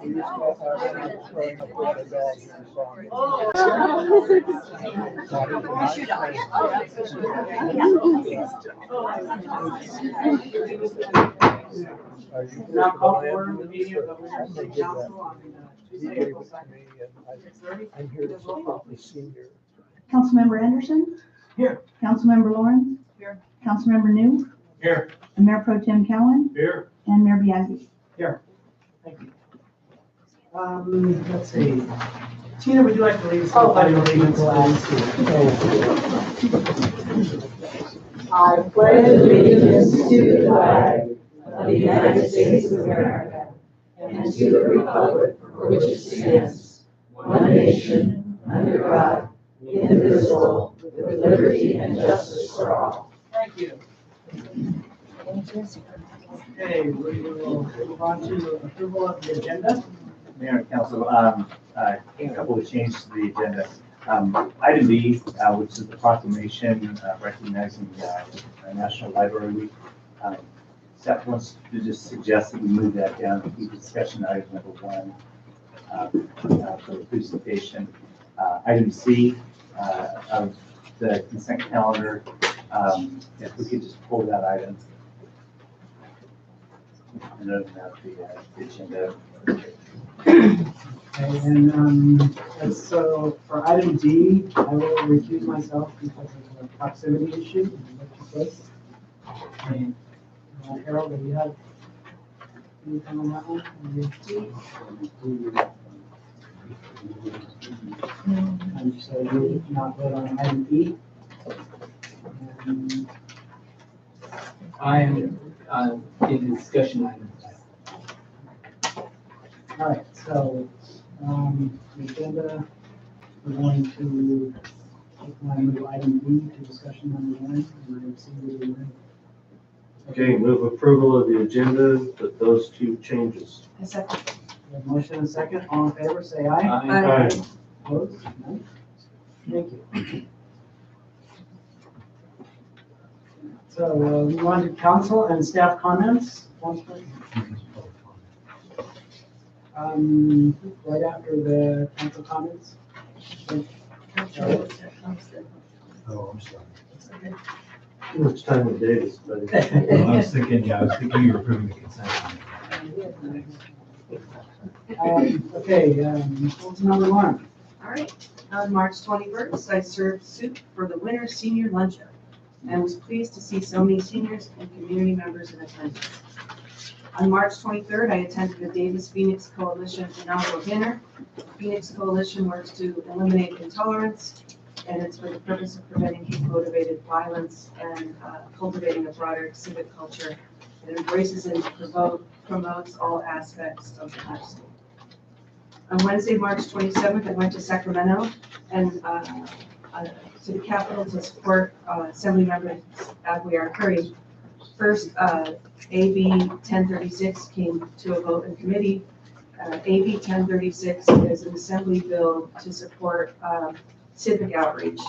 We used to growing up with the dogs and songs. Are you Now call going for in? the meeting of the Winners City Council on He Tuesday, gave April it to 2nd. me, and I'm here to support the senior. Councilmember Anderson. Here. Councilmember Lawrence. Here. Councilmember New. Here. And Mayor Pro Tem Cowan. Here. And Mayor Biaggi. Thank you. Let's see. Tina, would you like to lead us? Oh, I pledge allegiance to the flag of the United States of America and to the republic for which it stands, one nation, under God, indivisible, with liberty and justice for all. Thank you. Okay, we will move on to approval of the agenda. Mayor and Council, a couple of changes to the agenda. Item B, which is the proclamation recognizing National Library Week. Staff wants to just suggest that we move that down to discussion item number 1 for the presentation. Item C of the consent calendar, if we could just pull that item. And open up the agenda. And so for item D, I will recuse myself because of the proximity issue. And, Harold, do you have anything on that one? And so you will not vote on item E. And I am in discussion item. all right, so the agenda, we're going to move item B to discussion number 1, and item C will be moved. Okay, move approval of the agenda with those 2 changes. We have a motion and a second. All in favor, say aye. Aye. Opposed? None? Thank you. So we move on to council and staff comments. Councilman? Right after the council comments. Oh, I'm sorry. Too much time with Davis, buddy. I was thinking you were approving the consent. Okay, what's number 1? All right, on March 21st, I served soup for the winter senior luncheon and was pleased to see so many seniors and community members in attendance. On March 23rd, I attended the Davis Phoenix Coalition inaugural dinner. The Phoenix Coalition works to eliminate intolerance, and it's for the purpose of preventing hate-motivated violence and cultivating a broader civic culture that embraces and promotes all aspects of the high school. On Wednesday, March 27th, I went to Sacramento and to the Capitol to support Assembly members Aguiar Curry. First, AB 1036 came to a vote in committee. AB 1036 is an Assembly bill to support civic outreach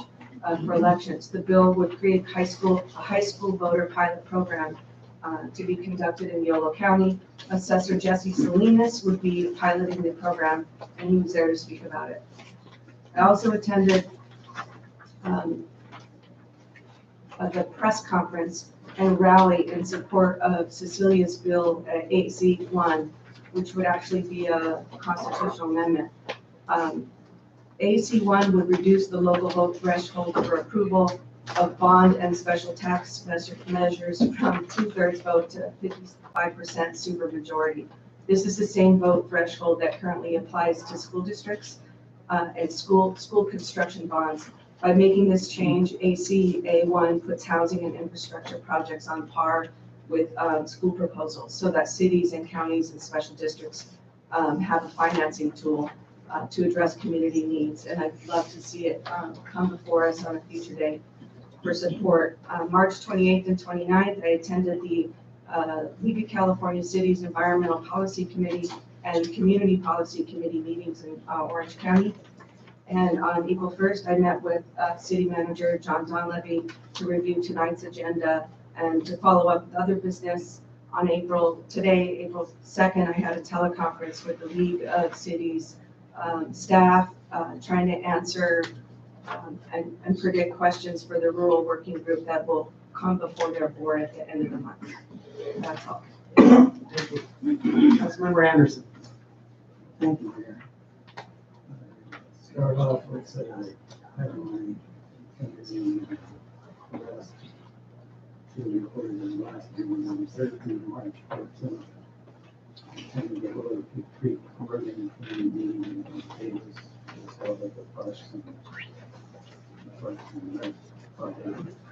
for elections. The bill would create a high school voter pilot program to be conducted in Yolo County. Assessor Jesse Salinas would be piloting the program, and he was there to speak about it. I also attended the press conference and rally in support of Cecilia's bill 8C1, which would actually be a constitutional amendment. AC1 would reduce the local vote threshold for approval of bond and special tax measures from 2/3 vote to 55% supermajority. This is the same vote threshold that currently applies to school districts and school construction bonds. By making this change, ACA1 puts housing and infrastructure projects on par with school proposals so that cities and counties and special districts have a financing tool to address community needs. And I'd love to see it come before us on a future day for support. March 28th and 29th, I attended the League of California Cities Environmental Policy Committee and Community Policy Committee meetings in Orange County. And on April 1st, I met with City Manager John Donlevy to review tonight's agenda and to follow up with other business. Today, April 2nd, I had a teleconference with the League of Cities staff, trying to answer and predict questions for the rural working group that will come before their board at the end of the month. That's all. Thank you. Councilmember Anderson. Thank you, Mayor. Start off with a headline. To recorded in last meeting on 13 March 14th. And the Willow Creek Oregon Community Meeting in Davis was held at the Parks and Rec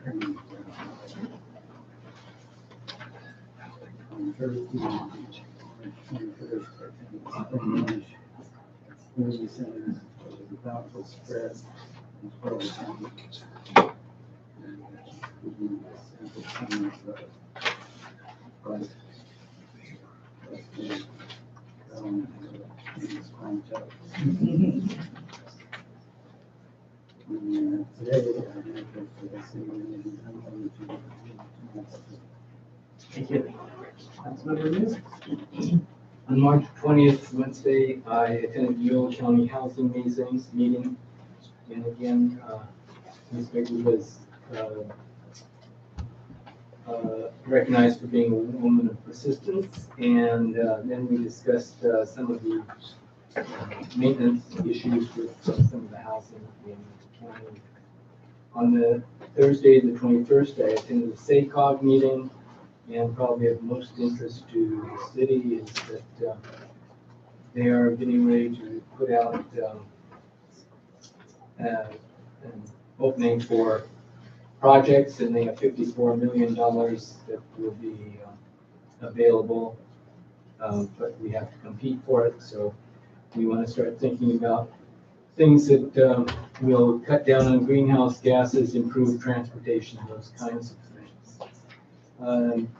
Training Ground. On Thursday, March 21st, at the Community Center was about to spread and program. Thank you. Councilmember News. On March 20th, Wednesday, I attended the Yolo County Housing meeting. And again, Ms. Baker was recognized for being a woman of persistence. And then we discussed some of the maintenance issues with some of the housing in the county. On the Thursday, the 21st, I attended the SACOG meeting. And probably of most interest to the city is that they are getting ready to put out an opening for projects, and they have $54 million that will be available, but we have to compete for it. So we want to start thinking about things that will cut down on greenhouse gases, improve transportation, those kinds of things.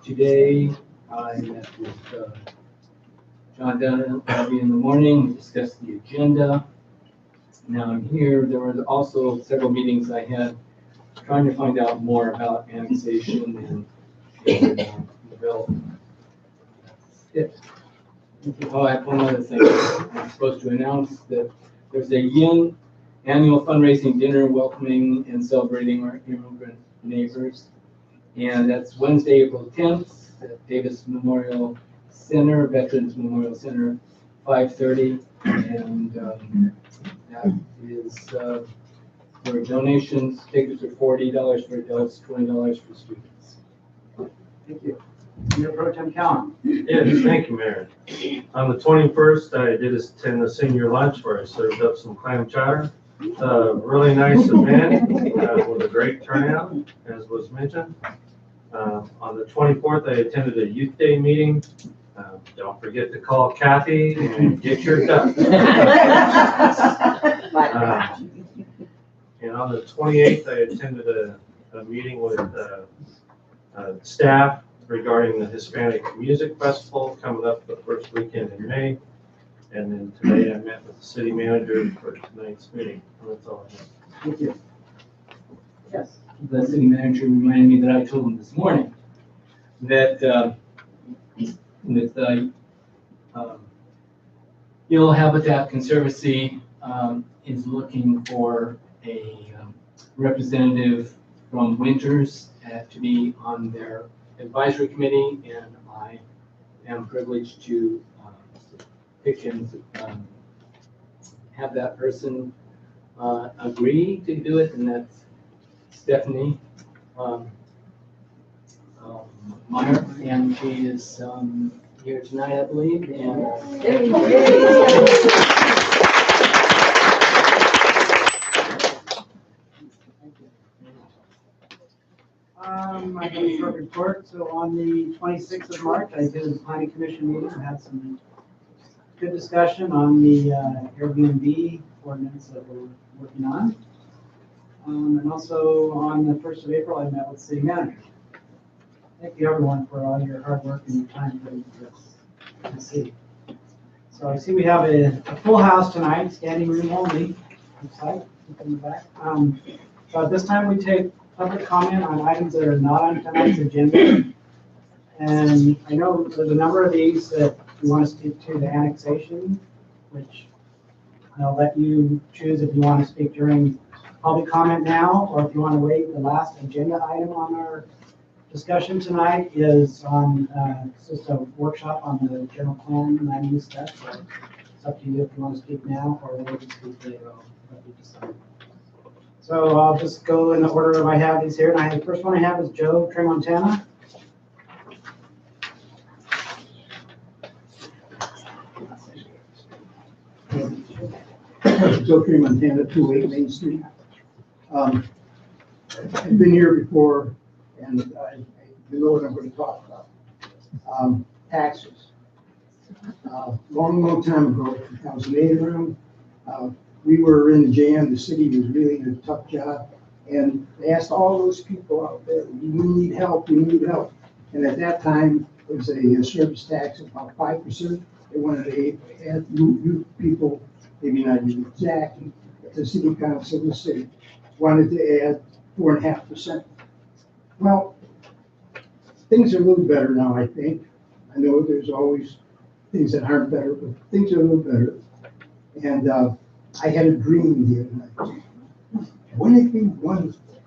Today, I met with John Dunn early in the morning. We discussed the agenda. Now I'm here. There were also several meetings I had trying to find out more about annexation and development. That's it. Oh, I have one other thing. I'm supposed to announce that there's a Yin annual fundraising dinner welcoming and celebrating our immigrant neighbors. And that's Wednesday, April 10th at Davis Memorial Center, Veterans Memorial Center, 5:30. And that is for donations. Tickets are $40 for adults, $20 for students. Thank you. Mayor Pro Tem Cowan. Yes, thank you, Mayor. On the 21st, I did attend the senior lunch where I served up some clam chowder. Really nice event with a great turnout, as was mentioned. On the 24th, I attended a youth day meeting. Don't forget to call Kathy and get your duck. And on the 28th, I attended a meeting with staff regarding the Hispanic Music Festival coming up the first weekend in May. And then today I met with the city manager for tonight's meeting. That's all I have. Thank you. Yes. The city manager reminded me that I told him this morning that with Yellow Habitat Conservancy is looking for a representative from Winters to be on their advisory committee, and I am privileged to pick and have that person agree to do it, and that's Stephanie Meyer, and she is here tonight, I believe. And I have a short report. So on the 26th of March, I did a planning commission meeting. I had some good discussion on the Airbnb ordinance that we're working on. And also on the 1st of April, I met with the city manager. Thank you everyone for all your hard work and your time putting this to see. So I see we have a full house tonight, standing room only. Looks like in the back. So at this time we take public comment on items that are not on tonight's agenda. And I know there's a number of these that you want to speak to, the annexation, which I'll let you choose if you want to speak during public comment now, or if you want to wait. The last agenda item on our discussion tonight is on, it's just a workshop on the general plan land use stuff. So it's up to you if you want to speak now or wait to speak later. I'll let you decide. So I'll just go in the order of I have these here. And the first one I have is Joe Tremontana. Joe Tree, Montana, 28 Main Street. I've been here before, and you know what I'm going to talk about. Taxes. Long time ago, 2008 around, we were in the jam. The city was really in a tough job, and they asked all those people out there, "We need help. We need help." And at that time, it was a service tax of about 5%. They wanted to add you people. Maybe not you exactly, but the city council of the city wanted to add 4.5%. Well, things are a little better now, I think. I know there's always things that aren't better, but things are a little better. And I had a dream the other night. Wouldn't it be wonderful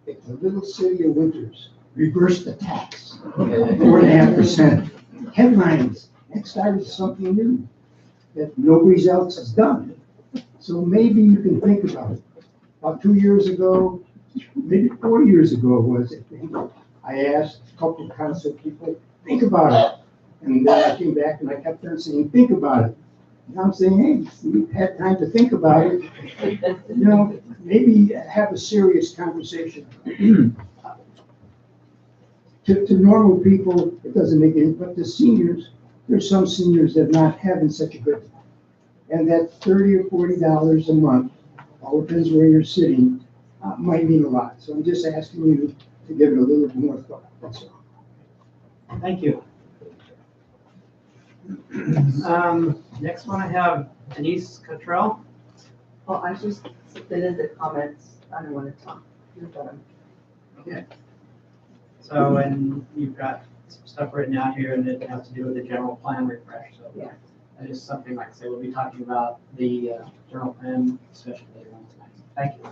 if the little city of Winters reversed the tax, 4.5%? Headlines, and started something new that nobody else has done. So maybe you can think about it. About 2 years ago, maybe 4 years ago it was, I think, I asked a couple of council people, think about it. And then I came back and I kept on saying, think about it. And I'm saying, hey, we've had time to think about it. You know, maybe have a serious conversation. To normal people, it doesn't make any, but the seniors, there's some seniors that are not having such a good time. And that $30 or $40 a month, all depends where you're sitting, might mean a lot. So I'm just asking you to give it a little bit more thought. That's all. Thank you. Next one I have Denise Cottrell. Well, I just submitted the comments. I don't want to talk. You're done. Okay. So, and you've got some stuff written out here and it has to do with the general plan refresh. So Yeah. that is something like I say, we'll be talking about the general plan, especially later on tonight. Thank you.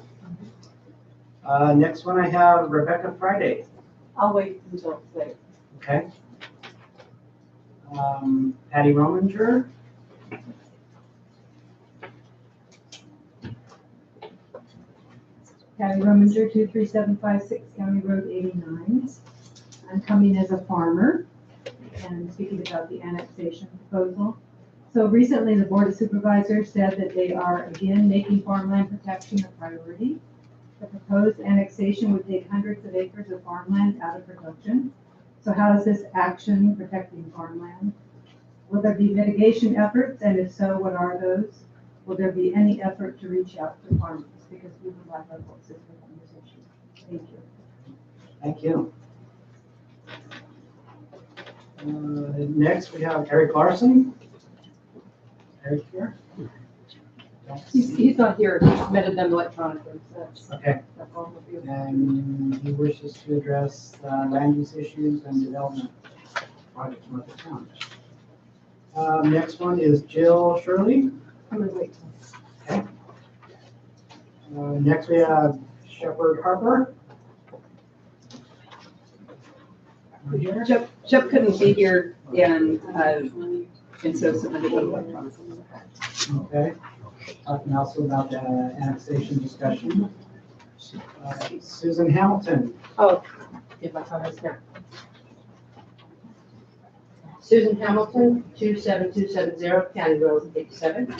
Next one I have Rebecca Friday. I'll wait until later. Okay. Patty Rominger. Patty Rominger, 23756 County Road 89. I'm coming as a farmer and speaking about the annexation proposal. So recently, the Board of Supervisors said that they are again making farmland protection a priority. The proposed annexation would take hundreds of acres of farmland out of production. So how is this action protecting farmland? Will there be mitigation efforts? And if so, what are those? Will there be any effort to reach out to farmers? Because we would like our voices on this issue. Thank you. Thank you. Next, we have Eric Larson. Eric here? He's not here. He submitted them electronically. So Okay. that's all of you. And he wishes to address land use issues and development projects in other towns. Next one is Jill Shirley. I'm gonna wait. Okay. Next we have Shepherd Harper. Over here. Shep couldn't be here and so submitted them electronically. Okay. Talking also about the annexation discussion. Susan Hamilton. Oh, give my comments now. Susan Hamilton, 27270 County Road 87.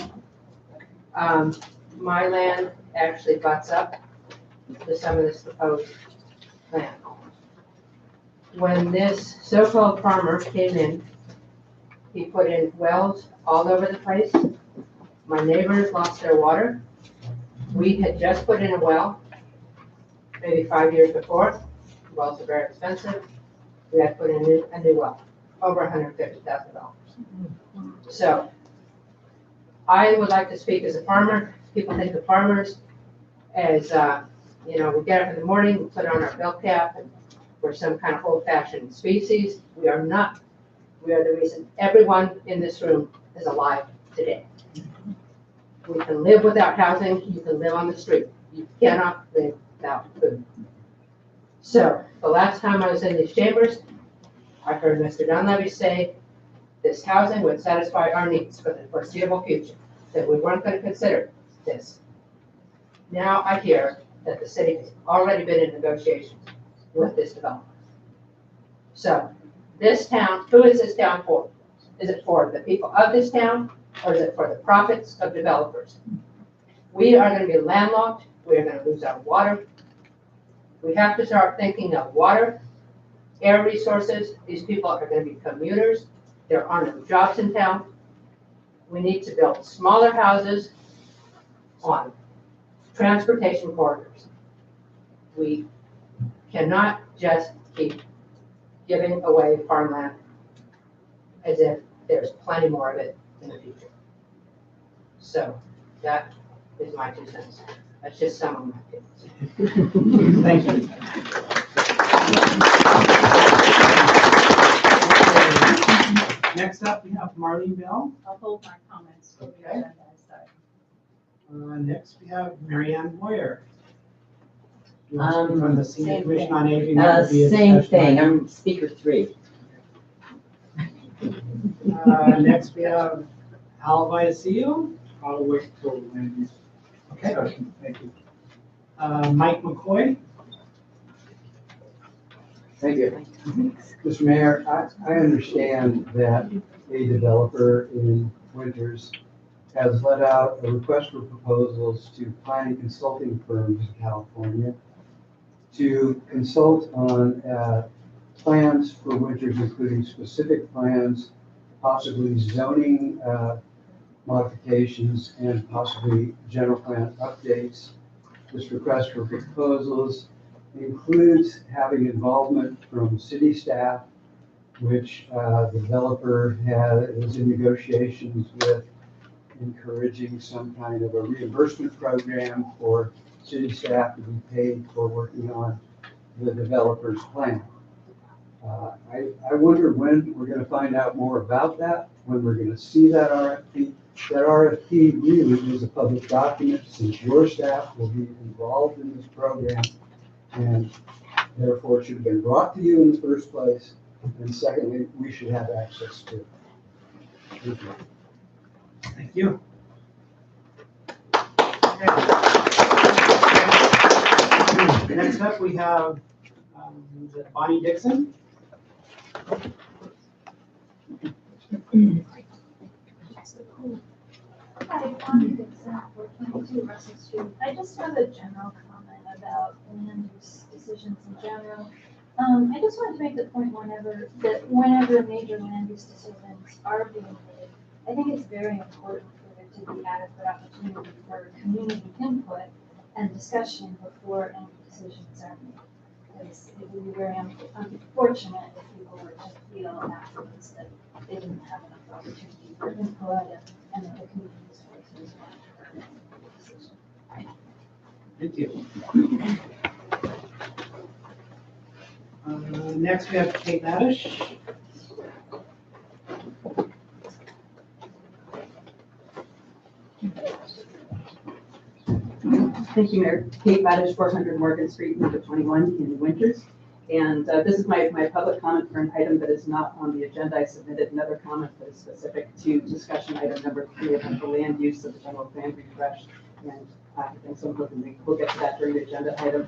My land actually butts up to some of this proposed plan. When this so-called farmer came in, he put in wells all over the place. My neighbors lost their water. We had just put in a well, maybe 5 years before. Wells are very expensive. We had to put in a new well, over $150,000. So I would like to speak as a farmer. People think of farmers as, we get up in the morning, we put on our bell cap, and we're some kind of old-fashioned species. We are not. We are the reason everyone in this room is alive today. We can live without housing. You can live on the street. You cannot live without food. So the last time I was in these chambers, I heard Mr. Dunleavy say this housing would satisfy our needs for the foreseeable future, that we weren't going to consider this. Now I hear that the city has already been in negotiations with this developer. So this town, who is this town for? Is it for the people of this town, or is it for the profits of developers? We are going to be landlocked. We are going to lose our water. We have to start thinking of water, air resources. These people are going to be commuters. There are no jobs in town. We need to build smaller houses on transportation corridors. We cannot just keep giving away farmland as if there's plenty more of it in the future. So that is my 2 cents. That's just some of my feelings. Thank you. Next up, we have Marlene Bell. I'll hold my comments till the Okay. agenda is done. Next, we have Marianne Boyer. From the Senior Same Commission thing. on Aging. That would be a Same special thing, item. I'm speaker 3. Next, we have Al Viasillo. I'll wait till land use Okay. discussion. Thank you. Mike McCoy. Thank you. Mr. Mayor, I understand that a developer in Winters has let out a request for proposals to planning consulting firms in California to consult on plans for Winters, including specific plans, possibly zoning modifications, and possibly general plan updates. This request for proposals includes having involvement from city staff, which the developer is in negotiations with, encouraging some kind of a reimbursement program for city staff to be paid for working on the developer's plan. I wonder when we're going to find out more about that, when we're going to see that RFP. That RFP really is a public document, since your staff will be involved in this program, and therefore it should have been brought to you in the first place. And secondly, we should have access to it. Thank you. Thank you. Next up, we have is it Bonnie Dixon. Hi, Bonnie Dixon, 422 Russell Street. I just have a general comment about land use decisions in general. I just wanted to make the point whenever major land use decisions are being made, I think it's very important for there to be adequate opportunity for community input and discussion before any decisions are made. Because it would be very unfortunate if people were to feel afterwards that they didn't have enough opportunity for input and that the community resources weren't heard in the decision. Thank you. Next, we have Kate Madish. Thank you, Mayor. Kate Badish, 400 Morgan Street, number 21 in Winters. And this is my public comment for an item that is not on the agenda. I submitted another comment that is specific to discussion item number 3 about the land use of the general plan refresh. And I think we'll get to that during the agenda item.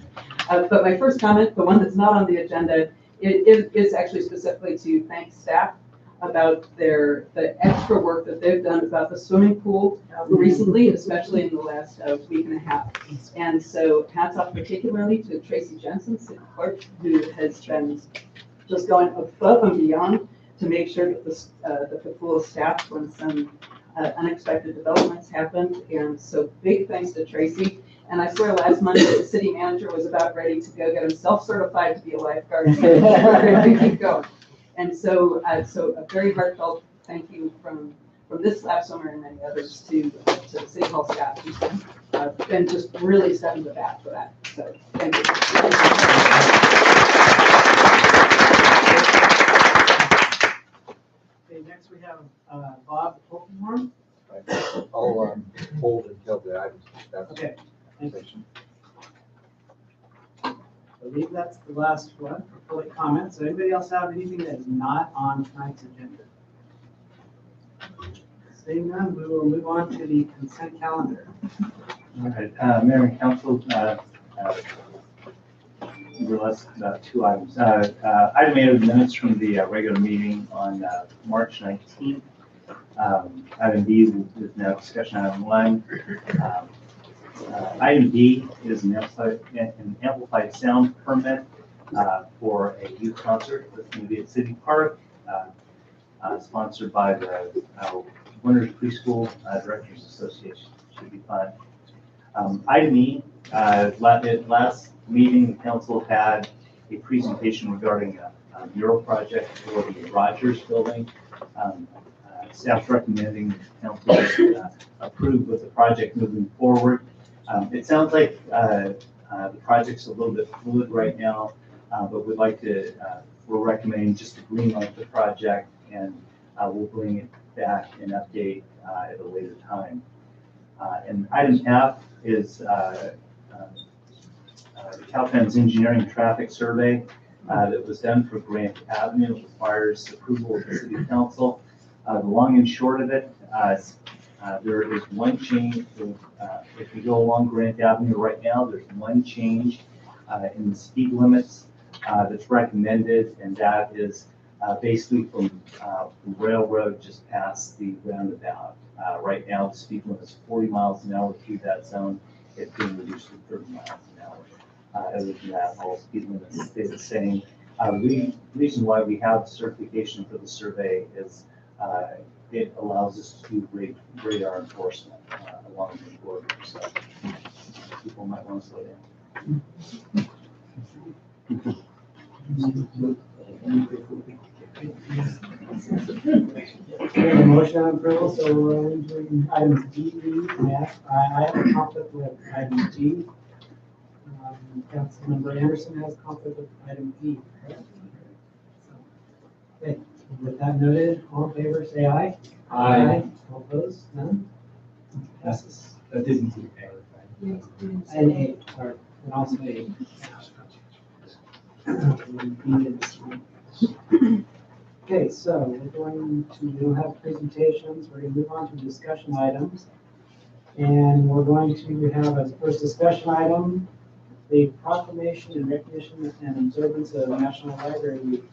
But my first comment, the one that's not on the agenda, it is actually specifically to thank staff about the extra work that they've done about the swimming pool recently, especially in the last week and a half. And so hats off particularly to Tracy Jensen, city clerk, who has been just going above and beyond to make sure that the pool is staffed when some unexpected developments happened. And so big thanks to Tracy. And I swear last Monday, the city manager was about ready to go get himself certified to be a lifeguard. To keep going. And so, so a very heartfelt thank you from this lab swimmer and many others to the City Hall staff who's been just really stepping the bat for that. So thank you. next we have Bob Polkinghorn. I'll hold until the item. Okay, thank you. I believe that's the last one for public comments. So anybody else have anything that is not on tonight's agenda? Seeing none, we will move on to the consent calendar. All right, Mayor and Council, we're less about 2 items. Item 8 of the minutes from the regular meeting on March 19th. Item B is now discussion item 1. Item D is an amplified sound permit for a youth concert that's going to be at City Park, sponsored by the Winters Preschool Directors Association. Should be fun. Item E, last meeting, the council had a presentation regarding a mural project for the Rogers Building. Staff's recommending the council approve with the project moving forward. It sounds like the project's a little bit fluid right now, but we'd like to, we're recommending just to green light the project, and we'll bring it back and update at a later time. And item F is Caltrans Engineering Traffic Survey that was done for Grant Avenue. It requires approval of the City Council. The long and short of it, there is one change. If you go along Grant Avenue right now, there's one change in the speed limits that's recommended, and that is basically from Railroad just past the roundabout. Right now, the speed limit is 40 miles an hour through that zone. It's being reduced to 30 miles an hour. Other than that, all speed limits stay the same. The reason why we have certification for the survey is it allows us to do radar enforcement along the border. So people might want to slow down. Okay, a motion on approval, so we're doing items D, E, and F. I have a conflict with item D. Councilmember Anderson has conflict with item E. Correct? Okay, with that noted, all in favor, say aye. Aye. All opposed, none? Passes. That didn't do A, right? And A, sorry, and also A. Okay, so we're going to, we don't have presentations, we're going to move on to discussion items. And we're going to have as first discussion item, the proclamation and recognition and observance of National Library Week.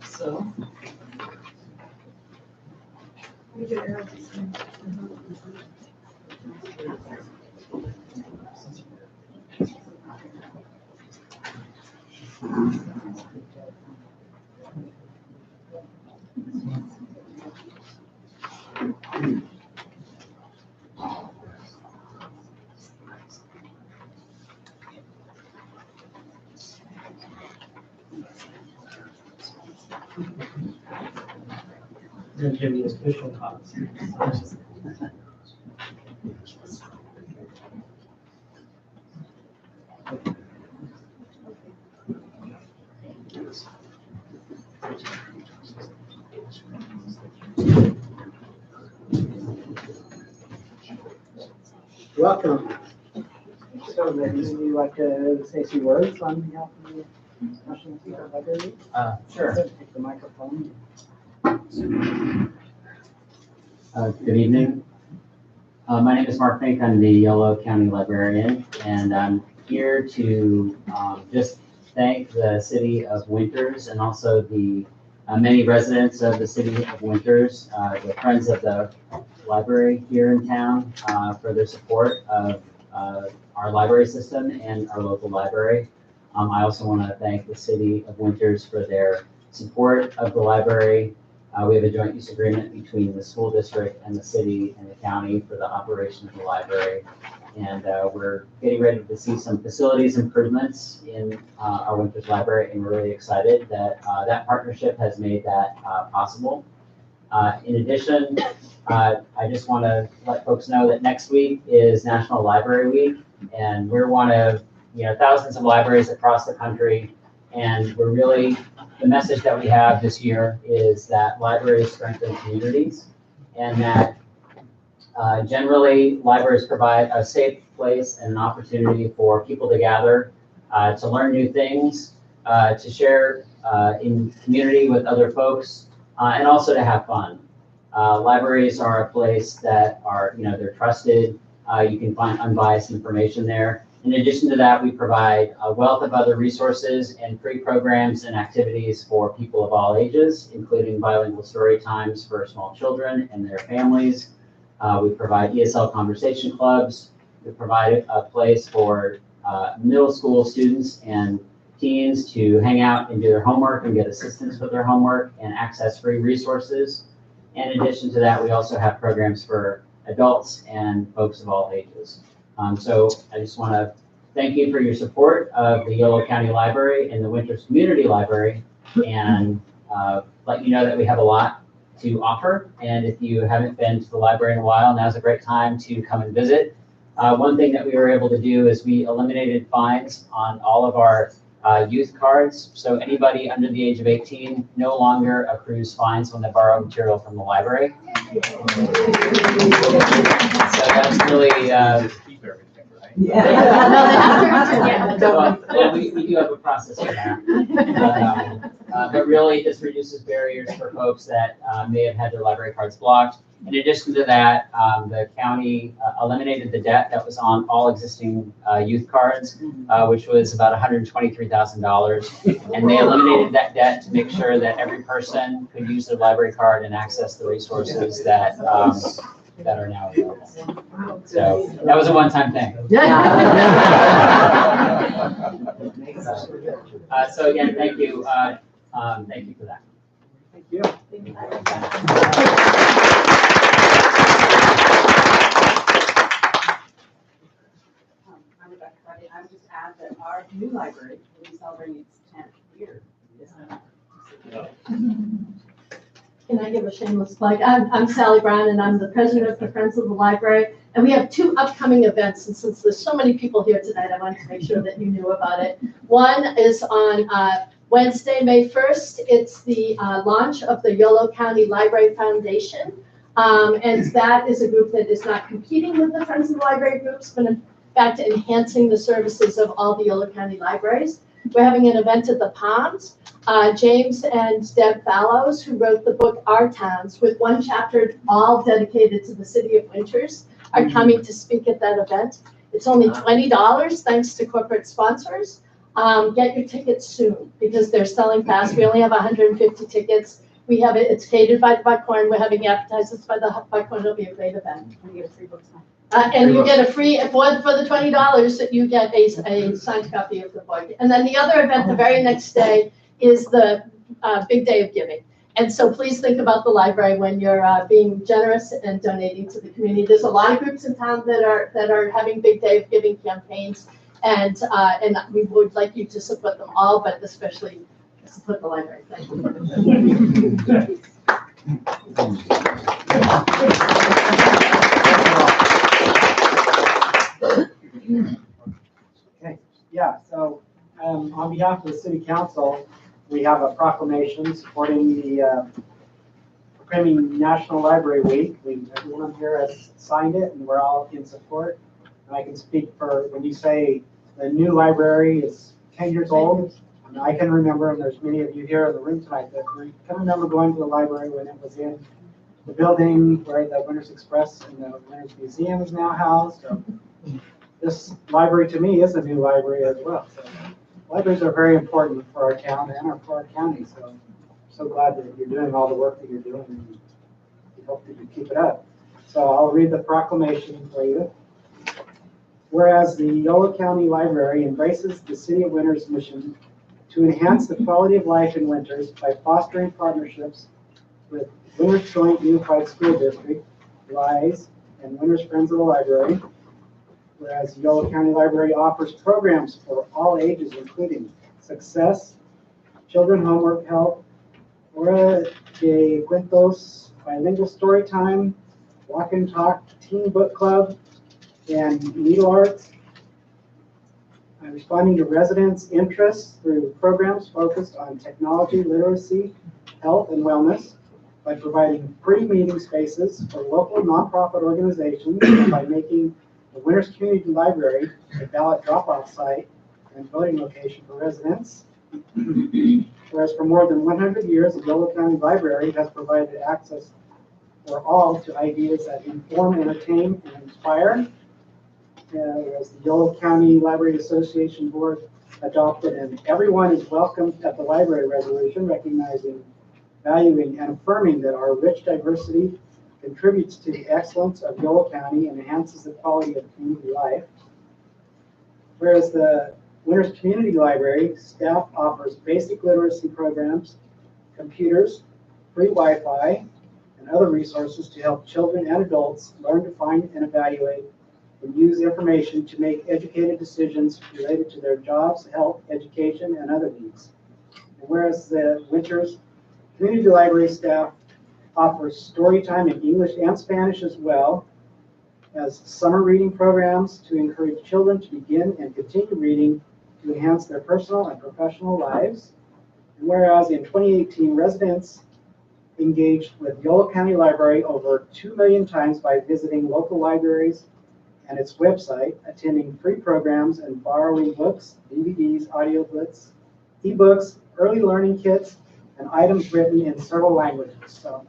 So. I'm going to give you official copies. Welcome. So, would you like to say a few words on behalf of the National Secret Library? Sure. Take the microphone. Good evening. My name is Mark Fink. I'm the Yolo County Librarian, and I'm here to just thank the City of Winters and also the many residents of the City of Winters, the Friends of the Library here in town, for their support of our library system and our local library. I also want to thank the City of Winters for their support of the library We have a joint use agreement between the school district and the city and the county for the operation of the library. And we're getting ready to see some facilities improvements in our Winters Library, and we're really excited that that partnership has made that possible. In addition, I just want to let folks know that next week is National Library Week, and we're one of thousands of libraries across the country, and we're really, the message that we have this year is that libraries strengthen communities, and that generally libraries provide a safe place and an opportunity for people to gather, to learn new things, to share in community with other folks, and also to have fun. Libraries are a place that are, they're trusted. You can find unbiased information there. In addition to that, we provide a wealth of other resources and free programs and activities for people of all ages, including bilingual story times for small children and their families. We provide ESL conversation clubs. We provide a place for middle school students and teens to hang out and do their homework and get assistance with their homework and access free resources. And in addition to that, we also have programs for adults and folks of all ages. So I just want to thank you for your support of the Yolo County Library and the Winters Community Library, and let you know that we have a lot to offer. And if you haven't been to the library in a while, now's a great time to come and visit. One thing that we were able to do is we eliminated fines on all of our youth cards. So anybody under the age of 18 no longer accrues fines when they borrow material from the library. So that's really, well, we do have a process for that. But really, this reduces barriers for folks that may have had their library cards blocked. In addition to that, the county eliminated the debt that was on all existing youth cards, which was about $123,000. And they eliminated that debt to make sure that every person could use their library card and access the resources that that are now available. So that was a one-time thing. So again, thank you. Thank you for that. Thank you. I'm Rebecca Cardi. I would just add that our new library will be celebrating its 10th year this summer. Can I give a shameless plug? I'm Sally Brown, and I'm the president of the Friends of the Library. And we have two upcoming events, and since there's so many people here tonight, I wanted to make sure that you knew about it. One is on Wednesday, May 1st. It's the launch of the Yolo County Library Foundation. And that is a group that is not competing with the Friends of the Library groups, but in fact enhancing the services of all the Yolo County libraries. We're having an event at the Palms. James and Deb Fallows, who wrote the book Our Towns, with one chapter all dedicated to the city of Winters, are coming to speak at that event. It's only $20 thanks to corporate sponsors. Get your tickets soon because they're selling fast. We only have 150 tickets. We have it, it's catered by the Buckhorn. We're having appetizers by the Buckhorn. It'll be a great event. We get free books now. And you get a free, for the $20 that you get a signed copy of the book. And then the other event the very next day is the Big Day of Giving. And so please think about the library when you're being generous and donating to the community. There's a lot of groups in town that are having Big Day of Giving campaigns, and we would like you to support them all, but especially support the library. Thank you. Okay, yeah, so on behalf of the City Council, we have a proclamation supporting the proclaiming National Library Week. Everyone here has signed it and we're all in support. And I can speak for when you say the new library is 10 years old. I mean, I can remember, and there's many of you here in the room tonight that can remember going to the library when it was in the building where the Winters Express and the Winters Museum is now housed. So this library to me is a new library as well. So libraries are very important for our town and for our county. So I'm so glad that you're doing all the work that you're doing, and we hope that you keep it up. So I'll read the proclamation for you. Whereas the Yolo County Library embraces the City of Winters' mission to enhance the quality of life in Winters by fostering partnerships with Winters Joint Unified School District, WISE, and Winters Friends of the Library. Whereas the Yolo County Library offers programs for all ages, including Success, Children Homework Help, Hora de Cuentos, Bilingual Story Time, Walk and Talk, Teen Book Club, and Needle Arts. Responding to residents' interests through programs focused on technology, literacy, health, and wellness by providing free meeting spaces for local nonprofit organizations and by making the Winters Community Library a ballot drop-off site and voting location for residents. Whereas for more than 100 years, the Yolo County Library has provided access for all to ideas that inform, entertain, and inspire. Whereas the Yolo County Library Association Board adopted an "Everyone is Welcome at the Library" resolution, recognizing, valuing, and affirming that our rich diversity contributes to the excellence of Yolo County and enhances the quality of community life. Whereas the Winters Community Library staff offers basic literacy programs, computers, free Wi-Fi, and other resources to help children and adults learn to find and evaluate and use information to make educated decisions related to their jobs, health, education, and other needs. And whereas the Winters Community Library staff offers story time in English and Spanish as well as summer reading programs to encourage children to begin and continue reading to enhance their personal and professional lives. And whereas in 2018, residents engaged with Yolo County Library over 2 million times by visiting local libraries and its website, attending free programs, and borrowing books, DVDs, audiobooks, ebooks, early learning kits, and items written in several languages. So,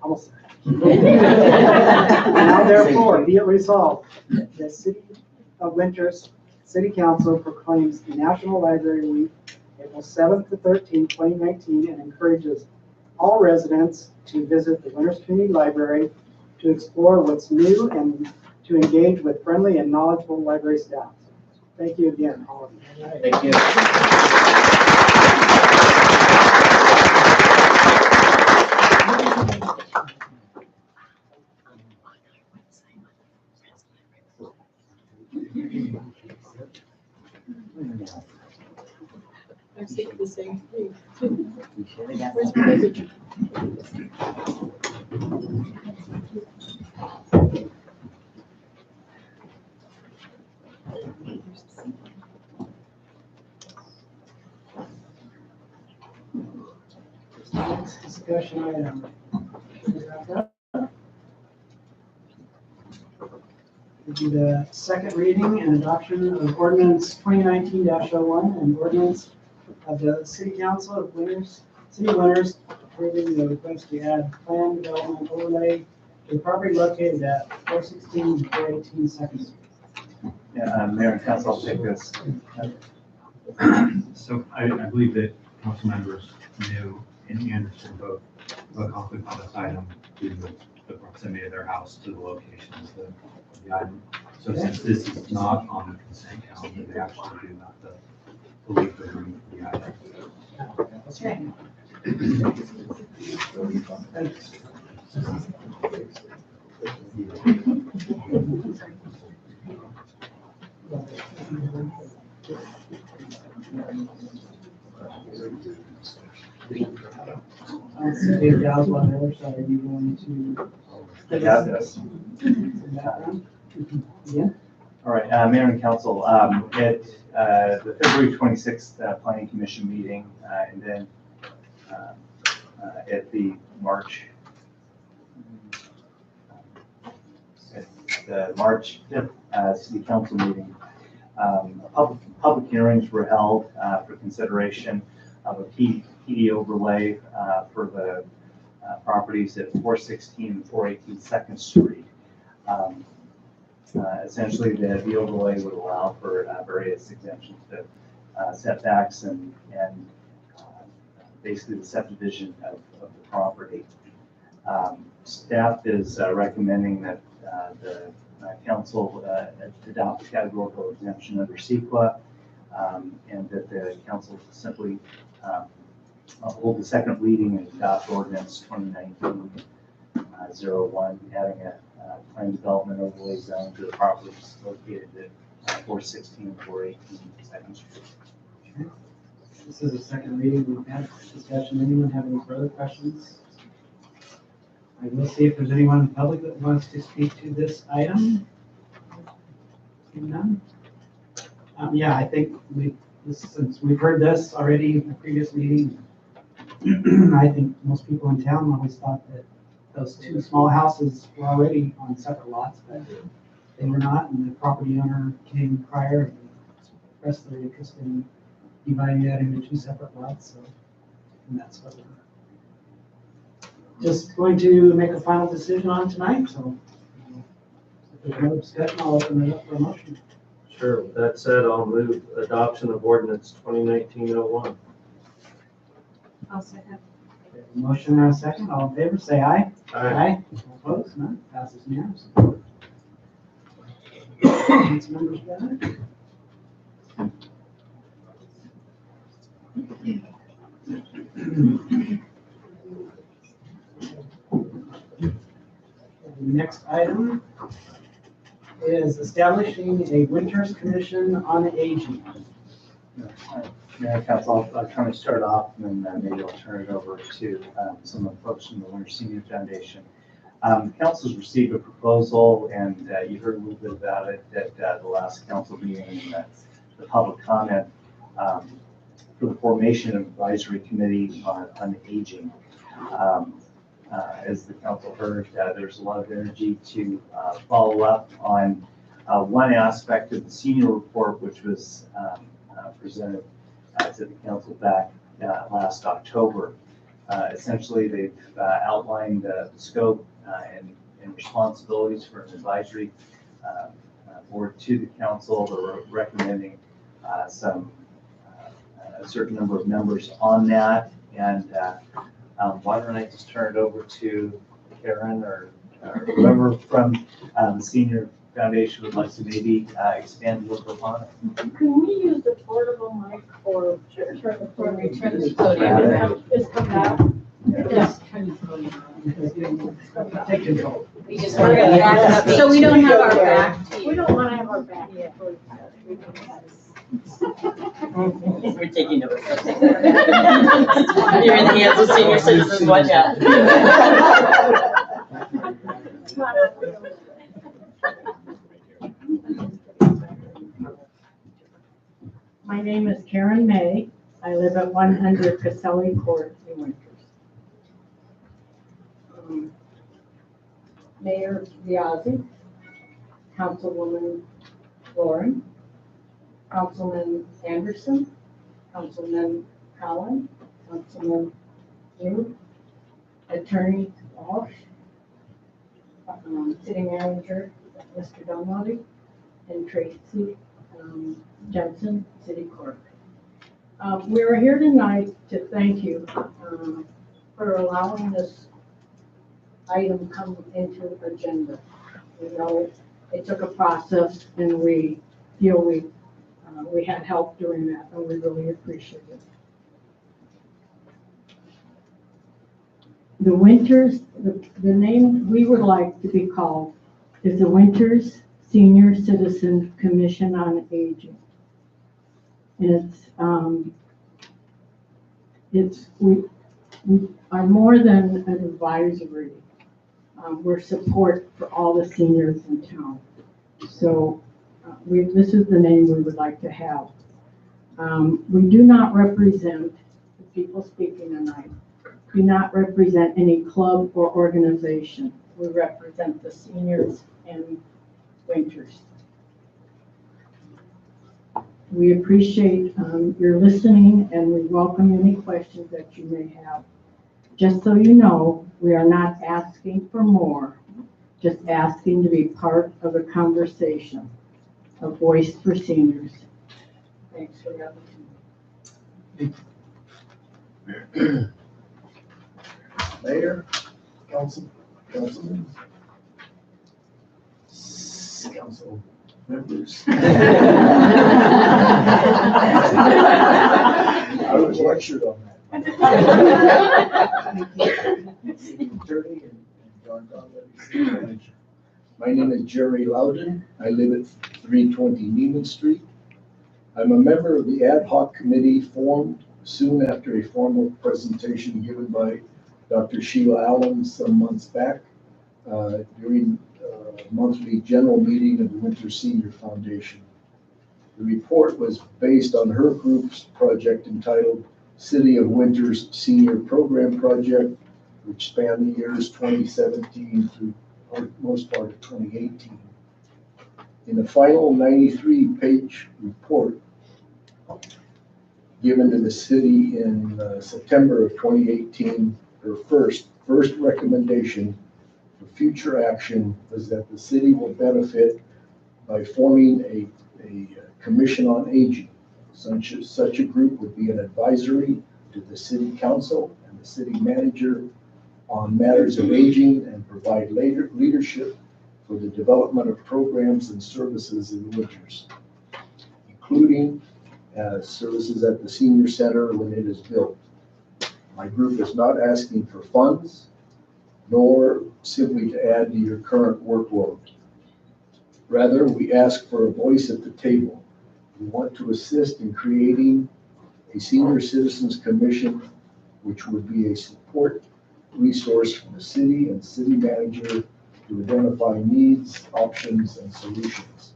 almost. Now therefore, be it resolved, the City of Winters City Council proclaims National Library Week, April 7th to 13th, 2019, and encourages all residents to visit the Winters Community Library to explore what's new and to engage with friendly and knowledgeable library staff. Thank you again, all of you. Thank you. I'm thinking the same thing. Where's my picture? Next discussion item. We'll do the second reading and adoption of ordinance 2019-01, and ordinance of the City Council of Winters, City of Winters, approving the request to add plan development overlay to the property located at 416 and 418 Second Street. Yeah, Mayor and Council, I'll take this. So I believe that council members knew and Anderson both conflict on this item due to the proximity of their house to the location of the item. So since this is not on the consent calendar, they actually do not believe the room for the item. Dave Dow's on the other side. Are you going to? I got this. Yeah. All right, Mayor and Council, at the February 26th Planning Commission meeting, and then at the March 5th City Council meeting, public hearings were held for consideration of a PD overlay for the properties at 416 and 418 2nd Street. Essentially, the overlay would allow for various exemptions to setbacks and basically the subdivision of the property. Staff is recommending that the council adopt a categorical exemption under CEQA, and that the council simply hold the second reading and adopt ordinance 2019-01, adding a planned development overlay zone to the properties located at 416 and 418 Second Street. This is the second reading. We've had discussion. Anyone have any further questions? I will see if there's anyone in the public that wants to speak to this item. Seeing none? Yeah, I think since we've heard this already in the previous meeting, I think most people in town always thought that those two small houses were already on separate lots, but they were not, and the property owner came prior and expressed their interest in dividing that into two separate lots, so, and that's what we're just going to make a final decision on tonight, so if there's no discussion, I'll open it up for a motion. Sure, with that said, I'll move adoption of ordinance 2019-01. I'll second. Okay, motion and a second, all in favor, say aye. Aye. All opposed, none, passes unanimously. Councilmembers Bennett? The next item is establishing a Winters Commission on Aging. Mayor, Council, I'll kind of start off and then maybe I'll turn it over to some of the folks from the Winter Senior Foundation. Council's received a proposal, and you heard a little bit about it at the last council meeting, and the public comment for the formation of advisory committee on aging. As the council heard, there's a lot of energy to follow up on one aspect of the senior report, which was presented to the council back last October. Essentially, they've outlined the scope and responsibilities for an advisory board to the council. They're recommending a certain number of members on that. And why don't I just turn it over to Karen or whoever from the Senior Foundation would like to maybe expand a little bit on it. Can we use the portable mic for before we turn the podium? Just come down. Yes. Take control. So we don't have our back. We don't want to have our back. We're taking notes. You're in the hands of senior citizens, watch out. My name is Karen May. I live at 100 Caselli Court in Winters. Mayor Biazzi, Councilwoman Lauren, Councilman Anderson, Councilman Collin, Councilman New, Attorney Walsh, City Manager Mr. Dunleavy, and Tracy Jensen, City Clerk. We are here tonight to thank you for allowing this item come into the agenda. We know it took a process, and we feel we had help during that, and we really appreciate it. The Winters, the name we would like to be called is the Winters Senior Citizen Commission on Aging. And we are more than an advisory. We're support for all the seniors in town. So this is the name we would like to have. We do not represent, the people speaking tonight, do not represent any club or organization. We represent the seniors and Winters. We appreciate your listening, and we welcome any questions that you may have. Just so you know, we are not asking for more, just asking to be part of a conversation, a voice for seniors. Thanks for the opportunity. Mayor, council members. I was lectured on that. Attorney and John Conley, city manager. My name is Jerry Loudon. I live at 320 Neiman Street. I'm a member of the ad hoc committee formed soon after a formal presentation given by Dr. Sheila Allen some months back during a monthly general meeting of the Winter Senior Foundation. The report was based on her group's project entitled City of Winters Senior Program Project, which spanned the years 2017 through most part of 2018. In the final 93-page report given to the city in September of 2018, her first recommendation for future action was that the city will benefit by forming a commission on aging. Such a group would be an advisory to the city council and the city manager on matters of aging and provide leadership for the development of programs and services in Winters, including services at the senior center when it is built. My group is not asking for funds, nor simply to add to your current workload. Rather, we ask for a voice at the table. We want to assist in creating a senior citizens commission, which would be a support resource for the city and city manager to identify needs, options, and solutions.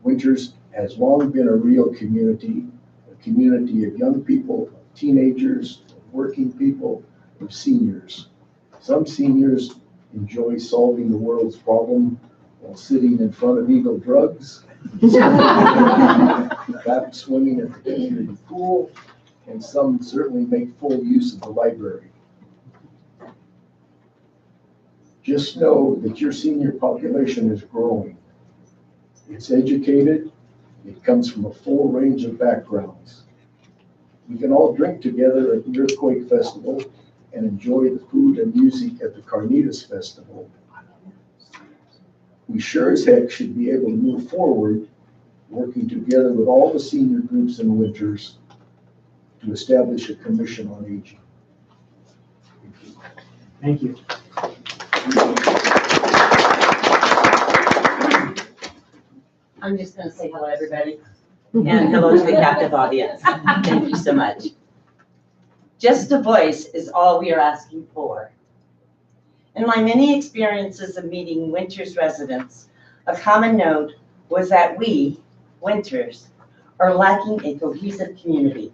Winters has long been a real community, a community of young people, of teenagers, of working people, of seniors. Some seniors enjoy solving the world's problem while sitting in front of Eagle Drugs, back swimming at the community pool, and some certainly make full use of the library. Just know that your senior population is growing. It's educated. It comes from a full range of backgrounds. We can all drink together at the Earthquake Festival and enjoy the food and music at the Carnitas Festival. We sure as heck should be able to move forward, working together with all the senior groups in Winters to establish a commission on aging. Thank you. I'm just going to say hello, everybody, and hello to the captive audience. Thank you so much. Just a voice is all we are asking for. In my many experiences of meeting Winters residents, a common note was that we, Winters, are lacking a cohesive community.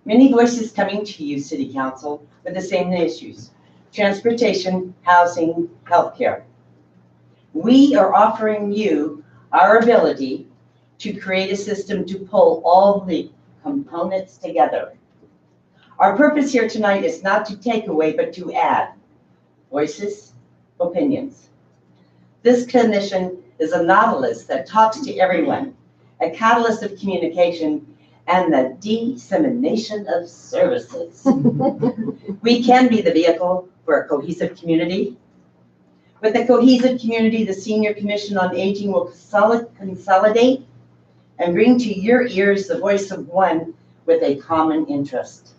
Many voices coming to you, City Council, with the same issues: transportation, housing, healthcare. We are offering you our ability to create a system to pull all the components together. Our purpose here tonight is not to take away, but to add voices, opinions. This commission is a nautilus that talks to everyone, a catalyst of communication, and the dissemination of services. We can be the vehicle for a cohesive community. With a cohesive community, the Senior Commission on Aging will consolidate and bring to your ears the voice of one with a common interest.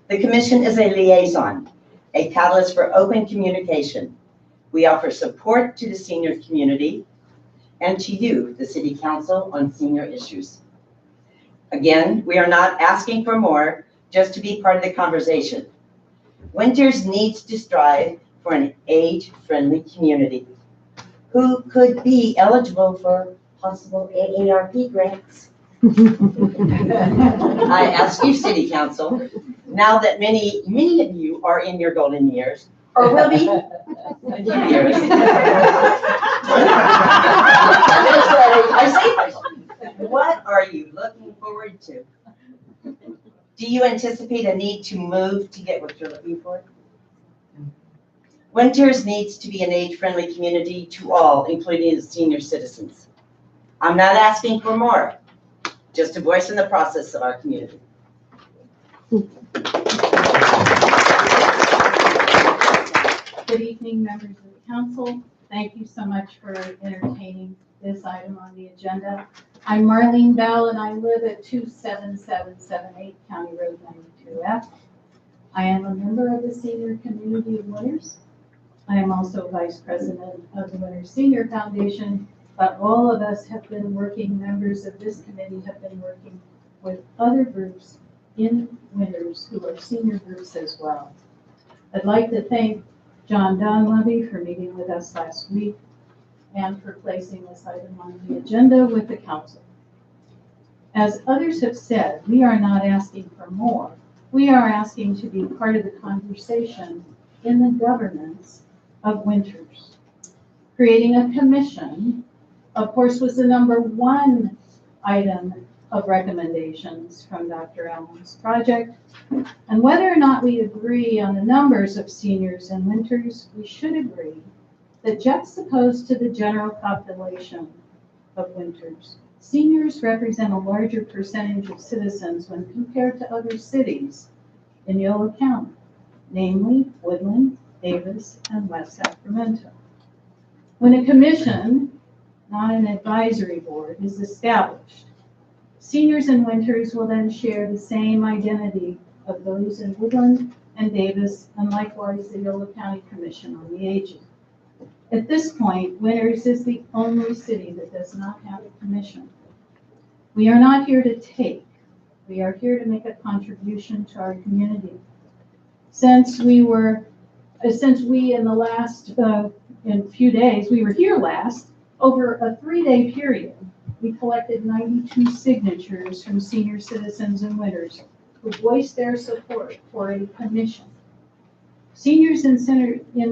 The Commission is a liaison, a catalyst for open communication. We offer support to the senior community and to you, the City Council, on senior issues. Again, we are not asking for more, just to be part of the conversation. Winters needs to strive for an age-friendly community. Who could be eligible for possible AARP grants? I ask you, City Council, now that many of you are in your golden years, or will be a few years. What are you looking forward to? Do you anticipate a need to move to get what you're looking for? Winters needs to be an age-friendly community to all, including the senior citizens. I'm not asking for more, just a voice in the process of our community. Good evening, members of the council. Thank you so much for entertaining this item on the agenda. I'm Marlene Bell, and I live at 27778 County Road 92F. I am a member of the Senior Community of Winters. I am also Vice President of the Winters Senior Foundation, but all of us have been working, members of this committee have been working with other groups in Winters who are senior groups as well. I'd like to thank John Donlevy for meeting with us last week and for placing this item on the agenda with the council. As others have said, we are not asking for more. We are asking to be part of the conversation in the governance of Winters. Creating a commission, of course, was the #1 item of recommendations from Dr. Allen's project. And whether or not we agree on the numbers of seniors in Winters, we should agree that juxtaposed to the general population of Winters, seniors represent a larger percentage of citizens when compared to other cities in Yolo County, namely Woodland, Davis, and West Sacramento. When a commission, not an advisory board, is established, seniors in Winters will then share the same identity of those in Woodland and Davis, and likewise the Yolo County Commission on the Aging. At this point, Winters is the only city that does not have a commission. We are not here to take, we are here to make a contribution to our community. Since we in the last, in a few days, we were here last, over a 3-day period, we collected 92 signatures from senior citizens in Winters who voiced their support for a commission. Seniors in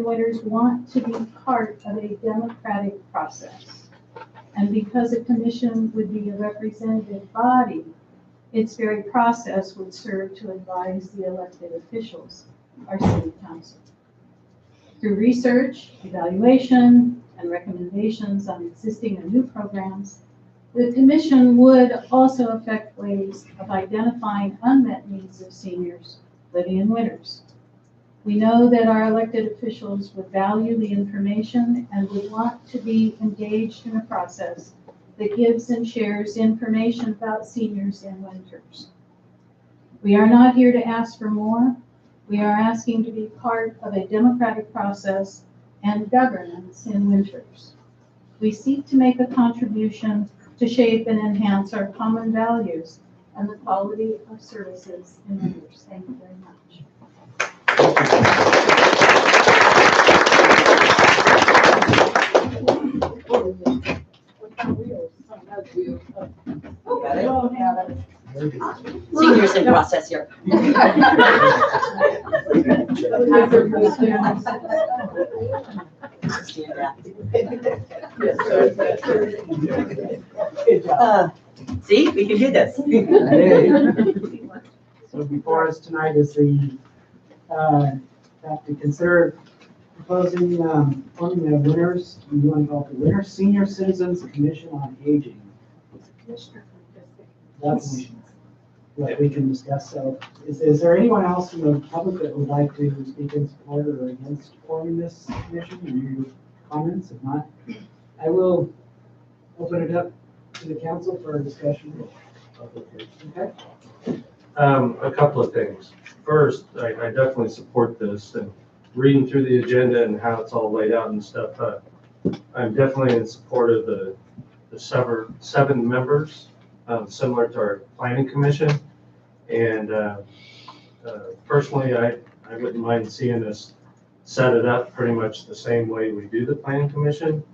Winters want to be part of a democratic process. And because a commission would be a representative body, its very process would serve to advise the elected officials, our city council. Through research, evaluation, and recommendations on existing and new programs, the commission would also affect ways of identifying unmet needs of seniors living in Winters. We know that our elected officials would value the information and would want to be engaged in a process that gives and shares information about seniors in Winters. We are not here to ask for more. We are asking to be part of a democratic process and governance in Winters. We seek to make a contribution to shape and enhance our common values and the quality of services in Winters. Thank you very much. Seniors in process here. See, we can do this. So before us tonight is the, have to consider proposing, forming the Winters, you want to call it the Winters Senior Citizens Commission on Aging. That's what we can discuss. So is there anyone else from the public that would like to speak in support or against forming this commission? Any comments? If not, I will open it up to the council for a discussion. Okay. A couple of things. First, I definitely support this, and reading through the agenda and how it's all laid out and stuff. I'm definitely in support of the seven members, similar to our planning commission. And personally, I wouldn't mind seeing us set it up pretty much the same way we do the planning commission,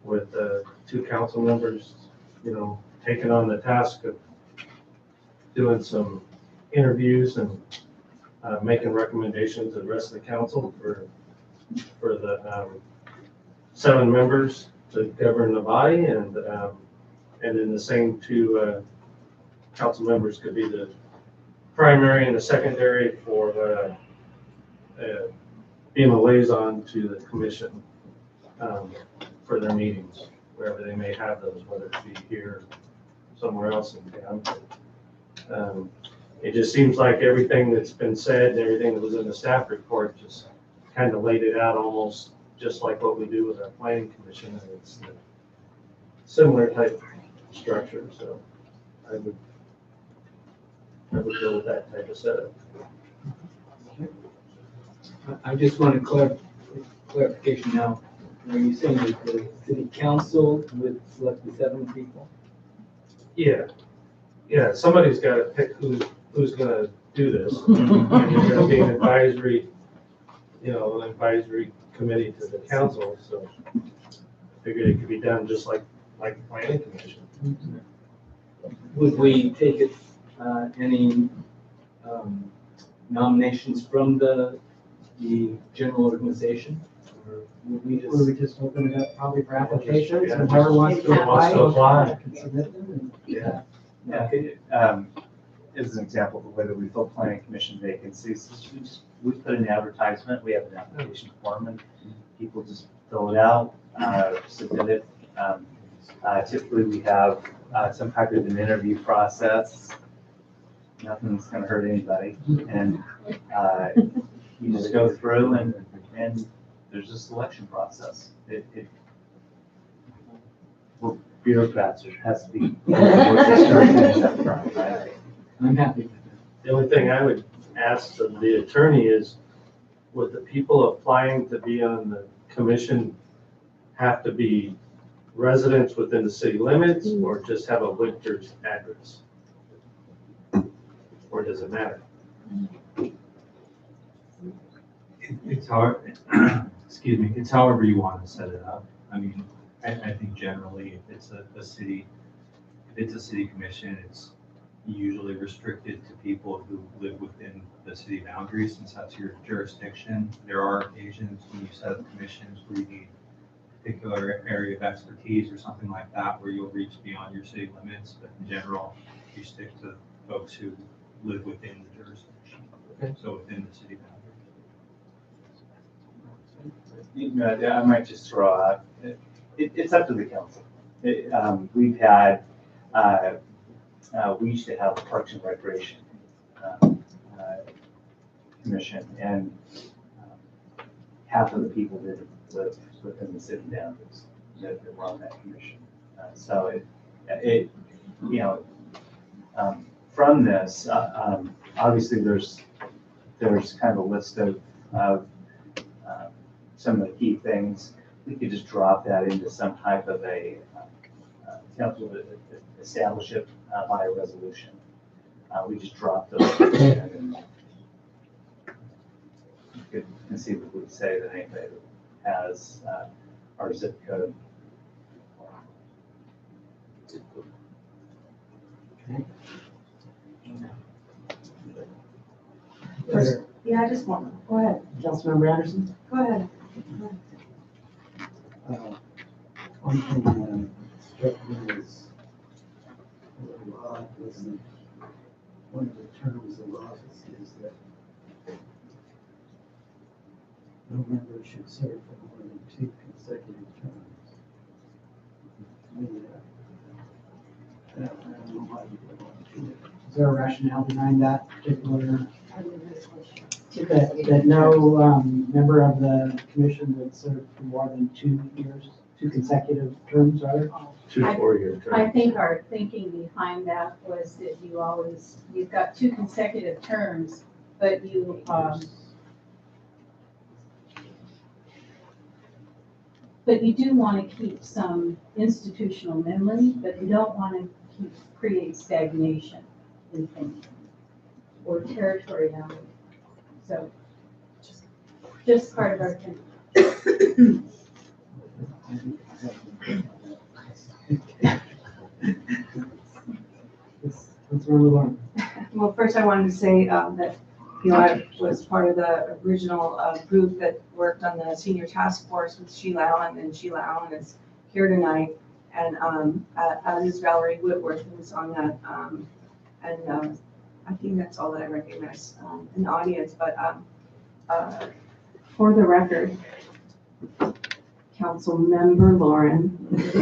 with 2 council members, taking on the task of doing some interviews and making recommendations to the rest of the council for the 7 members to govern the body, and then the same 2 council members could be the primary and the secondary for being a liaison to the commission for their meetings, wherever they may have those, whether it be here or somewhere else in town. It just seems like everything that's been said and everything that was in the staff report just kind of laid it out almost just like what we do with our planning commission. And it's a similar type structure, so I would go with that type of setup. I just want clarification now. Are you saying that the city council would select the 7 people? Yeah, somebody's got to pick who's gonna do this. And there's gonna be an advisory, an advisory committee to the council, so I figured it could be done just like the planning commission. Would we take it, any nominations from the general organization? Or would we Or we just? just open it up probably for applications, Yeah, and whoever wants to whoever wants to apply apply. can submit them. And Yeah, as an example of the way that we fill planning commission vacancies, is we put an advertisement, we have an application form, and people just fill it out, submit it. Typically, we have some type of an interview process. Nothing's gonna hurt anybody, and you just go through and there's a selection process. We're bureaucrats, it has to be. I'm happy. The only thing I would ask of the attorney is, would the people applying to be on the commission have to be residents within the city limits, or just have a Winters address? Or does it matter? It's hard, excuse me, it's however you want to set it up. I mean, I think generally if it's a city commission, it's usually restricted to people who live within the city boundaries, since that's your jurisdiction. There are occasions when you set up commissions where you need a particular area of expertise or something like that, where you'll reach beyond your city limits, but in general, you stick to folks who live within the jurisdiction. Okay. So within the city boundaries. I might just throw out, it's up to the council. We've had, we used to have a Parks and Recreation commission, and half of the people didn't live within the city boundaries that were on that commission. So from this, obviously there's kind of a list of some of the key things. We could just drop that into some type of a council to establish it by a resolution. We just drop those in, and you could conceivably say that anybody that has our zip code. Yeah, I just want, go ahead, Councilmember Anderson? go ahead. One thing that struck me as a little odd was that one of the terms of office is that no member should serve for more than 2 consecutive terms. I mean, I don't know why you would want to do it. Is there a rationale behind that particular? That no member of the commission would serve for more than 2 years, 2 consecutive terms, rather? 2 4-year terms. I think our thinking behind that was that you've got 2 consecutive terms, but you do want to keep some institutional memory, but you don't want to create stagnation in thinking or territoriality. So just part of our thinking. Well, first I wanted to say that, I was part of the original group that worked on the senior task force with Sheila Allen, and Sheila Allen is here tonight. And as is Valerie Whitworth, who's on that. And I think that's all that I recognize in the audience, but for the record, Councilmember Lauren. If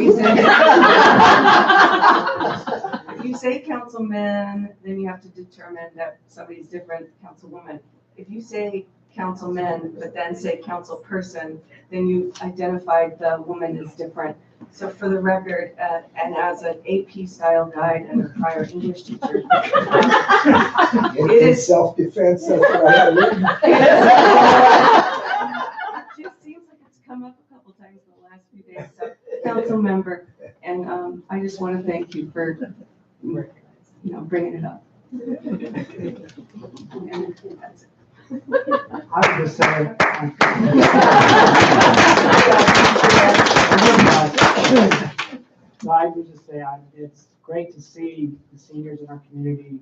you say councilman, then you have to determine that somebody's different, councilwoman. If you say councilman, but then say councilperson, then you identified the woman as different. So for the record, and as an AP style guide and a prior English teacher, In it is. self-defense, that's what I had written. It just seems like it's come up a couple times in the last few days, so council member, and I just want to thank you for, bringing it up. And that's it. I would just say. So I would just say, it's great to see the seniors in our community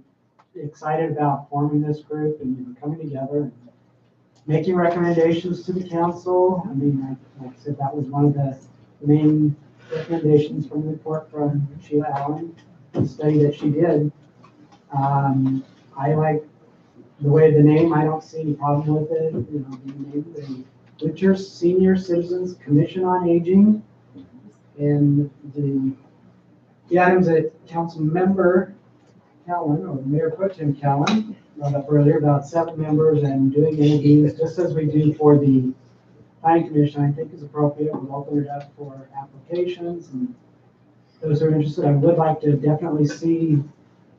excited about forming this group and coming together and making recommendations to the council. I mean, like I said, that was one of the main recommendations from the report from Sheila Allen, the study that she did. I like the way the name, I don't see any problem with it, being named the Winter Senior Citizens Commission on Aging. And the items that Council Member Callen, or Mayor Pro Tem Callen, brought up earlier about 7 members and doing interviews, just as we do for the Planning Commission, I think is appropriate. We'll open it up for applications, and those who are interested, I would like to definitely see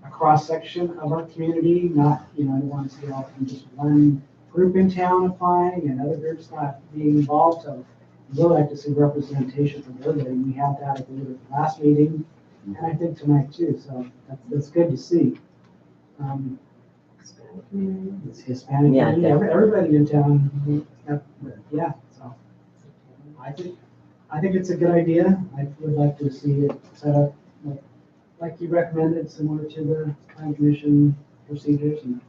a cross-section of our community, not, I don't want to see all from just one group in town applying and other groups not being involved. So I would like to see representation from everybody. We had that, I believe, at the last meeting, and I think tonight too. So that's good to see. It's Hispanic Yeah, community, everybody in town. Yeah, so I think it's a good idea. I would like to see it set up like you recommended, similar to the Planning Commission procedures. And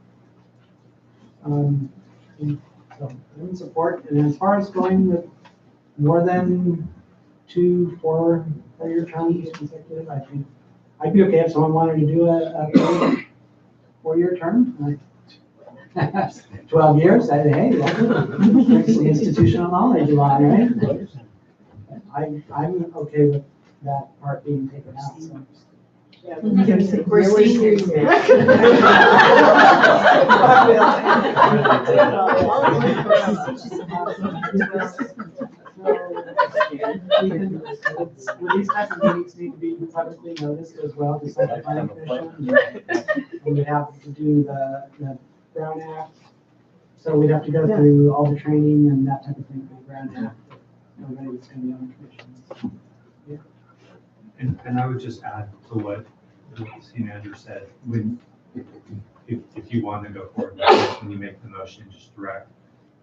so I'm in support. And as far as going with more than 2 4-year terms consecutive, I think I'd be okay if someone wanted to do a 4-year term. Like 12 years, I'd say, hey, that's the institutional knowledge a lot, right? I'm okay with that part being taken out. So. Yeah, we're seniors. These types of meetings need to be publicly noticed as well, just like the Planning Commission. And we have to do the Brown Act. So we'd have to go through all the training and that type of thing for the Brown Act. Everybody that's going to be on the commission. And I would just add to what the city manager said, if you want to go forward, when you make the motion, just direct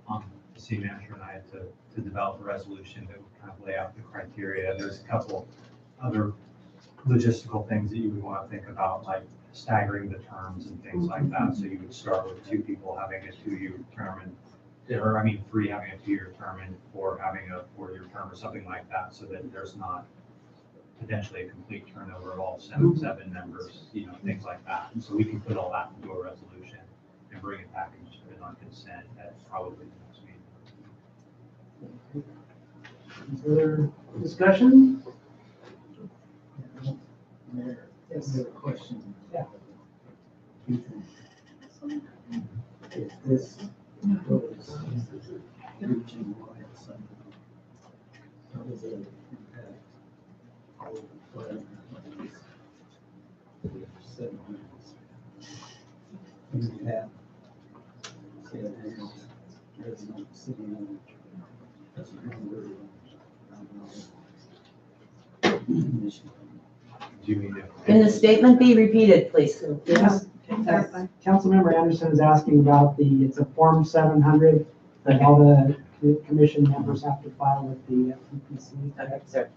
the city manager and I to develop a resolution that would kind of lay out the criteria. There's a couple other logistical things that you would want to think about, like staggering the terms and things like that. So you would start with 2 people having a 2-year term, and 3 having a 2-year term, and 4 having a 4-year term, or something like that, so that there's not potentially a complete turnover of all 7 members, things like that. And so we can put all that into a resolution and bring it back and just put it on consent at probably the next meeting. Further discussion? Mayor, yes, I have a question. Yeah. If this goes reaching wide somehow, how does it impact all of the fire employees? We have 7 members. And we have, say, an annual resident city manager. That's a number. Do you mean to? Can the statement be repeated, please? Yes. Councilmember Anderson is asking about it's a Form 700 that all the commission members have to file with the PPC. Okay, sir.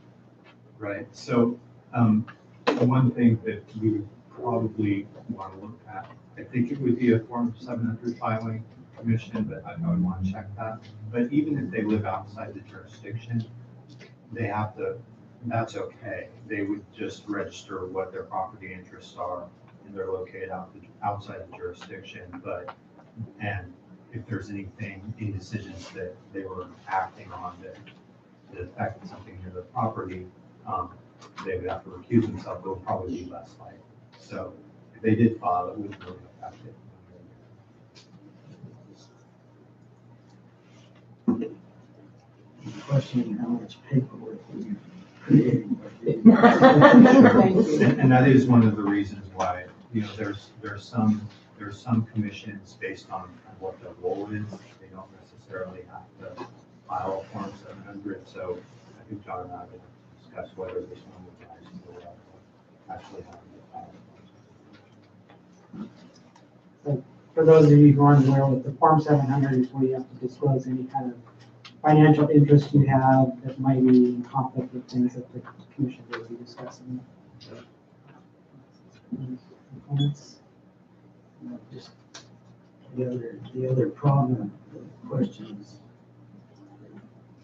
Right, so one thing that we would probably want to look at, I think it would be a Form 700 filing commission, but I would want to check that. But even if they live outside the jurisdiction, they have to, that's okay. They would just register what their property interests are, and they're located outside the jurisdiction. And if there's any decisions that they were acting on that affected something near the property, they would have to recuse themselves. It would probably be less likely. So if they did file, it wouldn't really affect it. The question, how much paperwork we creating. And that is one of the reasons why, there's some commissions based on what their role is. They don't necessarily have to file a Form 700, so I think John and I will discuss whether this one would actually have to file. For those of you who aren't aware, with the Form 700 is where you have to disclose any kind of financial interest you have that might be in conflict with things that the commission will be discussing. Comments? Just the other problem, the question is,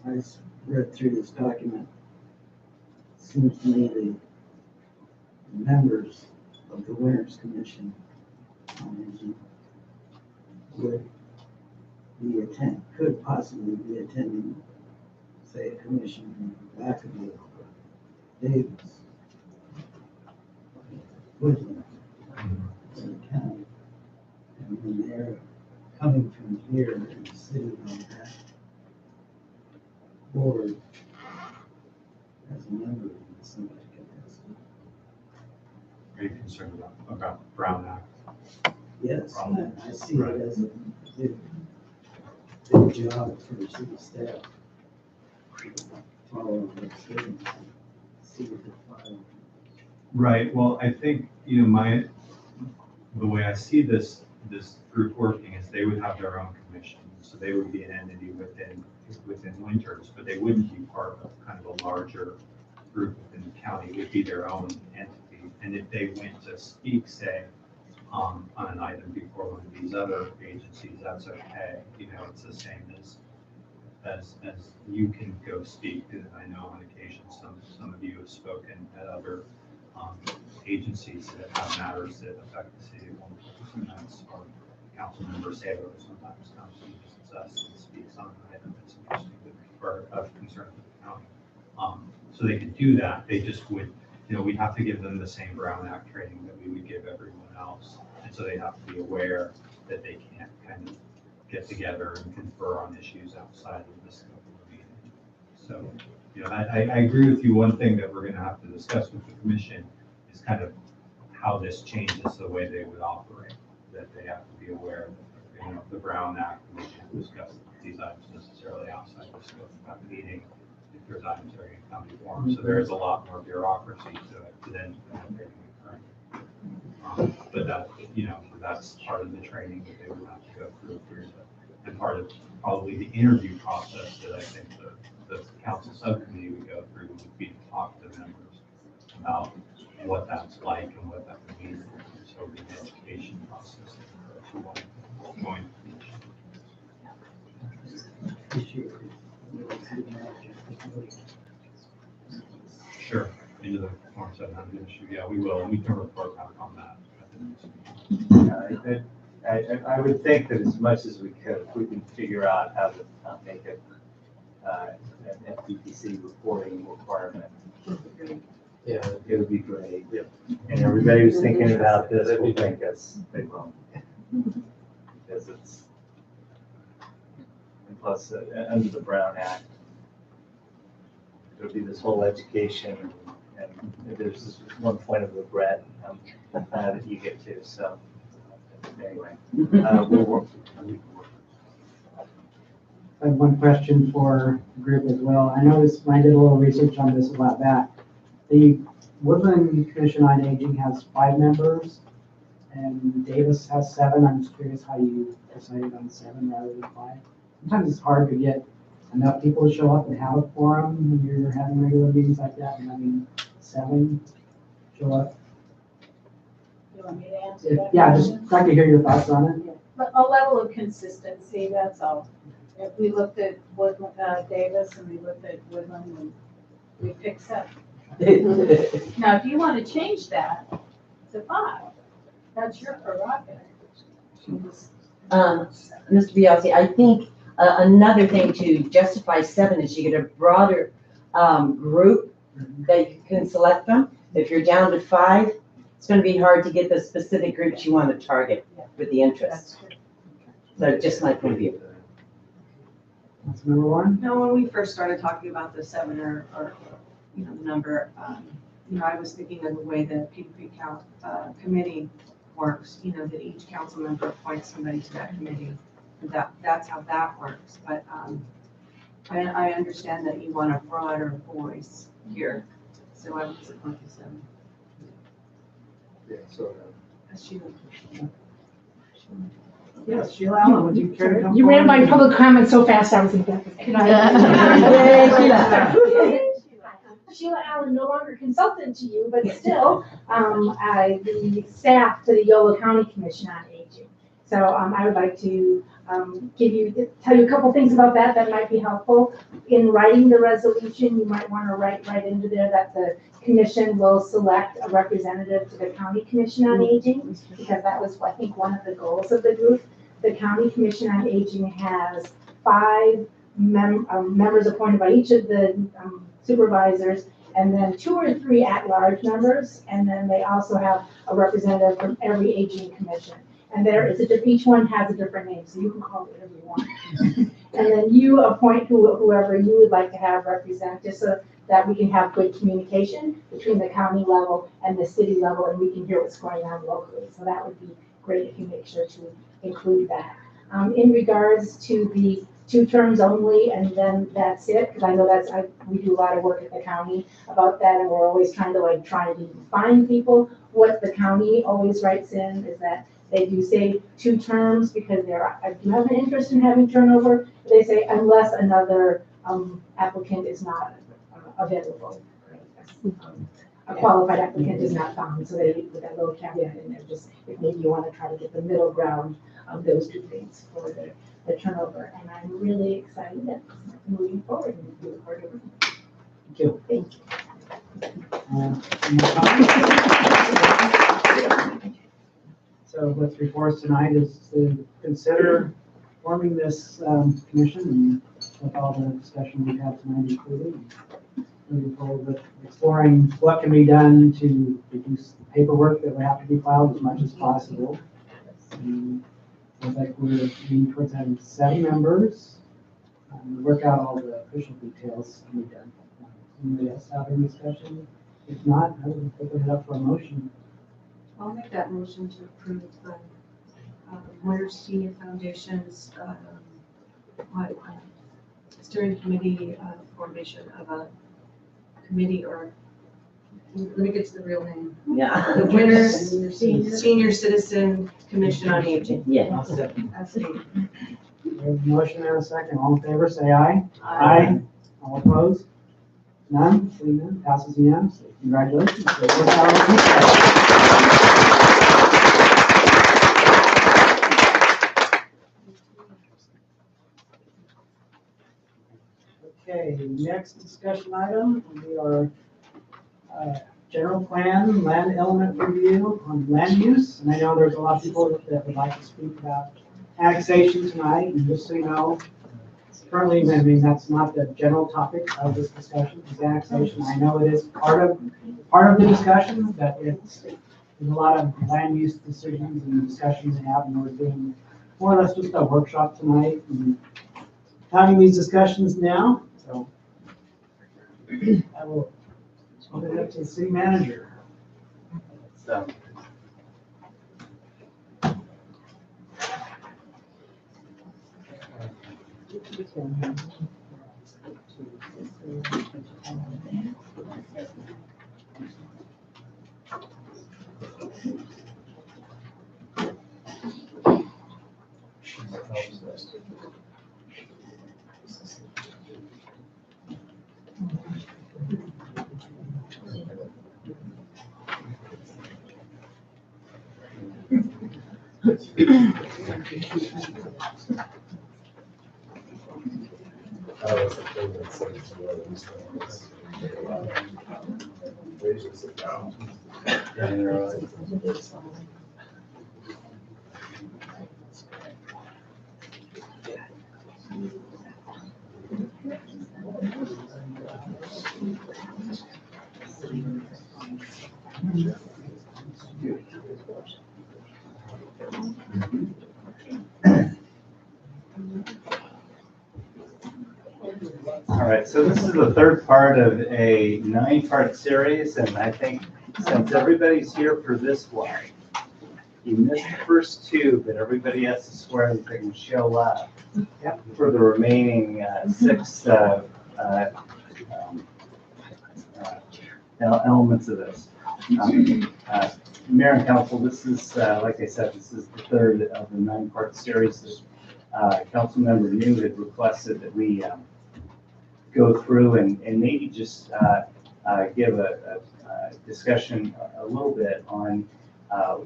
I read through this document. It seems to me the members of the Winners Commission on Aging could possibly be attending, say, a commission in Vacaville, Davis, Woodland, in the county. And when they're coming from here and sitting on that board as a member of the Senate capacity. Are you concerned about the Brown Act? Yes, I see it as a big job for city staff. Follow the city, see what they file. Right, well, I think, the way I see this group working is they would have their own commission. So they would be an entity within Winters, but they wouldn't be part of kind of a larger group within the county. It would be their own entity. And if they went to speak, say, on an item before one of these other agencies, that's okay. It's the same as you can go speak. And I know on occasion some of you have spoken at other agencies that have matters that affect the city of Winters. Sometimes our council member Saylor sometimes comes and visits us and speaks on an item that's interesting or of concern to the county. So they could do that. They just would, we'd have to give them the same Brown Act training that we would give everyone else. And so they have to be aware that they can't kind of get together and confer on issues outside of the scope of the meeting. So, I agree with you. One thing that we're going to have to discuss with the commission is kind of how this changes the way they would operate, that they have to be aware that, the Brown Act, we can't discuss these items necessarily outside the scope of that meeting if there's items that are in county forum. So there is a lot more bureaucracy to it to then make current. But that, that's part of the training that they would have to go through and part of probably the interview process that I think the council subcommittee would go through would be to talk to members about what that's like and what that would mean. So it'd be an education process going Sure, into the Form 700 issue. Yeah, we will, and we can report back on that. I would think that as much as we could, if we can figure out how to make it an FPPC reporting requirement. Yeah, it would be great. Yeah. And everybody who's thinking about this will think they won't. Because it's, and plus, under the Brown Act, there'll be this whole education, and there's this one point of regret that you get to. So anyway, we'll work. I have one question for the group as well. I noticed when I did a little research on this a while back, the Woodland Commission on Aging has 5 members, and Davis has 7. I'm just curious how you decided on 7 rather than 5. Sometimes it's hard to get enough people to show up and have a forum when you're having regular meetings like that, and having 7 show up. You want me to answer that? Yeah, just like to hear your thoughts on it. But a level of consistency, that's all. If we looked at Woodland, Davis, and we looked at Woodland, and we picked 7. Now, if you want to change that to 5, that's your prerogative. Mr. Biasi, I think another thing to justify 7 is you get a broader group that you can select from. If you're down to 5, it's going to be hard to get the specific groups you want to target with the interest. So just my point of view. That's number 1. No, when we first started talking about the 7 or the number, I was thinking of the way the Peter Creek committee works, that each council member appoints somebody to that committee. And that's how that works, but, I understand that you want a broader voice here, so I would support this. Yeah, so. Yes, Sheila Allen, would you care to come? You ran my forward? public comment so fast, I was in deficit. Sheila Allen, no longer consultant to you, but still, the staff to the Yolo County Commission on Aging. So I would like to tell you a couple things about that might be helpful. In writing the resolution, you might want to write right into there that the commission will select a representative to the County Commission on Aging, because that was, I think, one of the goals of the group. The County Commission on Aging has 5 members appointed by each of the supervisors, and then 2 or 3 at-large members, and then they also have a representative from every aging commission. And each one has a different name, so you can call it whatever you want. And then you appoint whoever you would like to have represent, just so that we can have good communication between the county level and the city level, and we can hear what's going on locally. So that would be great if you make sure to include that. In regards to the 2 terms only, and then that's it, because I know we do a lot of work at the county about that, and we're always trying to find people. What the county always writes in is that they do say 2 terms because I do have an interest in having turnover. They say unless another applicant is not available. A qualified applicant is not found, so they put that little caveat in there, just if maybe you want to try to get the middle ground of those 2 things for the turnover. And I'm really excited that moving forward and be a part of it. Thank you. Thank you. So what's before us tonight is to consider forming this commission, and with all the discussion we've had tonight included, moving forward with exploring what can be done to reduce the paperwork that would have to be filed as much as possible. Looks like we're leaning towards having 7 members. Work out all the official details can be done. Anybody else have any discussion? If not, I would open it up for a motion. I'll make that motion to approve the Winter Senior Foundation's steering committee formation of a committee, or let me get to the real name. Yeah. The Winter Senior Citizen Commission on Aging. Yeah. As stated. We have a motion and a second. All in favor, say aye. Aye. All opposed? None? Seeing none, passes unanimously. Congratulations. Okay, next discussion item, we are general plan, land element review on land use. And I know there's a lot of people that would like to speak about annexation tonight, and just so you know, currently, I mean, that's not the general topic of this discussion, is annexation. I know it is part of the discussion, but there's a lot of land use decisions and discussions to have, and we're doing more or less just a workshop tonight and having these discussions now. So I will open it up to the city manager. So, All right, so this is the third part of a 9-part series, and I think since everybody's here for this one, you missed the first 2, but everybody has to swear that they can show up for the remaining 6 elements of this. Mayor and Council, this is, like I said, this is the third of the 9-part series that Councilmember New had requested that we go through and maybe just give a discussion a little bit on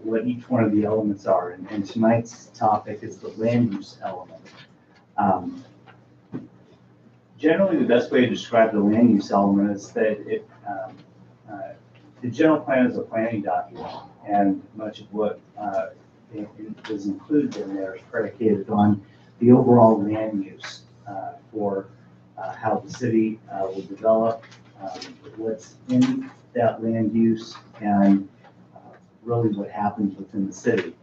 what each one of the elements are. And tonight's topic is the land use element. Generally, the best way to describe the land use element is that the general plan is a planning document, and much of what is included in there is predicated on the overall land use for how the city will develop, what's in that land use, and really what happens within the city.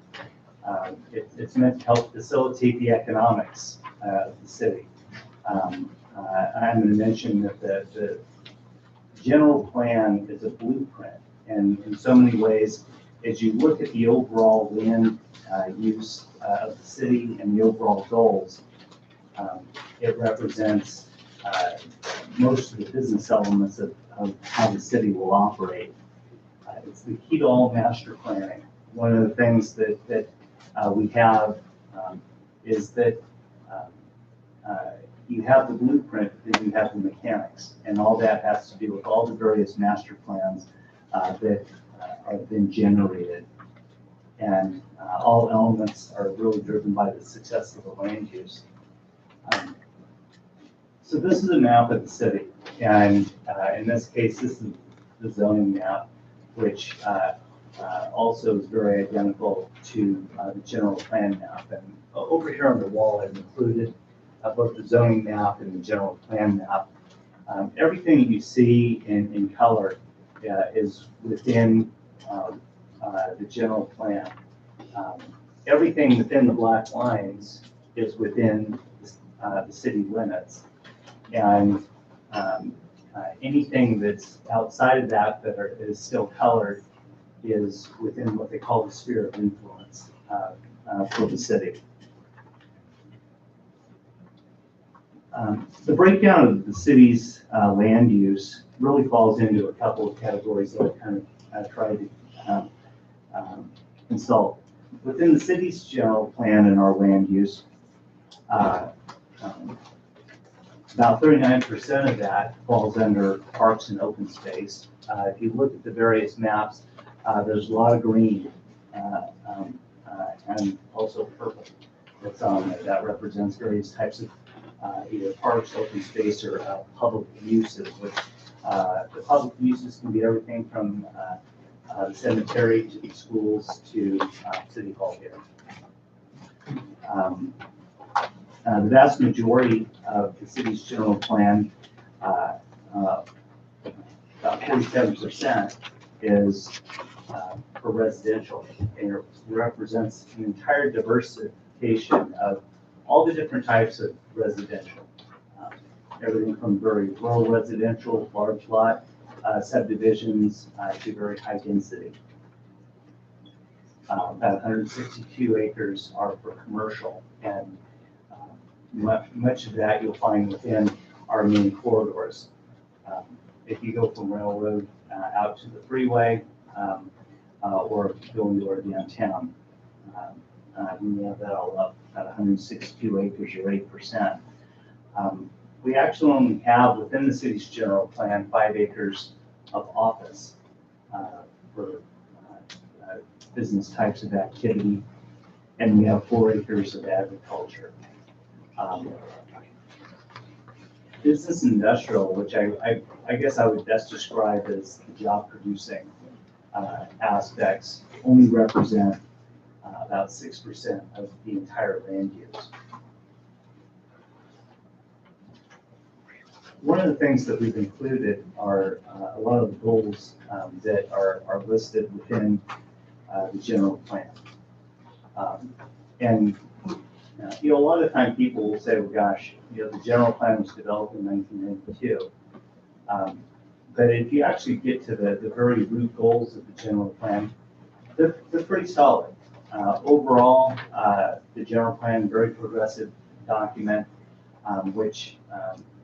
It's meant to help facilitate the economics of the city. I'm going to mention that the general plan is a blueprint, and in so many ways, as you look at the overall land use of the city and the overall goals, it represents most of the business elements of how the city will operate. It's the key to all master planning. One of the things that we have is that you have the blueprint, then you have the mechanics, and all that has to do with all the various master plans that have been generated. And all elements are really driven by the success of the land use. So this is a map of the city, and in this case, this is the zoning map, which also is very identical to the general plan map. And over here on the wall, I've included both the zoning map and the general plan map. Everything that you see in color is within the general plan. Everything within the black lines is within the city limits. And anything that's outside of that is still colored is within what they call the sphere of influence for the city. The breakdown of the city's land use really falls into a couple of categories that I kind of tried to consult. Within the city's general plan and our land use, about 39% of that falls under parks and open space. If you look at the various maps, there's a lot of green and also purple that's on there. That represents various types of either parks, open space, or public uses, which the public uses can be everything from the cemetery to the schools to City Hall here. The vast majority of the city's general plan, about 47%, is for residential, and it represents an entire diversification of all the different types of residential. Everything from very rural residential, large lot subdivisions to very high density. About 162 acres are for commercial, and much of that you'll find within our main corridors. If you go from Railroad out to the freeway, or go into our downtown, we have that all up at 162 acres or 8%. We actually only have within the city's general plan 5 acres of office for business types of activity, and we have 4 acres of agriculture. Business industrial, which I guess I would best describe as the job producing aspects, only represent about 6% of the entire land use. One of the things that we've included are a lot of the goals that are listed within the general plan. And You know, a lot of the time people will say, well, gosh, you know, the general plan was developed in 1992. But if you actually get to the very root goals of the general plan, they're pretty solid. Overall, the general plan, very progressive document, which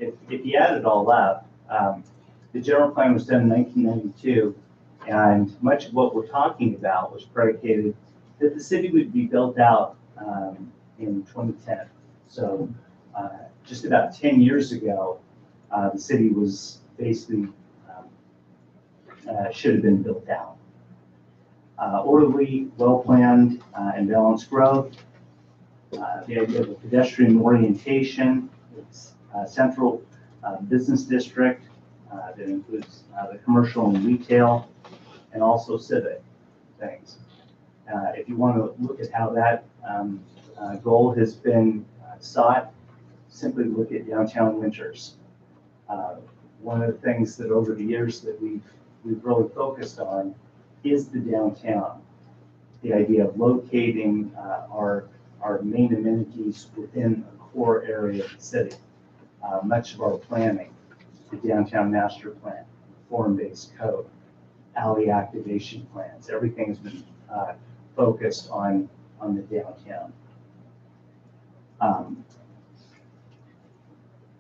if you add it all up, the general plan was done in 1992, and much of what we're talking about was predicated that the city would be built out in 2010. So just about 10 years ago, the city was basically should have been built out. Orderly, well-planned, and balanced growth. The idea of a pedestrian orientation. It's a central business district that includes the commercial and retail, and also civic things. If you want to look at how that goal has been sought, simply look at downtown Winters. One of the things that over the years that we've really focused on is the downtown. The idea of locating our main amenities within a core area of the city. Much of our planning, the downtown master plan, form-based code, alley activation plans, everything has been focused on the downtown.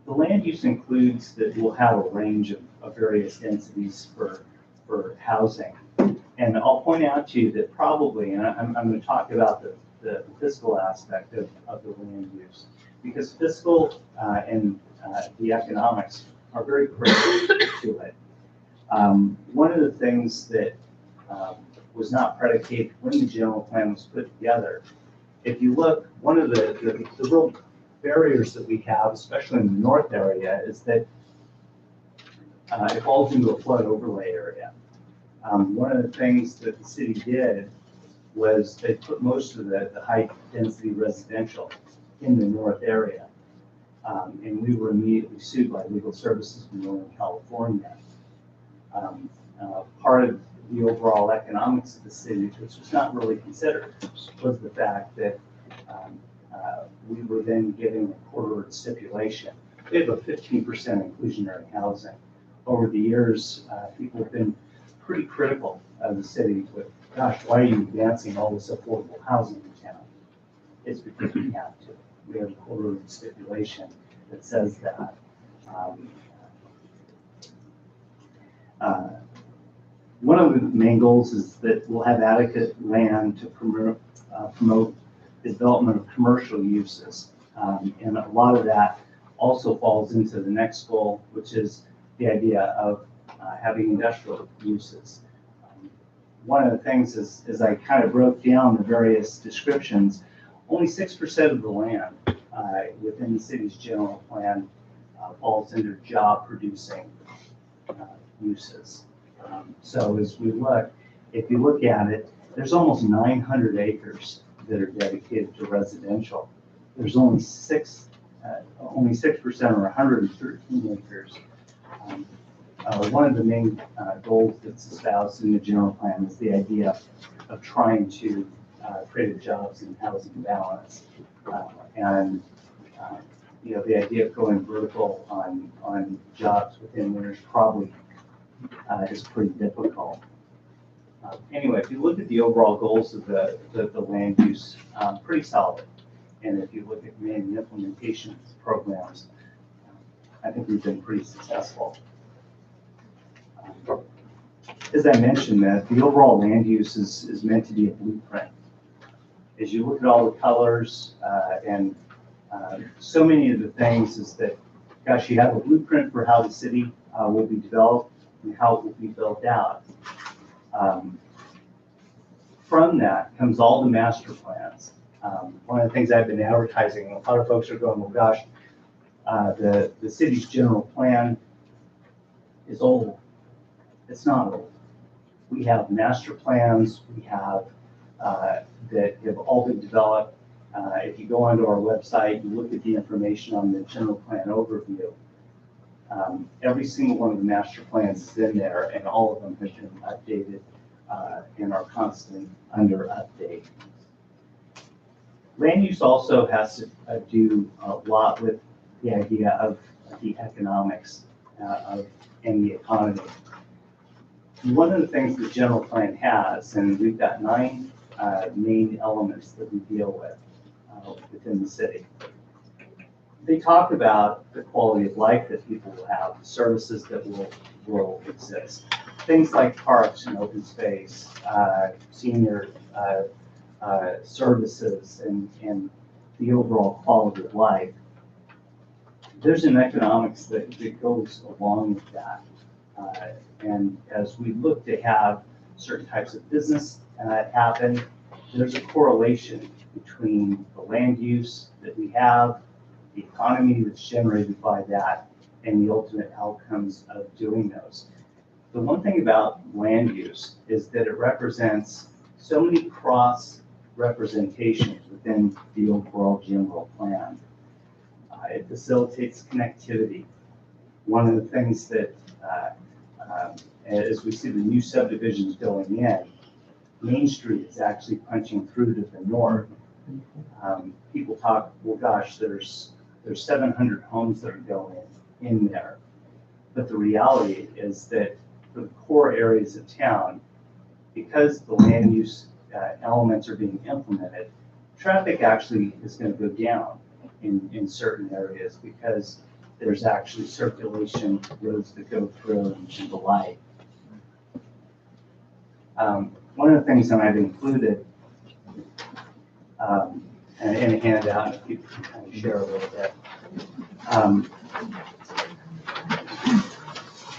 The land use includes that we'll have a range of various densities for housing. And I'll point out to you that probably, and I'm going to talk about the fiscal aspect of the land use, because fiscal and the economics are very critical to it. One of the things that was not predicated when the general plan was put together, if you look, one of the real barriers that we have, especially in the north area, is that it falls into a flood overlay area. One of the things that the city did was they put most of the high density residential in the north area. And we were immediately sued by Legal Services in Northern California. Part of the overall economics of the city, which was not really considered, was the fact that we were then giving a quarter stipulation. We have a 15% inclusionary housing. Over the years, people have been pretty critical of the city with, gosh, why are you advancing all this affordable housing in town? It's because we have to. We have a quarter stipulation that says that. One of the main goals is that we'll have adequate land to promote the development of commercial uses. And a lot of that also falls into the next goal, which is the idea of having industrial uses. One of the things is, as I kind of broke down the various descriptions, only 6% of the land within the city's general plan falls under job producing uses. So as we look, if you look at it, there's almost 900 acres that are dedicated to residential. There's only 6% or 113 acres. One of the main goals that's espoused in the general plan is the idea of trying to create jobs and housing balance. You know, the idea of going vertical on jobs within Winters probably is pretty difficult. Anyway, if you look at the overall goals of the land use, pretty solid. And if you look at main implementation programs, I think we've been pretty successful. As I mentioned, that the overall land use is meant to be a blueprint. As you look at all the colors and so many of the things is that, gosh, you have a blueprint for how the city will be developed and how it will be built out. From that comes all the master plans. One of the things I've been advertising, a lot of folks are going, well, gosh, the city's general plan is old. It's not old. We have master plans, we have that have all been developed. If you go onto our website, you look at the information on the general plan overview. Every single one of the master plans is in there, and all of them have been updated and are constantly under update. Land use also has to do a lot with the idea of the economics and the economy. One of the things the general plan has, and we've got 9 main elements that we deal with within the city. They talk about the quality of life that people will have, the services that will exist. Things like parks and open space, senior services, and the overall quality of life. There's an economics that goes along with that. And as we look to have certain types of business happen, there's a correlation between the land use that we have, the economy that's generated by that, and the ultimate outcomes of doing those. The one thing about land use is that it represents so many cross representations within the overall general plan. It facilitates connectivity. One of the things that, as we see the new subdivisions going in, Main Street is actually punching through to the north. People talk, well, gosh, there's 700 homes that are going in there. But the reality is that for the core areas of town, because the land use elements are being implemented, traffic actually is going to go down in certain areas because there's actually circulation roads that go through and the like. One of the things that I've included in a handout, if you can kind of share a little bit.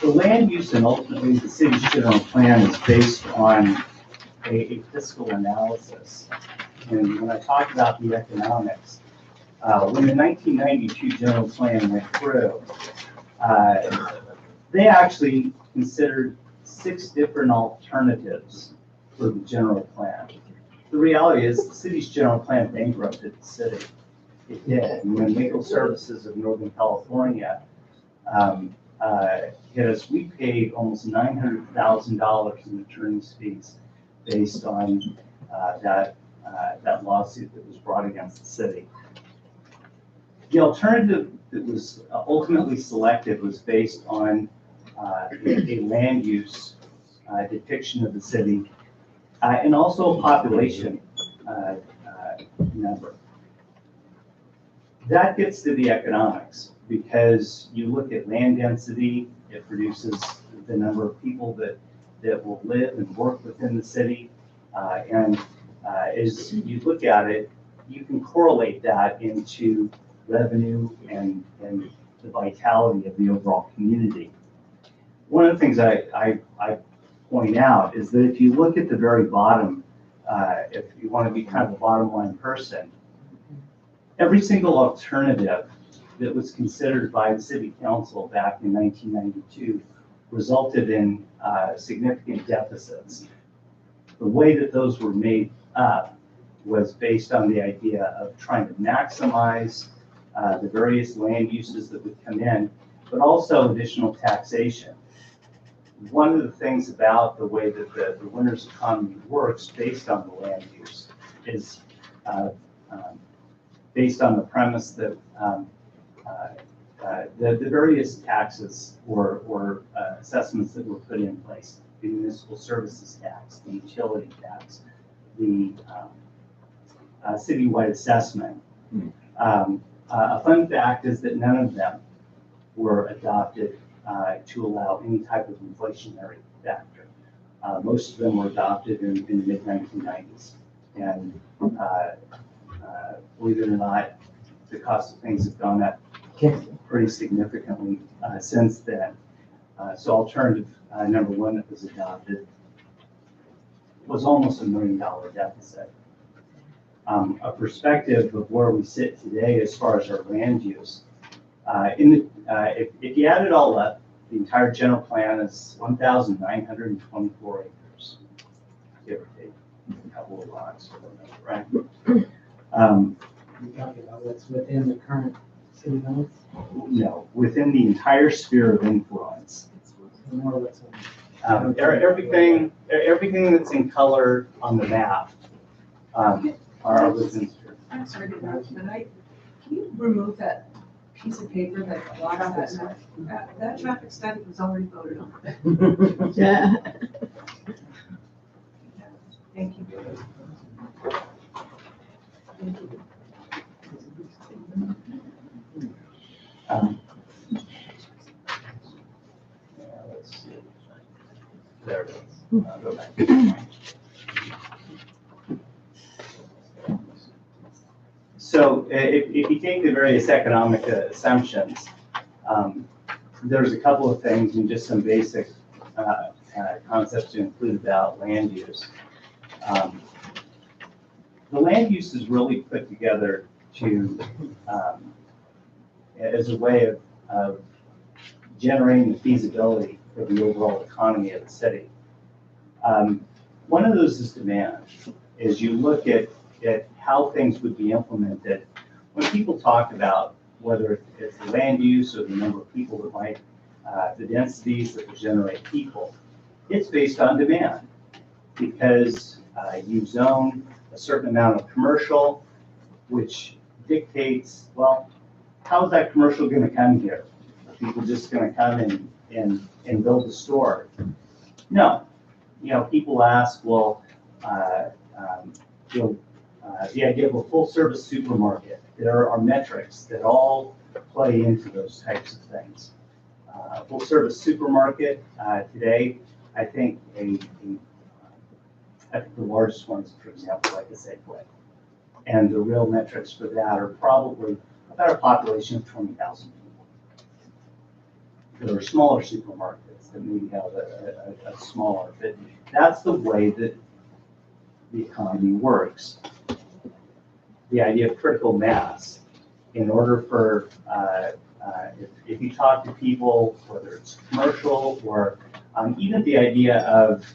The land use and ultimately the city's general plan is based on a fiscal analysis. And when I talk about the economics, when the 1992 general plan went through, they actually considered 6 different alternatives for the general plan. The reality is the city's general plan bankrupted the city. It did. And when Legal Services of Northern California hit us, we paid almost $900,000 in attorney's fees based on that lawsuit that was brought against the city. The alternative that was ultimately selected was based on a land use depiction of the city and also a population number. That gets to the economics because you look at land density, it produces the number of people that will live and work within the city. And as you look at it, you can correlate that into revenue and the vitality of the overall community. One of the things I point out is that if you look at the very bottom, if you want to be kind of a bottom line person, every single alternative that was considered by the city council back in 1992 resulted in significant deficits. The way that those were made up was based on the idea of trying to maximize the various land uses that would come in, but also additional taxation. One of the things about the way that the winner's economy works based on the land use is based on the premise that the various taxes or assessments that were put in place, the municipal services tax, the utility tax, the citywide assessment. A fun fact is that none of them were adopted to allow any type of inflationary factor. Most of them were adopted in the mid-1990s. And believe it or not, the cost of things have gone up pretty significantly since then. So alternative number 1 that was adopted was almost $1 million deficit. A perspective of where we sit today as far as our land use. If you add it all up, the entire general plan is 1,924 acres, give or take a couple of lots, right? You're talking about what's within the current city limits? No, within the entire sphere of influence. More what's on. Everything that's in color on the map are within sphere. I'm sorry to interrupt, but can you remove that piece of paper that blocks that traffic study was already voted on? Yeah. Thank you. Let's see. There it is. Go back. So if you take the various economic assumptions, there's a couple of things and just some basic concepts to include about land use. The land use is really put together to as a way of generating the feasibility for the overall economy of the city. One of those is demand. As you look at how things would be implemented, when people talk about whether it's the land use or the number of people that might, the densities that would generate people, it's based on demand. Because you zone a certain amount of commercial, which dictates, well, how is that commercial going to come here? Are people just going to come and build a store? No. People ask, well, the idea of a full-service supermarket, there are metrics that all play into those types of things. Full-service supermarket today, I think the largest ones, for example, like a Safeway. And the real metrics for that are probably about a population of 20,000 people. There are smaller supermarkets that maybe have a smaller, but that's the way that the economy works. The idea of critical mass, in order for, if you talk to people, whether it's commercial or even the idea of,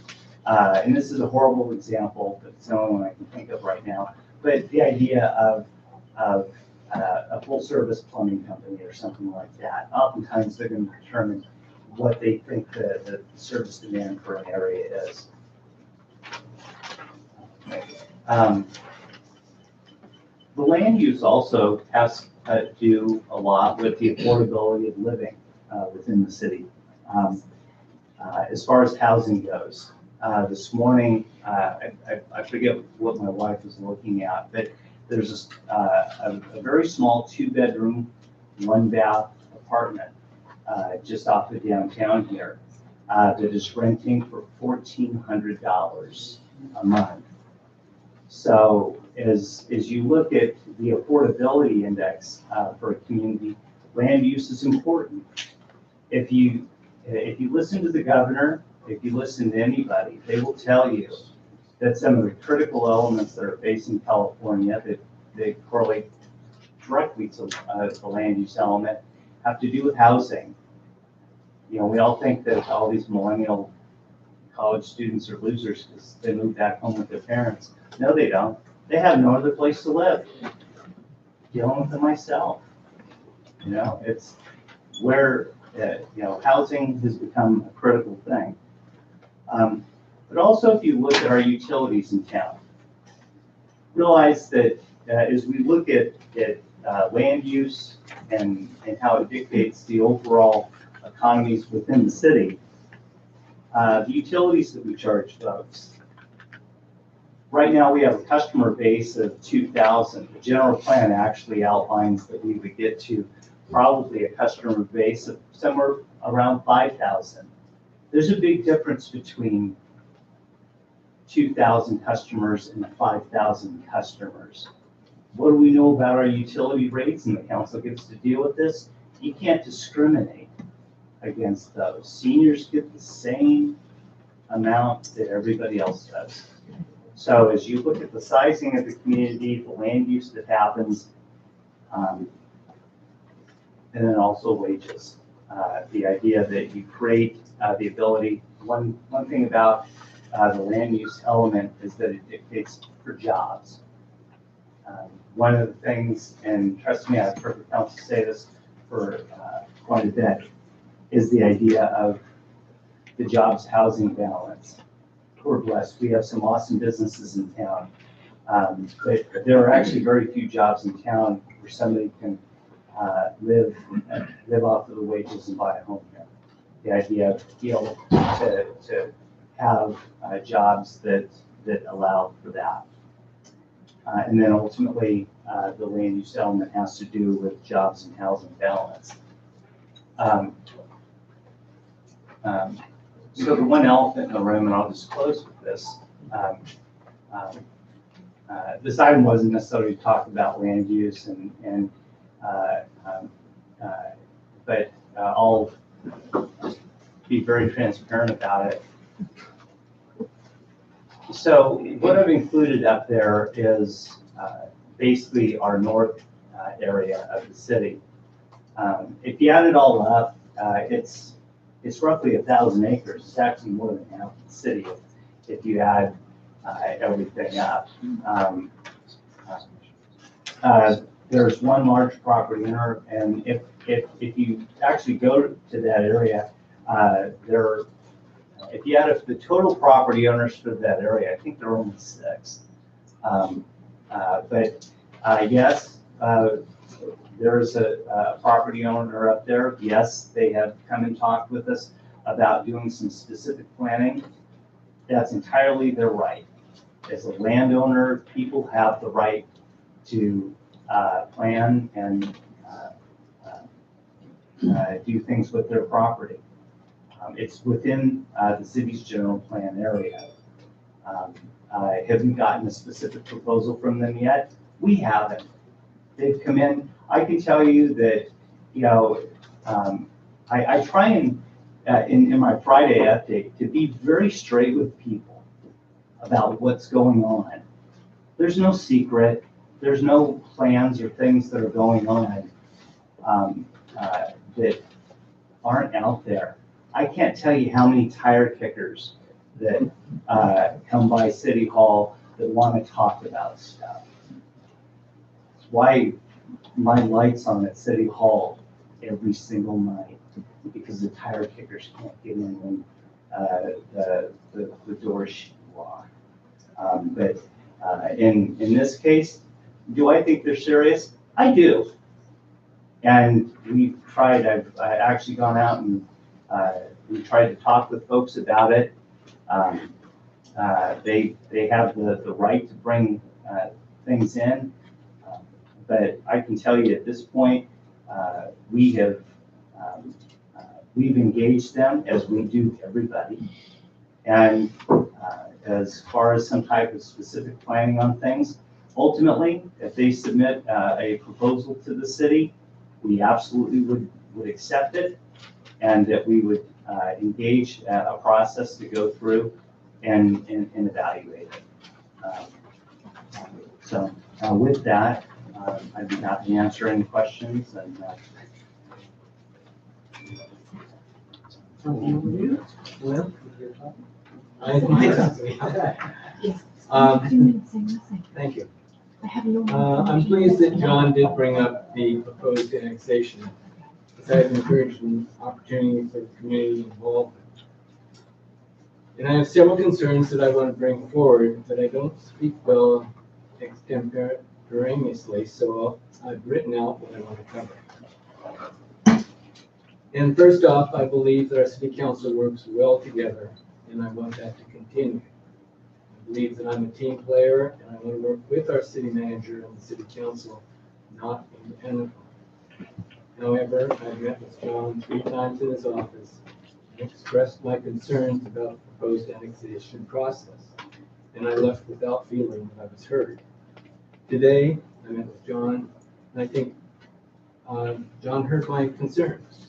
and this is a horrible example, but it's the only one I can think of right now, but the idea of a full-service plumbing company or something like that, oftentimes they're going to determine what they think the service demand for an area is. The land use also has to do a lot with the affordability of living within the city. As far as housing goes, this morning, I forget what my wife was looking at, but there's a very small 2-bedroom, 1-bath apartment just off of downtown here that is renting for $1,400 a month. So as you look at the affordability index for a community, land use is important. If you listen to the governor, if you listen to anybody, they will tell you that some of the critical elements that are facing California that correlate directly to the land use element have to do with housing. We all think that all these millennial college students are losers because they move back home with their parents. No, they don't. They have no other place to live. Dealing with it myself. It's where, housing has become a critical thing. But also if you look at our utilities in town, realize that as we look at land use and how it dictates the overall economies within the city, the utilities that we charge folks. Right now, we have a customer base of 2,000. The general plan actually outlines that we would get to probably a customer base of somewhere around 5,000. There's a big difference between 2,000 customers and 5,000 customers. What do we know about our utility rates? And the council gets to deal with this. You can't discriminate against those. Seniors get the same amount that everybody else does. So as you look at the sizing of the community, the land use that happens, and then also wages. The idea that you create the ability, one thing about the land use element is that it dictates for jobs. One of the things, and trust me, I've heard the council say this for quite a bit, is the idea of the jobs housing balance. We're blessed. We have some awesome businesses in town. But there are actually very few jobs in town where somebody can live off of the wages and buy a home here. The idea of being able to have jobs that allow for that. And then ultimately, the land use element has to do with jobs and housing balance. So the one elephant in the room, and I'll just close with this. This item wasn't necessarily to talk about land use but I'll just be very transparent about it. So what I've included up there is basically our north area of the city. If you add it all up, it's roughly 1,000 acres. It's actually more than half the city if you add everything up. There's one large property owner, and if you actually go to that area, if you add up the total property owners for that area, I think there are only 6. But yes, there's a property owner up there. Yes, they have come and talked with us about doing some specific planning. That's entirely their right. As a landowner, people have the right to plan and do things with their property. It's within the city's general plan area. I haven't gotten a specific proposal from them yet. We haven't. They've come in. I can tell you that, I try and, in my Friday update, to be very straight with people about what's going on. There's no secret. There's no plans or things that are going on that aren't out there. I can't tell you how many tire kickers that come by City Hall that want to talk about stuff. It's why my lights on at City Hall every single night, because the tire kickers can't get in when the doors lock. But in this case, do I think they're serious? I do. And we've tried, I've actually gone out and we tried to talk with folks about it. They have the right to bring things in. But I can tell you at this point, we've engaged them as we do everybody. And as far as some type of specific planning on things, ultimately, if they submit a proposal to the city, we absolutely would accept it, and that we would engage a process to go through and evaluate it. So with that, I'd be happy to answer any questions. And Well, thank you. I'm pleased that John did bring up the proposed annexation. I've encouraged an opportunity for community involvement. And I have several concerns that I want to bring forward, but I don't speak well extemporaneously, so I've written out what I want to cover. And first off, I believe that our city council works well together, and I want that to continue. I believe that I'm a team player, and I want to work with our city manager and the city council, not independently. However, I've met with John 3 times in his office and expressed my concerns about the proposed annexation process, and I left without feeling that I was heard. Today, I met with John, and I think John heard my concerns.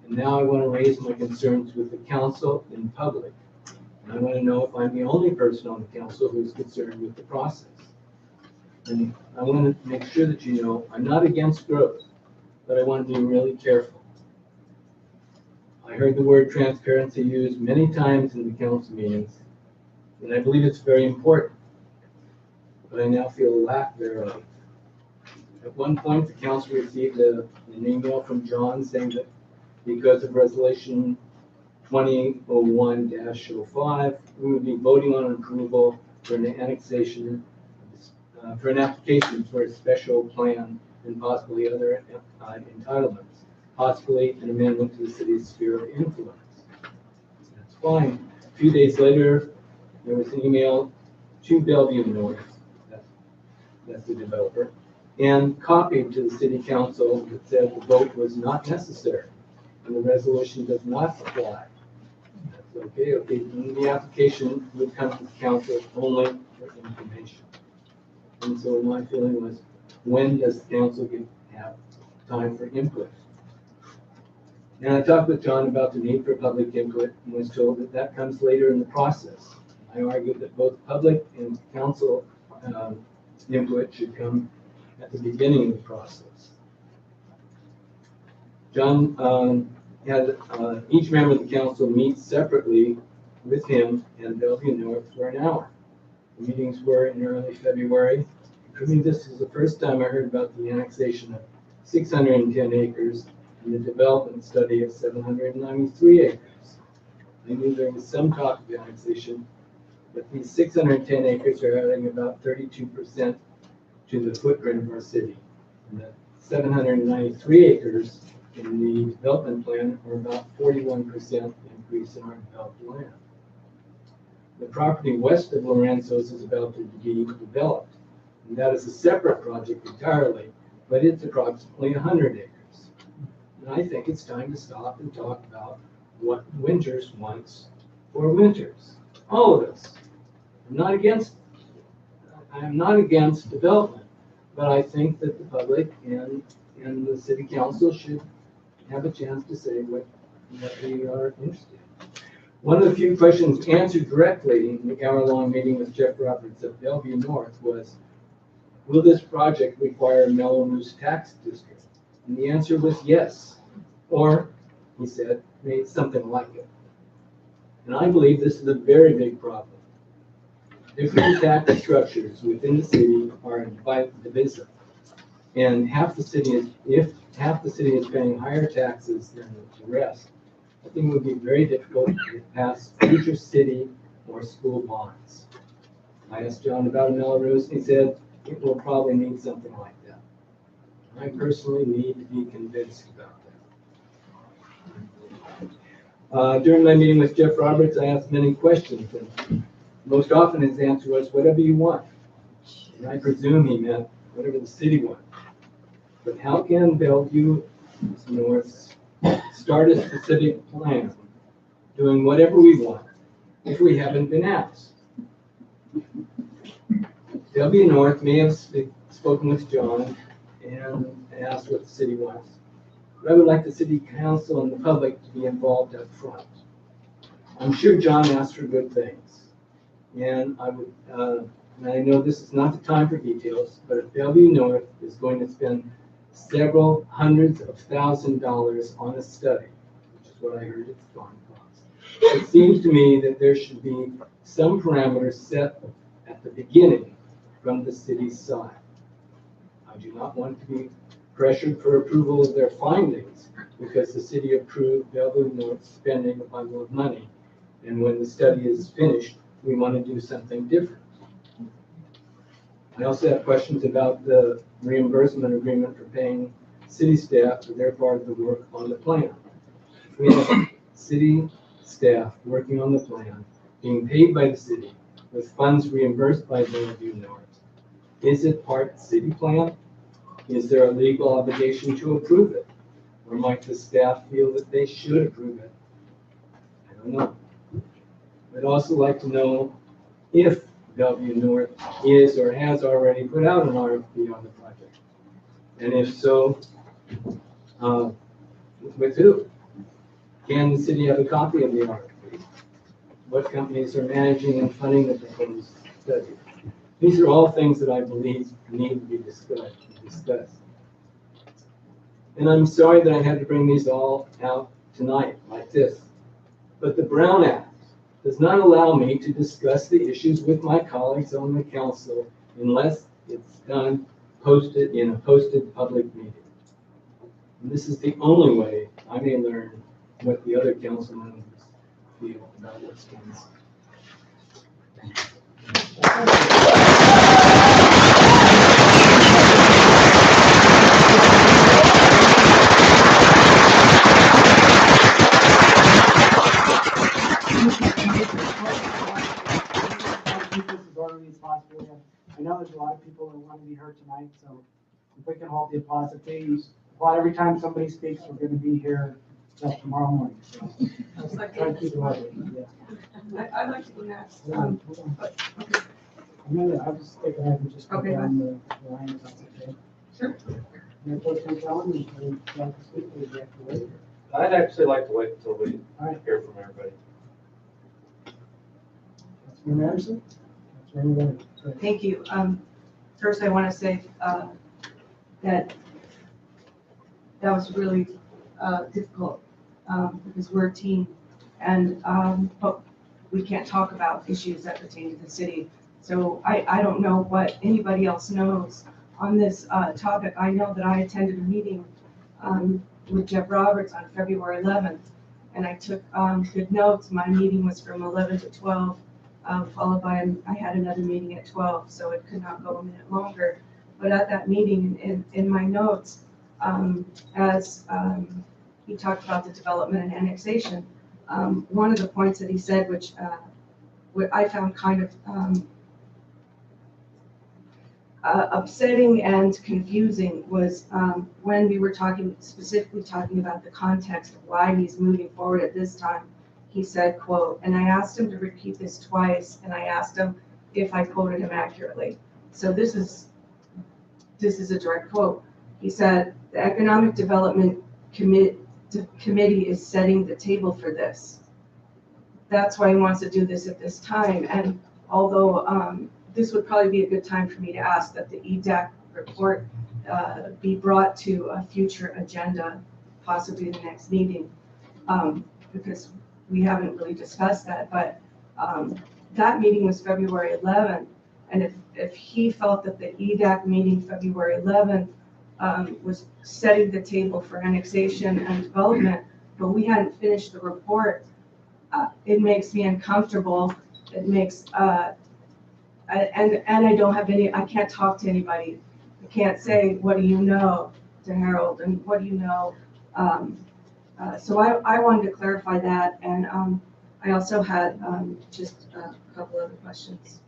And now I want to raise my concerns with the council in public. And I want to know if I'm the only person on the council who's concerned with the process. And I want to make sure that you know I'm not against growth, but I want to be really careful. I heard the word transparency used many times in the council meetings, and I believe it's very important, but I now feel a lack thereof. At one point, the council received an email from John saying that because of resolution 2001-05, we would be voting on approval for an annexation of for an application for a special plan and possibly other entitlements, possibly an amendment to the city's sphere of influence. That's fine. A few days later, there was an email to Bellevue North, that's the developer, and copied to the city council that said the vote was not necessary and the resolution does not apply. That's okay. And the application would come to the council only for information. And so my feeling was, when does the council have time for input? And I talked with John about the need for public input and was told that that comes later in the process. I argued that both public and council input should come at the beginning of the process. John had each member of the council meet separately with him and Bellevue North for an hour. The meetings were in early February. For me, this is the first time I heard about the annexation of 610 acres and the development study of 793 acres. I knew there was some talk of annexation, but these 610 acres are adding about 32% to the footprint of our city. And the 793 acres in the development plan are about 41% increase in our developed land. The property west of Lorenzo's is about to be developed, and that is a separate project entirely, but it's approximately 100 acres. And I think it's time to stop and talk about what Winters wants for Winters. All of us. I'm not against development, but I think that the public and the city council should have a chance to say what we are interested in. One of the few questions answered directly in the hour-long meeting with Jeff Roberts of Bellevue North was, will this project require Mello-Roos tax district? And the answer was yes. Or, he said, maybe something like it. And I believe this is a very big problem. Different tax structures within the city are divisive. And if half the city is paying higher taxes than the rest, I think it would be very difficult to pass future city or school bonds. I asked John about Mello-Roos, and he said it will probably need something like that. I personally need to be convinced about that. During my meeting with Jeff Roberts, I asked many questions, and most often his answer was, whatever you want. And I presume he meant whatever the city wants. But how can Bellevue North start a specific plan doing whatever we want if we haven't been asked? Bellevue North may have spoken with John and asked what the city wants. But I would like the city council and the public to be involved up front. I'm sure John asked for good things. And I know this is not the time for details, but if Bellevue North is going to spend several hundreds of $1,000s on a study, which is what I heard it's going to cost, it seems to me that there should be some parameters set at the beginning from the city's side. I do not want to be pressured for approval of their findings because the city approved Bellevue North spending a bundle of money. And when the study is finished, we want to do something different. I also have questions about the reimbursement agreement for paying city staff for their part of the work on the plan. We have city staff working on the plan, being paid by the city, with funds reimbursed by Bellevue North. Is it part of the city plan? Is there a legal obligation to approve it? Or might the staff feel that they should approve it? I don't know. I'd also like to know if Bellevue North is or has already put out an RFP on the project. And if so, with who? Can the city have a copy of the RFP? What companies are managing and funding the proposed study? These are all things that I believe need to be discussed. And I'm sorry that I had to bring these all out tonight like this. But the Brown Act does not allow me to discuss the issues with my colleagues on the council unless it's done posted in a posted public meeting. And this is the only way I may learn what the other council members feel about what's going on. want to be heard tonight, so if we can hold the applause, if they applaud every time somebody speaks, we're gonna be here till tomorrow morning. So try to keep it orderly, yeah. I'd like to go next. Hold on, hold on. I'll just take it ahead and just go Okay. down the line if that's okay. Sure. Mayor Pro Tem Kellum, if you'd like to speak, would you have to wait? I'd actually like to wait until we All right. hear from everybody. Councilmember Anderson? Councilmember Leonard? Go ahead. Thank you. First, I want to say that that was really difficult because we're a team and but we can't talk about issues that pertain to the city. So I don't know what anybody else knows on this topic. I know that I attended a meeting with Jeff Roberts on February 11th, and I took good notes. My meeting was from 11 to 12. Followed by, I had another meeting at 12, so it could not go a minute longer. But at that meeting, in my notes, as he talked about the development and annexation, one of the points that he said, which I found kind of upsetting and confusing, was when we were specifically talking about the context of why he's moving forward at this time. He said, quote, and I asked him to repeat this twice, and I asked him if I quoted him accurately. So this is a direct quote. He said, the Economic Development Committee is setting the table for this. That's why he wants to do this at this time. And although this would probably be a good time for me to ask that the EDAC report be brought to a future agenda, possibly the next meeting, because we haven't really discussed that, but that meeting was February 11th. And if he felt that the EDAC meeting February 11th was setting the table for annexation and development, but we hadn't finished the report, it makes me uncomfortable. It makes, and I don't have I can't talk to anybody. I can't say, what do you know, to Harold, and what do you know? So I wanted to clarify that, and I also had just a couple other questions.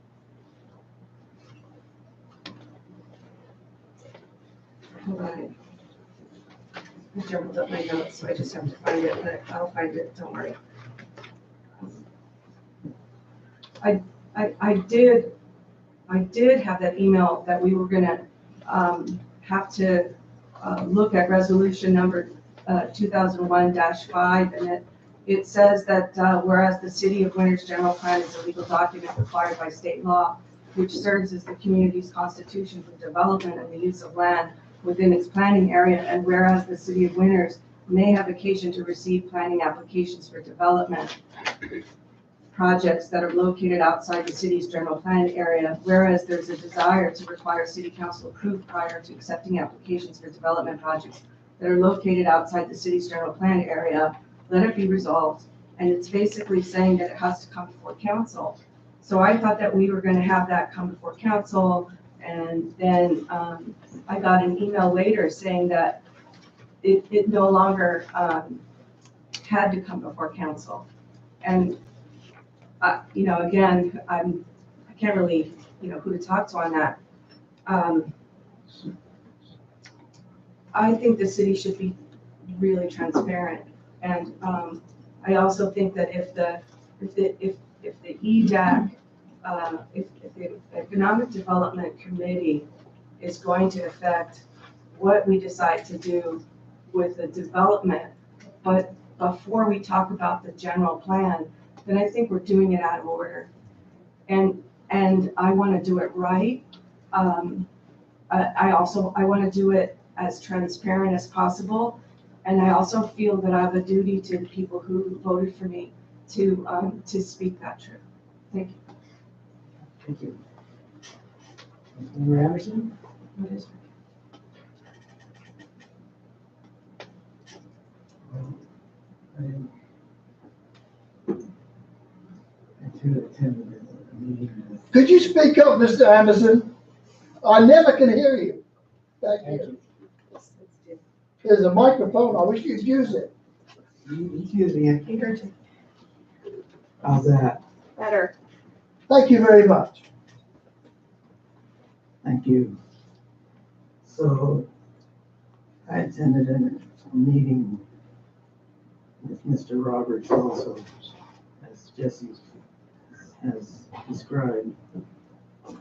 Hold on. I jumbled up my notes, so I just have to find it, but I'll find it, don't worry. I did have that email that we were gonna have to look at resolution number 2001-5, and it says that whereas the City of Winters General Plan is a legal document required by state law, which serves as the community's constitution for development and the use of land within its planning area, and whereas the City of Winters may have occasion to receive planning applications for development projects that are located outside the city's general plan area, whereas there's a desire to require City Council approval prior to accepting applications for development projects that are located outside the city's general plan area, let it be resolved. And it's basically saying that it has to come before council. So I thought that we were going to have that come before council, and then I got an email later saying that it no longer had to come before council. And you know, again, I can't really, you know, who to talk to on that. I think the city should be really transparent, and I also think that if the EDAC, if the Economic Development Committee is going to affect what we decide to do with the development, but before we talk about the general plan, then I think we're doing it out of order, and I want to do it right. I want to do it as transparent as possible. And I also feel that I have a duty to people who voted for me to speak that truth. Thank you. Thank you. Councilmember Anderson? What is I too attended a meeting. Could you speak up, Mr. Anderson? I never can hear you back here. There's a microphone. I wish you'd use it. He's using it. How's that? Better. Thank you very much. Thank you. So I attended a meeting with Mr. Roberts also, as Jesse has described. And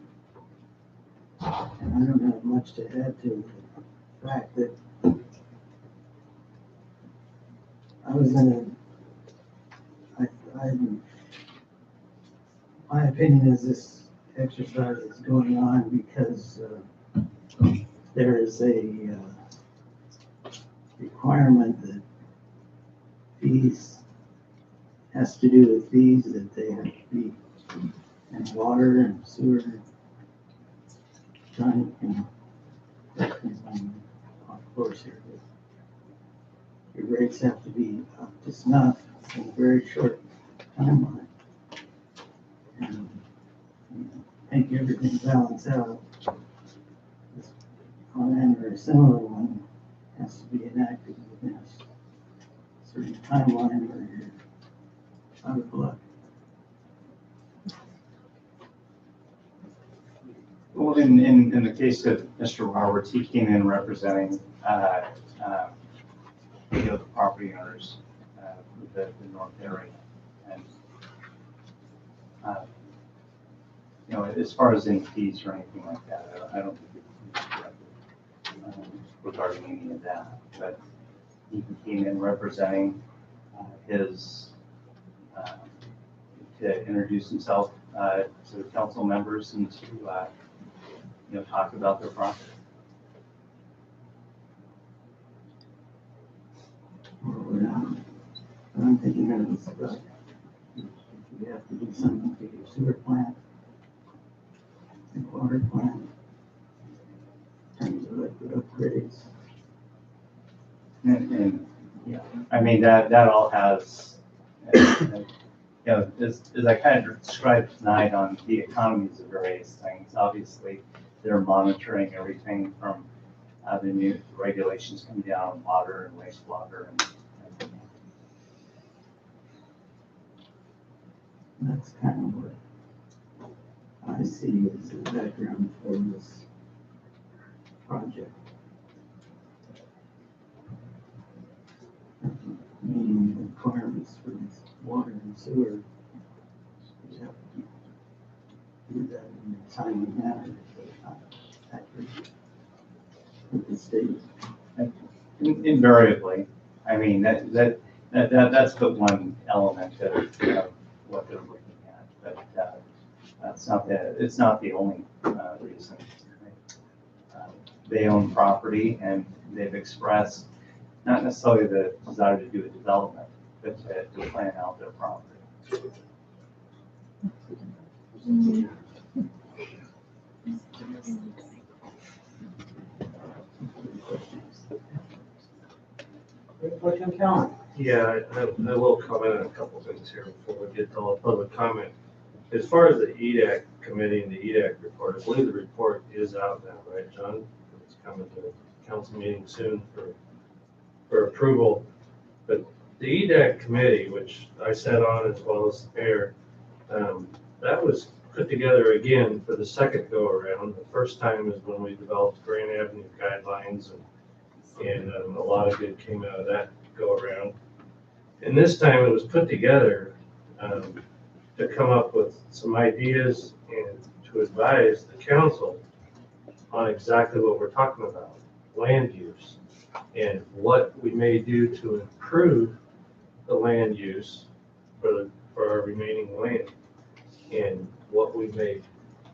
I don't have much to add to the fact that I was in my opinion is this exercise is going on because there is a requirement that fees, has to do with fees, that they have to be in water and sewer. John, you know, correct me if I'm off course here, but your rates have to be up to snuff in a very short timeline. And make everything balance out. This plan or a similar one has to be enacted within a certain timeline or you're out of luck. Well, in the case of Mr. Roberts, he came in representing, the property owners, the north area. And, as far as any fees or anything like that, I don't think it's regarding any of that. But he came in representing his, to introduce himself to the council members and to talk about their project. I'm thinking of this, we have to do something to your sewer plant and water plant, in terms of liquid upgrades. And yeah, I mean, that all has, as I kind of described tonight on the economies of various things, obviously they're monitoring everything from the new regulations coming down on water and wastewater and that's kind of what I see as the background for this project. Meeting requirements for this water and sewer. You have to do that in a timely manner, so it's not accurate with the state. invariably. I mean, that's but one element of what they're looking at, but it's not the only reason. They own property and they've expressed not necessarily the desire to do a development, but to plan out their property. Yeah, I will comment on a couple things here before we get to all the public comment. As far as the EDAC committee and the EDAC report, I believe the report is out now, right, John? It's coming to the council meeting soon for approval. But the EDAC committee, which I sat on as well as the mayor, that was put together again for the second go around. The first time is when we developed Grand Avenue guidelines and a lot of good came out of that go around. And this time it was put together to come up with some ideas and to advise the council on exactly what we're talking about, land use, and what we may do to improve the land use for our remaining land, and what we may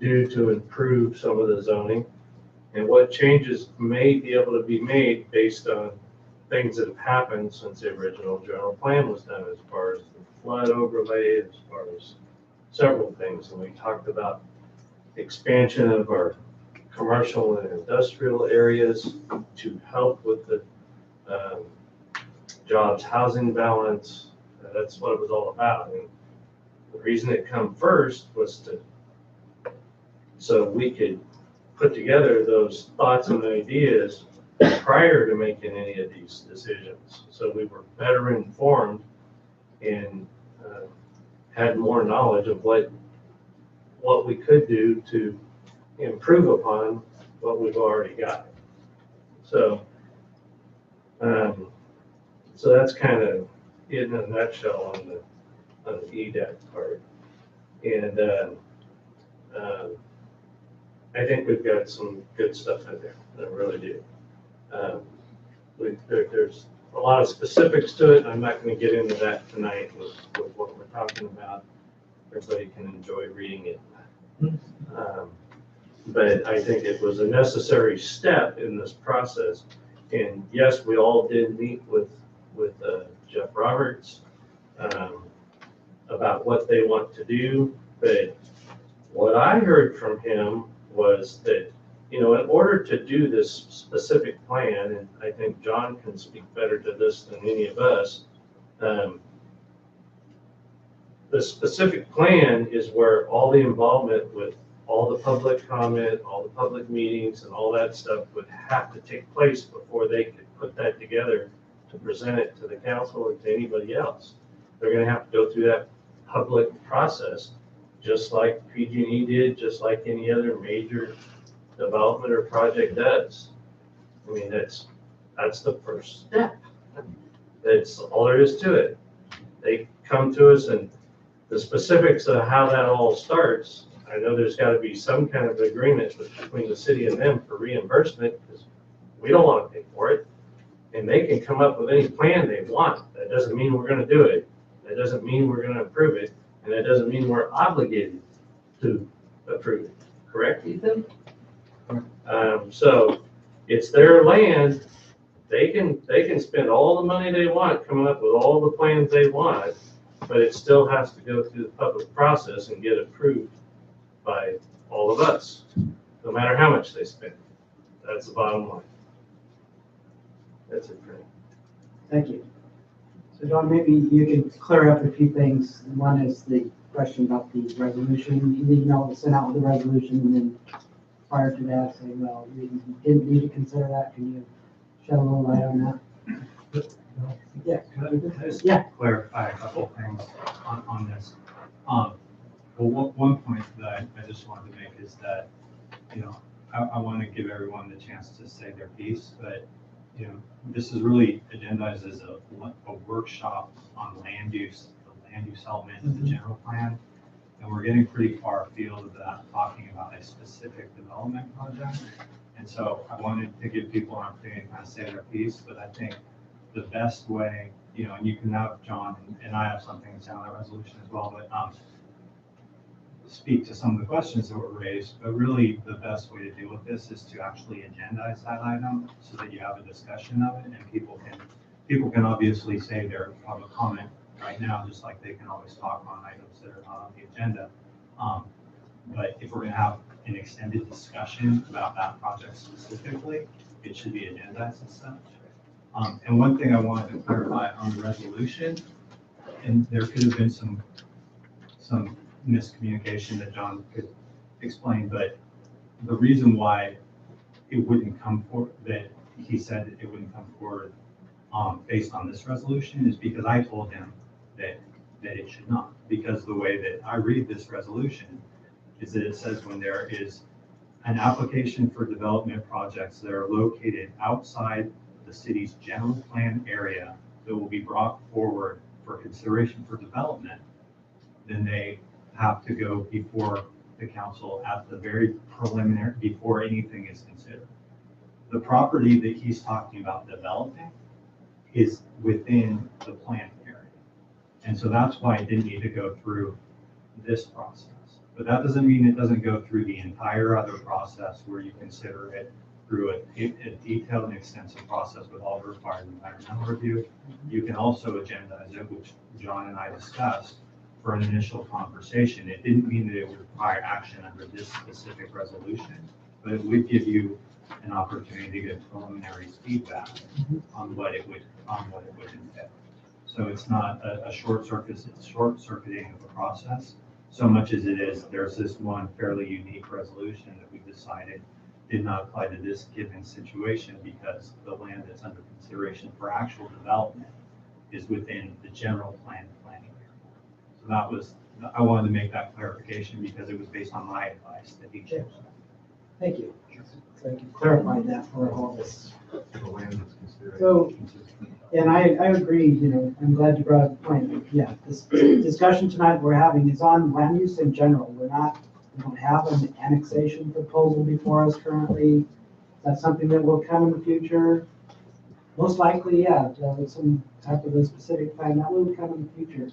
do to improve some of the zoning, and what changes may be able to be made based on things that have happened since the original general plan was done, as far as the flood overlay, as far as several things. And we talked about expansion of our commercial and industrial areas to help with the jobs housing balance. That's what it was all about. And the reason it come first was so we could put together those thoughts and ideas prior to making any of these decisions. So we were better informed and had more knowledge of what we could do to improve upon what we've already got. So, so that's kind of in a nutshell on the EDAC part. And I think we've got some good stuff in there. I really do. There's a lot of specifics to it. I'm not going to get into that tonight with what we're talking about. Everybody can enjoy reading it. But I think it was a necessary step in this process. And yes, we all did meet with Jeff Roberts about what they want to do. But what I heard from him was that, you know, in order to do this specific plan, and I think John can speak better to this than any of us, the specific plan is where all the involvement with all the public comment, all the public meetings, and all that stuff would have to take place before they could put that together to present it to the council or to anybody else. They're going to have to go through that public process, just like PG&E did, just like any other major development or project does. I mean, that's the first step. That's all there is to it. They come to us, and the specifics of how that all starts, I know there's got to be some kind of agreement between the city and them for reimbursement, because we don't want to pay for it. And they can come up with any plan they want. That doesn't mean we're going to do it. That doesn't mean we're going to approve it. And that doesn't mean we're obligated to approve it. Correct, Ethan? So it's their land. They can spend all the money they want, coming up with all the plans they want, but it still has to go through the public process and get approved by all of us, no matter how much they spend. That's the bottom line. That's it for me. Thank you. So John, maybe you can clear up a few things. One is the question about the resolution. You need to know what was sent out with the resolution, and then prior to that, say, well, we didn't need to consider that. Can you shed a little light on that? Yeah. Can I just Yeah. clarify a couple of things on this? Well, one point that I just wanted to make is that, you know, I want to give everyone the chance to say their piece, but, you know, this is really agendized as a workshop on land use, the land use element of the general plan. And we're getting pretty far afield of that, talking about a specific development project. And so I wanted to give people an opportunity to kind of say their piece, but I think the best way, you know, and you can have John and I have something to say on that resolution as well, but speak to some of the questions that were raised. But really, the best way to deal with this is to actually agendize that item so that you have a discussion of it, and people can obviously say their public comment right now, just like they can always talk on items that are not on the agenda. But if we're going to have an extended discussion about that project specifically, it should be agendized as such. And one thing I wanted to clarify on the resolution, and there could have been some miscommunication that John could explain, but the reason why it wouldn't come forward, that he said it wouldn't come forward based on this resolution, is because I told him that it should not. Because the way that I read this resolution is that it says when there is an application for development projects that are located outside the city's general plan area that will be brought forward for consideration for development, then they have to go before the council at the very preliminary, before anything is considered. The property that he's talking about developing is within the plan area. And so that's why it didn't need to go through this process. But that doesn't mean it doesn't go through the entire other process where you consider it through a detailed and extensive process with all the required environmental review. You can also agendize it, which John and I discussed, for an initial conversation. It didn't mean that it would require action under this specific resolution, but it would give you an opportunity to get preliminary feedback on what it would entail. So it's not a short circuiting of the process, so much as it is, there's this one fairly unique resolution that we decided did not apply to this given situation because the land that's under consideration for actual development is within the general planning area. So that was, I wanted to make that clarification because it was based on my advice that he chose. Thank you. Thank you clarified that for all this. The land is considered. So, and I agree, you know, I'm glad you brought up the point. Yeah, this discussion tonight we're having is on land use in general. We don't have an annexation proposal before us currently. That's something that will come in the future. Most likely, yeah, some type of a specific plan that will come in the future.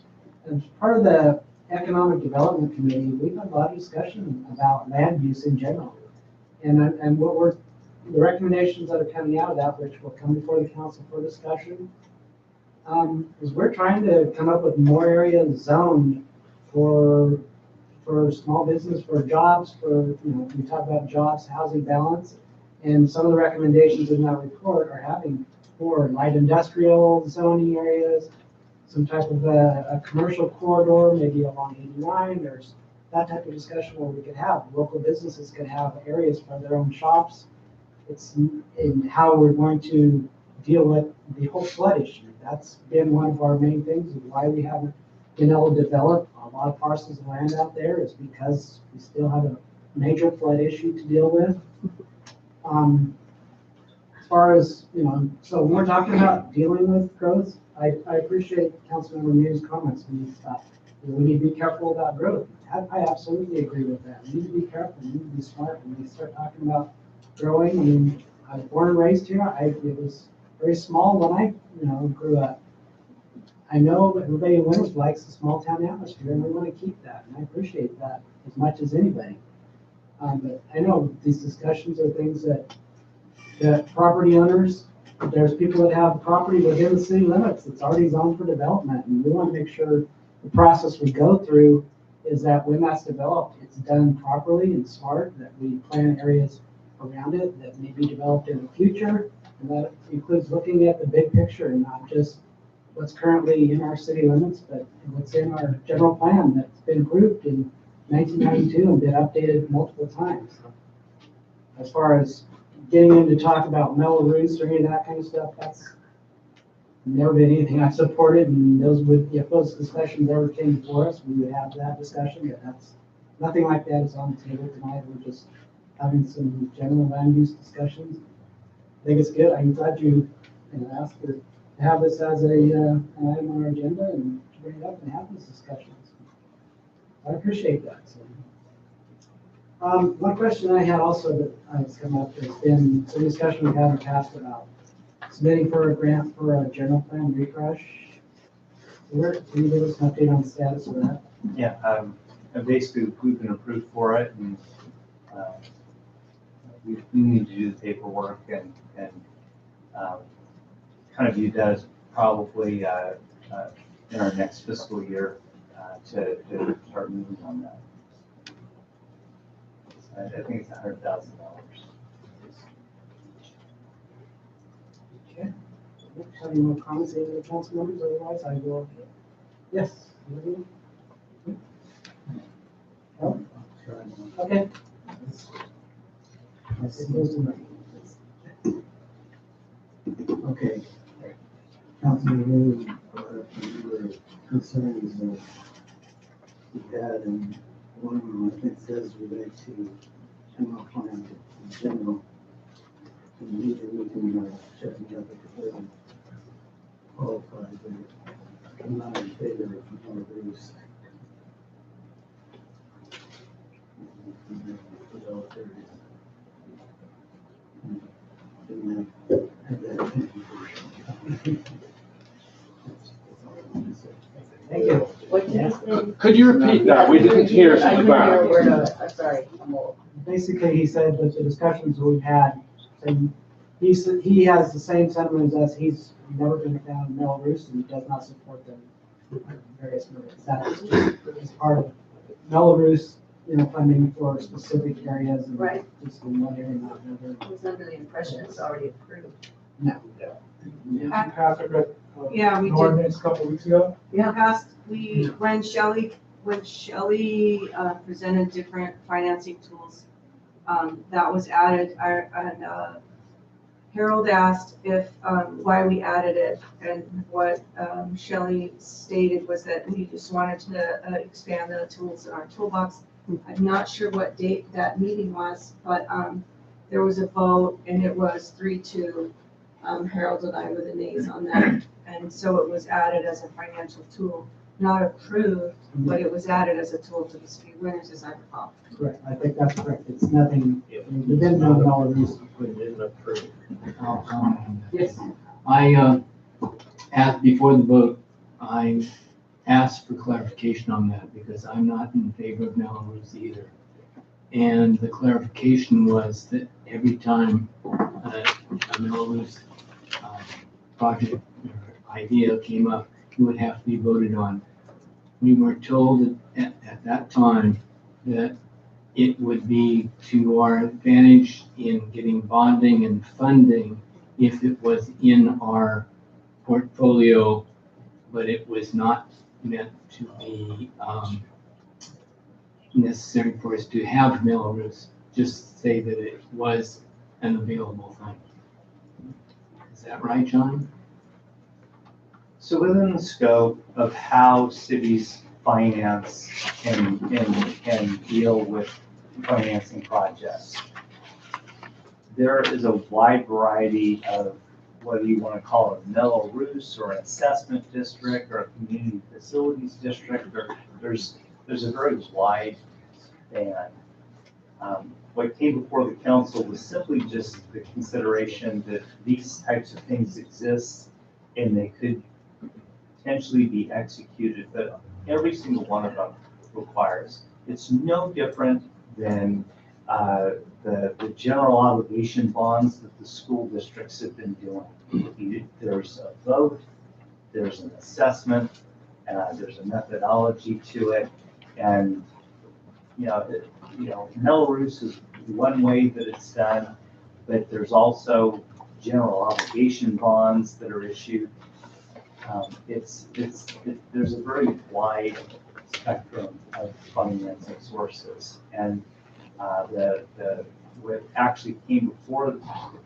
As part of the Economic Development Committee, we've had a lot of discussion about land use in general. And what the recommendations that are coming out of that, which will come before the council for discussion, is we're trying to come up with more areas zoned for small business, for jobs, we talk about jobs, housing balance, and some of the recommendations in that report are having for light industrial zoning areas, some type of a commercial corridor, maybe along 89. There's that type of discussion where we could have local businesses could have areas for their own shops. It's in how we're going to deal with the whole flood issue. That's been one of our main things, and why we haven't been able to develop a lot of parcels of land out there is because we still have a major flood issue to deal with. As far as, so when we're talking about dealing with growth, I appreciate Councilmember Mew's comments when he thought we need to be careful about growth. I absolutely agree with that. We need to be careful. We need to be smart when we start talking about growing. I mean, I was born and raised here. It was very small when I, grew up. I know that everybody in Winters likes the small town atmosphere, and we want to keep that, and I appreciate that as much as anybody. But I know these discussions are things that property owners, there's people that have property within the city limits that's already zoned for development, and we want to make sure the process we go through is that when that's developed, it's done properly and smart, that we plan areas around it that may be developed in the future, and that includes looking at the big picture and not just what's currently in our city limits, but what's in our general plan that's been approved in 1992 and been updated multiple times. As far as getting into talk about Mello-Roos or any of that kind of stuff, that's never been anything I've supported, and if those discussions ever came before us, we would have that discussion, but that's, nothing like that is on the table tonight. We're just having some general land use discussions. I think it's good. I'm glad you asked to have this as an item on our agenda and to bring it up and have these discussions. I appreciate that. So, one question I had also that has come up has been some discussion we've had in the past about submitting for a grant for a general plan refresh. Can you give us an update on the status of that? Yeah, basically we've been approved for it, and we need to do the paperwork and kind of view that as probably in our next fiscal year to start moving on that. I think it's $100,000. Okay. Any more comments, any other council members? Otherwise, I will. Yes. Oh. Okay. Okay. Councilman Wu, your concerns that we had, and one of them I think says relate to general plan in general. And we can check it out if it doesn't qualify, but I'm not in favor of Mello-Roos. Thank you. What did you say? Could you repeat that? We didn't hear from the back. I'm sorry, I'm old. Basically, he said that the discussions we've had, and he has the same sentiment as us. He's never been a fan of Mello-Roos, and he does not support them for various reasons. That's just part of Mello-Roos, funding for specific areas, and Right. just in one area, not another. I was under the impression it's already approved. No. Yeah, we did. Ordinance a couple weeks ago. Yeah. When Shelley presented different financing tools, that was added, and Harold asked why we added it, and what Shelley stated was that we just wanted to expand the tools in our toolbox I'm not sure what date that meeting was, but, there was a vote and it was 3-2. Harold and I were the nays on that. And so it was added as a financial tool, not approved, but it was added as a tool to the city of Winters, as I recall. Correct, I think that's correct. It's nothing, within no knowledge. It is approved. I'll comment on that. Yes. I, asked, before the vote, I asked for clarification on that because I'm not in favor of Melrose either. And the clarification was that every time a Melrose project or idea came up, it would have to be voted on. We were told at that time that it would be to our advantage in getting bonding and funding if it was in our portfolio, but it was not meant to be necessary for us to have Melrose, just say that it was an available thing. Is that right, John? So within the scope of how cities finance and deal with financing projects, there is a wide variety of whether you want to call it a Melrose or an assessment district or a community facilities district, or there's a very wide band. What came before the council was simply just the consideration that these types of things exist and they could potentially be executed, but every single one of them requires. It's no different than the general obligation bonds that the school districts have been doing. There's a vote, there's an assessment, there's a methodology to it, and Melrose is one way that it's done, but there's also general obligation bonds that are issued. There's a very wide spectrum of financing sources, and what actually came before the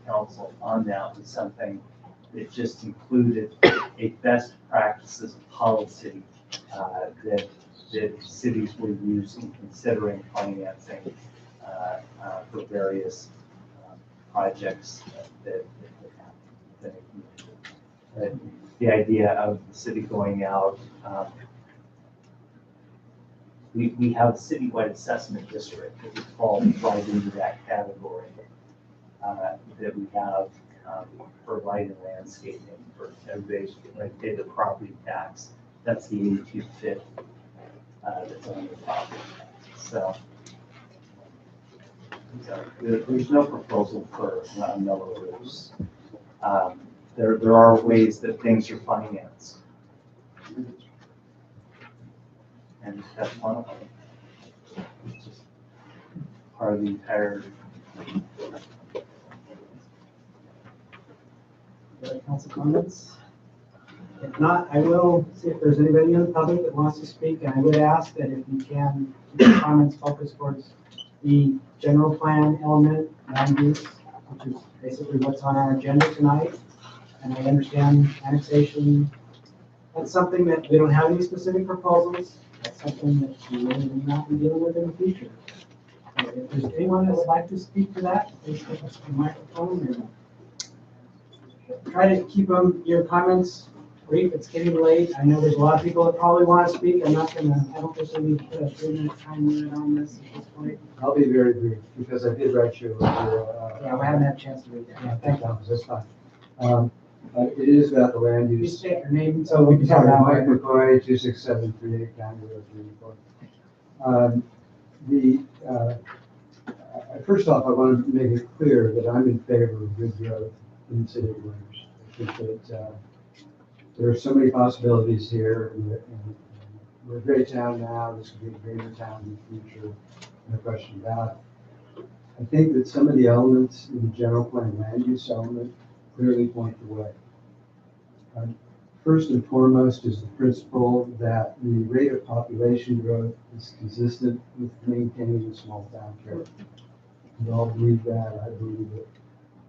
council on that was something that just included a best practices policy that cities will use in considering financing for various projects that happen. But the idea of the city going out, we have a citywide assessment district that would fall right into that category that we have for light and landscaping, for everybody's like pay the property tax. That's the 82/5 that's on the property tax. So there's no proposal for Melrose. There are ways that things are financed. And that's one of them. It's just part of the entire. Other council comments? If not, I will see if there's anybody in the public that wants to speak, and I would ask that if you can, keep your comments focused towards the general plan element, land use, which is basically what's on our agenda tonight. And I understand annexation, that's something that we don't have any specific proposals. That's something that we may not be dealing with in the future. So if there's anyone that would like to speak to that, please take us to the microphone and try to keep your comments brief. It's getting late. I know there's a lot of people that probably want to speak. I don't think we need to put a 3-minute time limit on this at this point. I'll be very brief because I did write you. Yeah, we haven't had a chance to read that. Yeah, thank you. That's fine. It is about the land You use. state your name so we can tell Sorry, that. Mike McCoy, 26738 County Road 34. First off, I want to make it clear that I'm in favor of good growth in the city of Winters. I think that there are so many possibilities here, and we're a great town now. This could be a greater town in the future, no question about it. I think that some of the elements in the general plan land use element clearly point the way. First and foremost is the principle that the rate of population growth is consistent with maintaining a small town character. We all believe that, I believe it.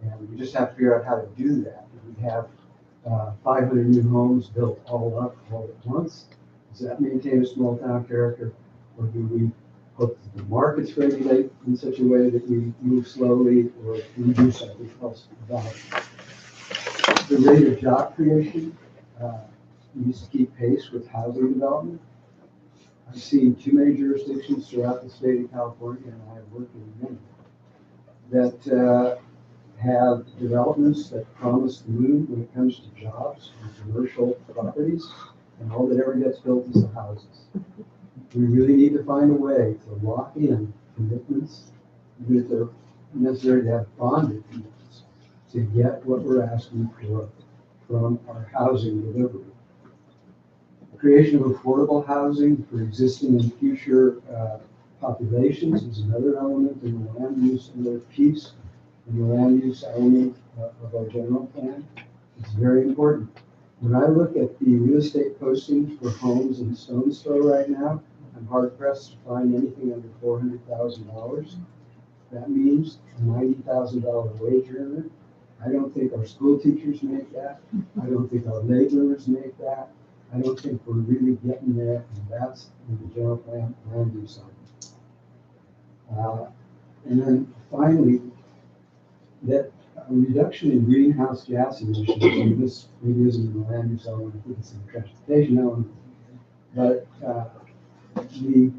And we just have to figure out how to do that. If we have 500 new homes built all up all at once, does that maintain a small town character? Or do we hope that the markets regulate in such a way that we move slowly, or we do something else about it. The rate of job creation needs to keep pace with housing development. I've seen too many jurisdictions throughout the state of California, and I have worked in many, that have developments that promise the moon when it comes to jobs and commercial properties, and all that ever gets built is the houses. We really need to find a way to lock in commitments that are necessary to have bonded commitments to get what we're asking for from our housing delivery. The creation of affordable housing for existing and future populations is another element in the land use, another piece in the land use element of our general plan. It's very important. When I look at the real estate postings for homes in Stone's Throw right now, I'm hard pressed to find anything under $400,000. That means a $90,000 wage earner. I don't think our school teachers make that. I don't think our laborers make that. I don't think we're really getting there, and that's in the general plan land use element. And then finally, that a reduction in greenhouse gas emissions, and this maybe isn't in the land use element, I think it's in the transportation element, but the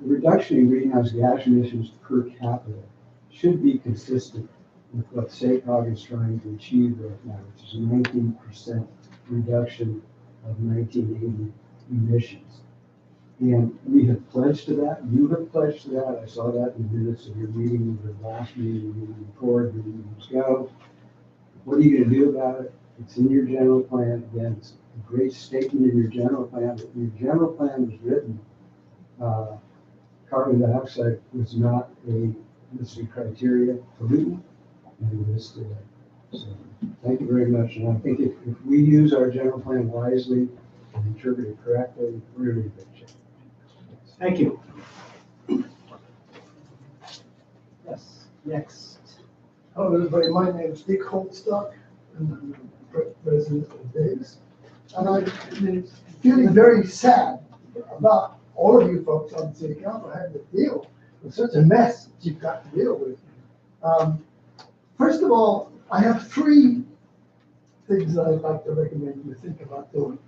reduction in greenhouse gas emissions per capita should be consistent with what SACOG is trying to achieve right now, which is a 19% reduction of 1980 emissions. And we have pledged to that. You have pledged to that. I saw that in the minutes of your meeting, the last meeting, the meeting before, the meeting ago. What are you going to do about it? It's in your general plan. Again, it's a great statement in your general plan. But when your general plan was written, carbon dioxide was not a necessary criteria pollutant, and it is today. So thank you very much. And I think if we use our general plan wisely and interpret it correctly, we're in good shape. Thank you. Yes, next. Hello, everybody. My name is Dick Holtstock, and I'm the president of Davis. And I'm feeling very sad about all of you folks on the city council having to deal with such a mess that you've got to deal with. First of all, I have three things that I'd like to recommend you think about doing.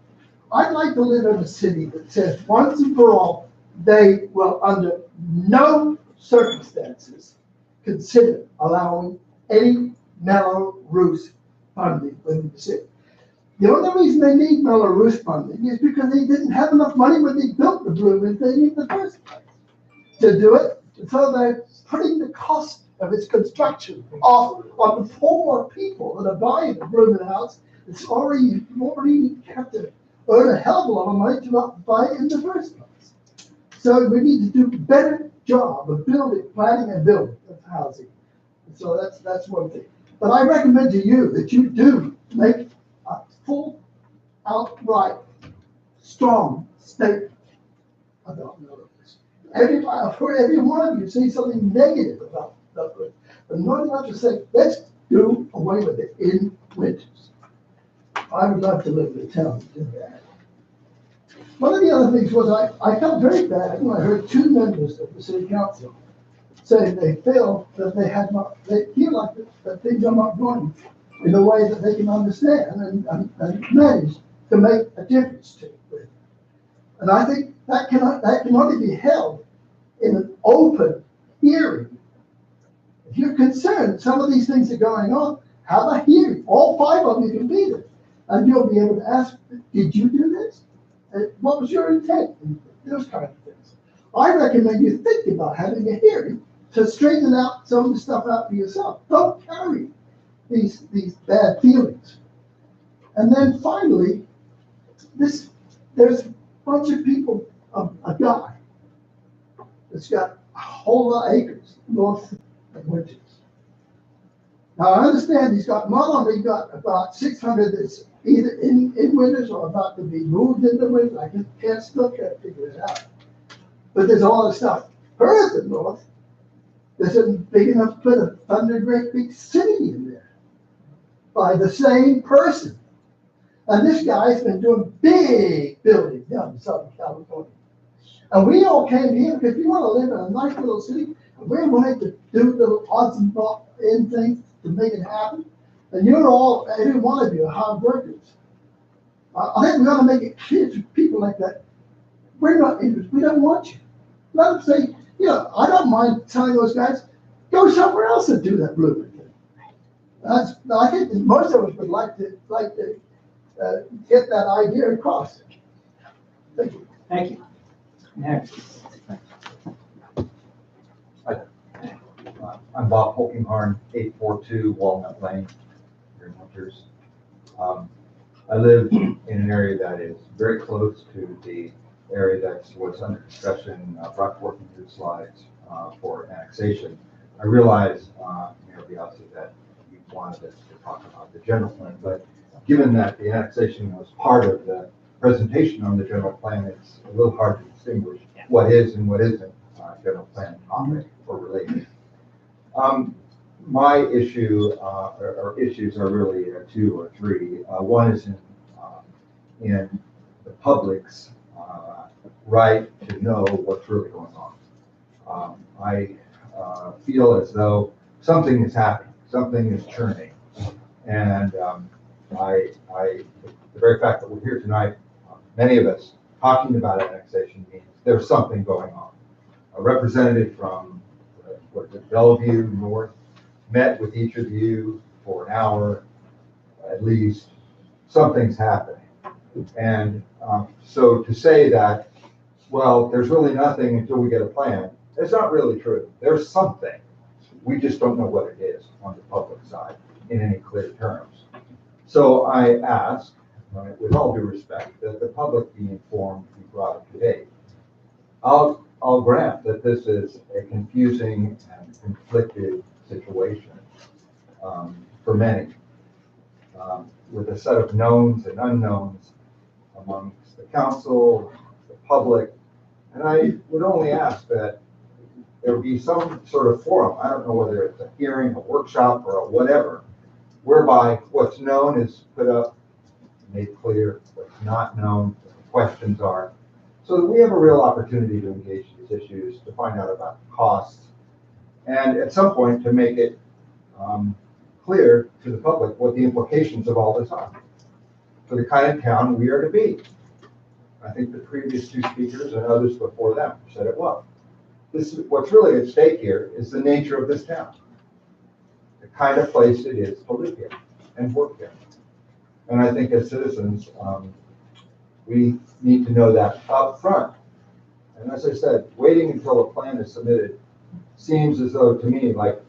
I'd like to live in a city that says once and for all, they will under no circumstances consider allowing any Mello-Roos funding within the city. The only reason they need Mello-Roos funding is because they didn't have enough money when they built the Blooming thing in the first place to do it. So they're putting the cost of its construction off on the poor people that are buying the Blooming house. It's already have to earn a hell of a lot of money to not buy it in the first place. So we need to do a better job of planning and building of housing. So that's one thing. But I recommend to you that you do make a full, outright, strong statement about Mello-Roos. Every one of you say something negative about Mello-Roos, but not enough to say, let's do away with it in winters. I would love to live in a town that did that. One of the other things was I felt very bad when I heard two members of the city council say they feel that they feel like that things are not going in a way that they can understand and manage to make a difference to it. And I think that can only be held in an open hearing. If you're concerned some of these things are going on, have a hearing. All five of you can be there. And you'll be able to ask, did you do this? What was your intent? And those kind of things. I recommend you think about having a hearing to straighten out some of the stuff out for yourself. Don't carry these bad feelings. And then finally, there's a bunch of people, a guy that's got a whole lot of acres north of Winters. Now I understand he's got about 600 that's either in Winters or about to be moved into Winters. I can't still figure it out. But there's all this stuff further north that isn't big enough to put a thunder great big city in there by the same person. And this guy's been doing big building down in Southern California. And we all came here because we want to live in a nice little city, and we're willing to do the odds and end things to make it happen. And you're all, every one of you, are hard workers. I think we ought to make it clear to people like that, we're not interested, we don't want you. Let them say, you know, I don't mind telling those guys, go somewhere else and do that blueprint. I think that most of us would like to get that idea across. Thank you. Thank you. Next. I'm Bob Polkinghorn, 842 Walnut Lane, here in Winters. I live in an area that is very close to the area that was under discussion, brought forth in your slides for annexation. I realize, Mayor Biasi, that you wanted us to talk about the general plan, but given that the annexation was part of the presentation on the general plan, it's a little hard to distinguish what is and what isn't general plan topic or related. My issue, or issues are really two or three. One is in the public's right to know what's really going on. I feel as though something is happening, something is churning. And the very fact that we're here tonight, many of us talking about annexation means there's something going on. A representative from Bellevue North met with each of you for an hour, at least. Something's happening. And so to say that, well, there's really nothing until we get a plan, it's not really true. There's something. We just don't know what it is on the public side in any clear terms. So I ask, with all due respect, that the public be informed, be brought up to date. I'll grant that this is a confusing and conflicted situation for many, with a set of knowns and unknowns amongst the council, the public, and I would only ask that there be some sort of forum, I don't know whether it's a hearing, a workshop, or a whatever, whereby what's known is put up, made clear, what's not known, what the questions are, so that we have a real opportunity to engage these issues, to find out about costs, and at some point to make it clear to the public what the implications of all this are for the kind of town we are to be. I think the previous two speakers and others before them said it well. This is what's really at stake here is the nature of this town, the kind of place it is to live here and work here. And I think as citizens, we need to know that up front. And as I said, waiting until a plan is submitted seems as though to me like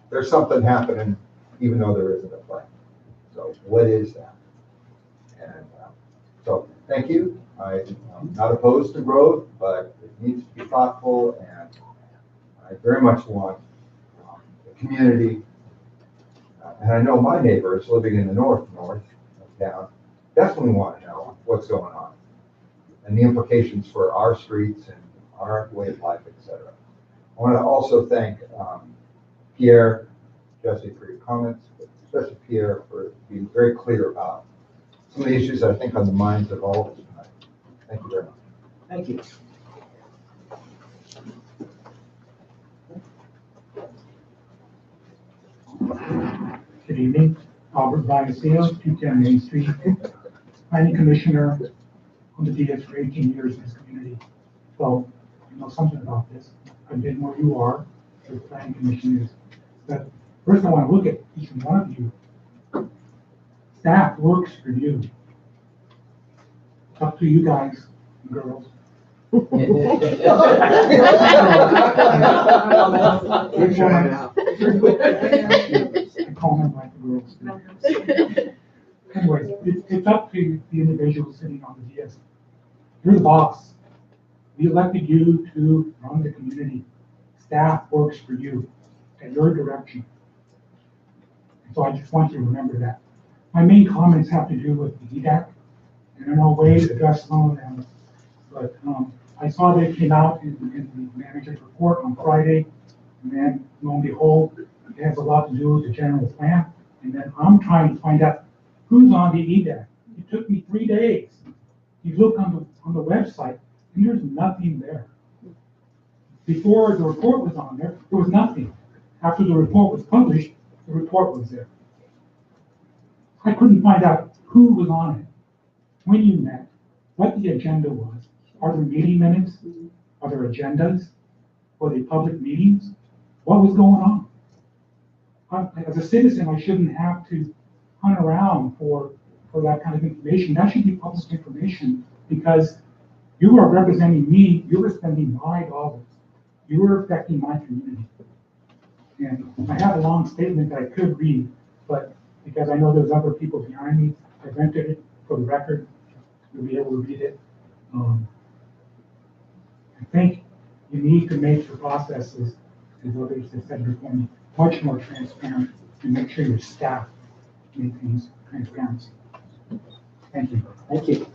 there's something happening even though there isn't a plan. So what is that? And so thank you. I'm not opposed to growth, but it needs to be thoughtful, and I very much want the community, and I know my neighbors living in the north of town definitely want to know what's going on and the implications for our streets and our way of life, etc. I want to also thank Pierre, Jesse, for your comments, especially Pierre for being very clear about some of the issues I think on the minds of all of us tonight. Thank you very much. Thank you. Good evening, Albert Viasillo, 210 Main Street, planning commissioner on the DS for 18 years in this community. So I know something about this. I've been where you are, where the planning commission is. But first I want to look at each one of you. Staff works for you. It's up to you guys and girls. Good try now. I call them like the girls do. Anyways, it's up to the individual sitting on the DS. You're the boss. We elected you to run the community. Staff works for you at your direction. So I just want you to remember that. My main comments have to do with the EDAC, and in no way address some of them, but I saw they came out in the manager's report on Friday, and then lo and behold, it has a lot to do with the general plan, and then I'm trying to find out who's on the EDAC. It took me 3 days. You look on the website, and there's nothing there. Before the report was on there was nothing. After the report was published, the report was there. I couldn't find out who was on it, when you met, what the agenda was. Are there meeting minutes? Are there agendas? Were they public meetings? What was going on? As a citizen, I shouldn't have to hunt around for that kind of information. That should be public information because you are representing me, you are spending my dollars. You are affecting my community. And I have a long statement that I could read, but because I know there's other people behind me, I rented it for the record to be able to read it. I think you need to make the processes, as others have said before me, much more transparent and make sure your staff make things transparent. Thank you. Thank you.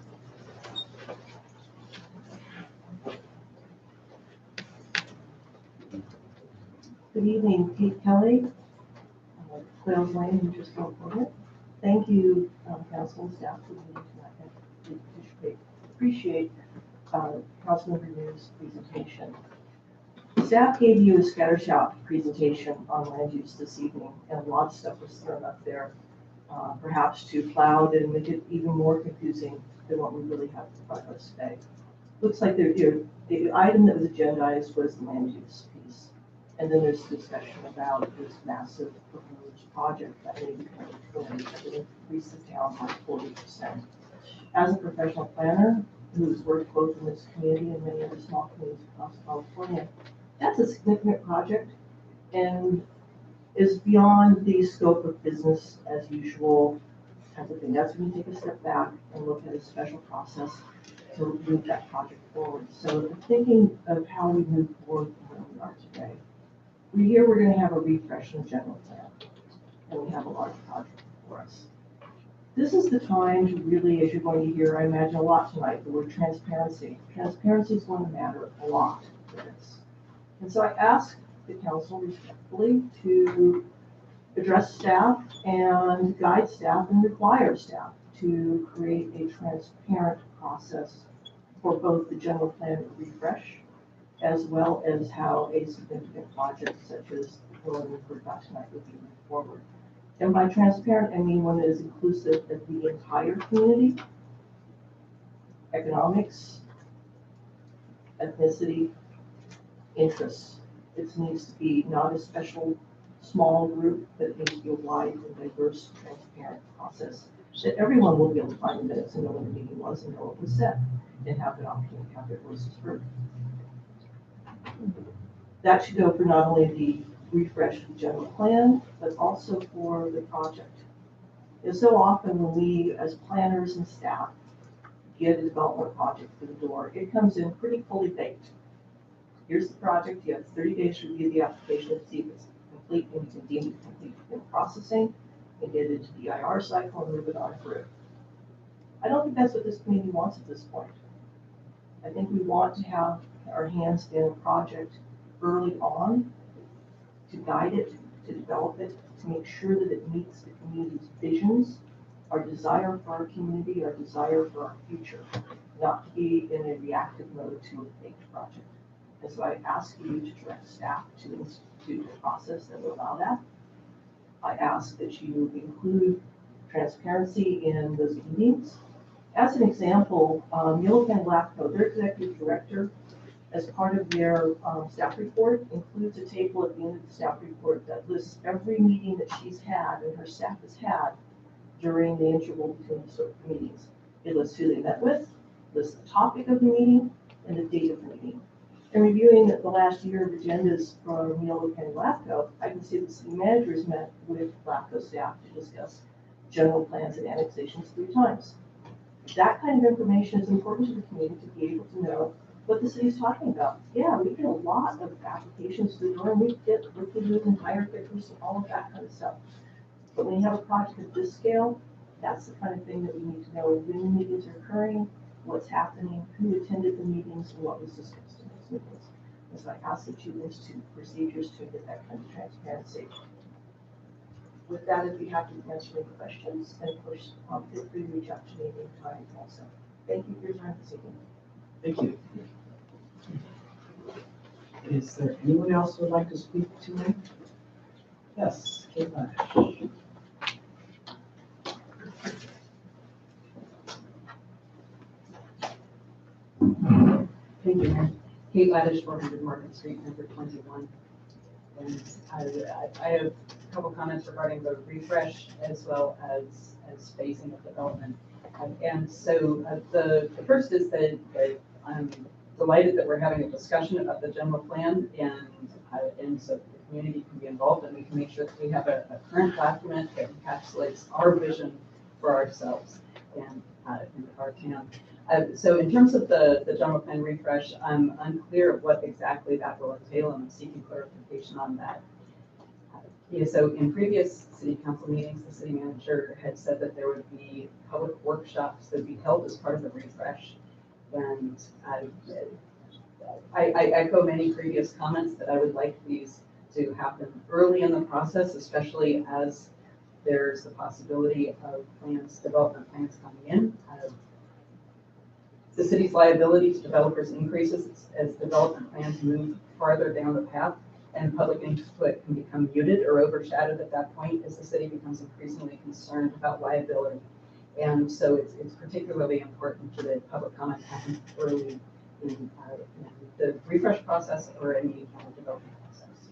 Good evening, Kate Kelly, Quails Lane, Interest California. Thank you, council and staff for the meeting tonight. I appreciate Councilmember New's presentation. Staff gave you a scattershot presentation on land use this evening, and a lot of stuff was thrown up there, perhaps to cloud and make it even more confusing than what we really have in front of us today. Looks like the item that was agendized was the land use piece. And then there's discussion about this massive proposed project that may be going to increase the town by 40%. As a professional planner who's worked both in this community and many other small communities across California, that's a significant project and is beyond the scope of business as usual type of thing. That's when you take a step back and look at a special process to move that project forward. So thinking of how we move forward from where we are today. We're going to have a refresh in the general plan, and we have a large project for us. This is the time to really, as you're going to hear, I imagine a lot tonight, the word transparency. Transparency is going to matter a lot for this. And so I ask the council respectfully to address staff and guide staff and require staff to create a transparent process for both the general plan refresh as well as how a significant project such as the one we heard about tonight would be moved forward. And by transparent, I mean one that is inclusive of the entire community, economics, ethnicity, interests. It needs to be not a special small group, but it needs to be a wide and diverse, transparent process that everyone will be able to find the minutes and know when the meeting was and know what was said and have an opportunity to have their voices heard. That should go for not only the refresh of the general plan, but also for the project. And so often when we, as planners and staff, get a development project through the door, it comes in pretty fully baked. Here's the project, you have 30 days to review the application and see if it's complete, and you can deem it complete in processing, and get it into the IR cycle and move it on through. I don't think that's what this community wants at this point. I think we want to have our hands in a project early on to guide it, to develop it, to make sure that it meets the community's visions, our desire for our community, our desire for our future, not to be in a reactive mode to a baked project. And so I ask you to direct staff to institute a process that will allow that. I ask that you include transparency in those meetings. As an example, Yellow Pen Blackco, their executive director, as part of their staff report, includes a table at the end of the staff report that lists every meeting that she's had and her staff has had during the interval between the meetings. It lists who they met with, lists the topic of the meeting, and the date of the meeting. And reviewing the last year of agendas from Yellow Pen Blackco, I can see the city managers met with Blackco staff to discuss general plans and annexations 3 times. That kind of information is important to the community to be able to know what the city's talking about. Yeah, we get a lot of applications to the door, and we get reviews and hire pickers and all of that kind of stuff. But when you have a project of this scale, that's the kind of thing that we need to know when the meetings are occurring, what's happening, who attended the meetings, and what was discussed in those meetings. And so I ask that you institute procedures to get that kind of transparency. With that, I'd be happy to answer any questions, and of course, feel free to reach out to me anytime also. Thank you for your time this evening. Thank you. Is there anyone else who would like to speak tonight? Yes, Kate Laddish. Thank you, Mayor. Kate Laddish, 400 Market Street, number 21. And I have a couple comments regarding the refresh as well as phasing of development. And so the first is that I'm delighted that we're having a discussion about the general plan and so the community can be involved and we can make sure that we have a current document that encapsulates our vision for ourselves and our town. So in terms of the general plan refresh, I'm unclear of what exactly that will entail and I'm seeking clarification on that. So in previous city council meetings, the city manager had said that there would be public workshops that would be held as part of the refresh. And I echo many previous comments that I would like these to happen early in the process, especially as there's the possibility of development plans coming in. The city's liability to developers increases as development plans move farther down the path and public input can become muted or overshadowed at that point as the city becomes increasingly concerned about liability. And so it's particularly important that public comment happens early in the refresh process or any development process.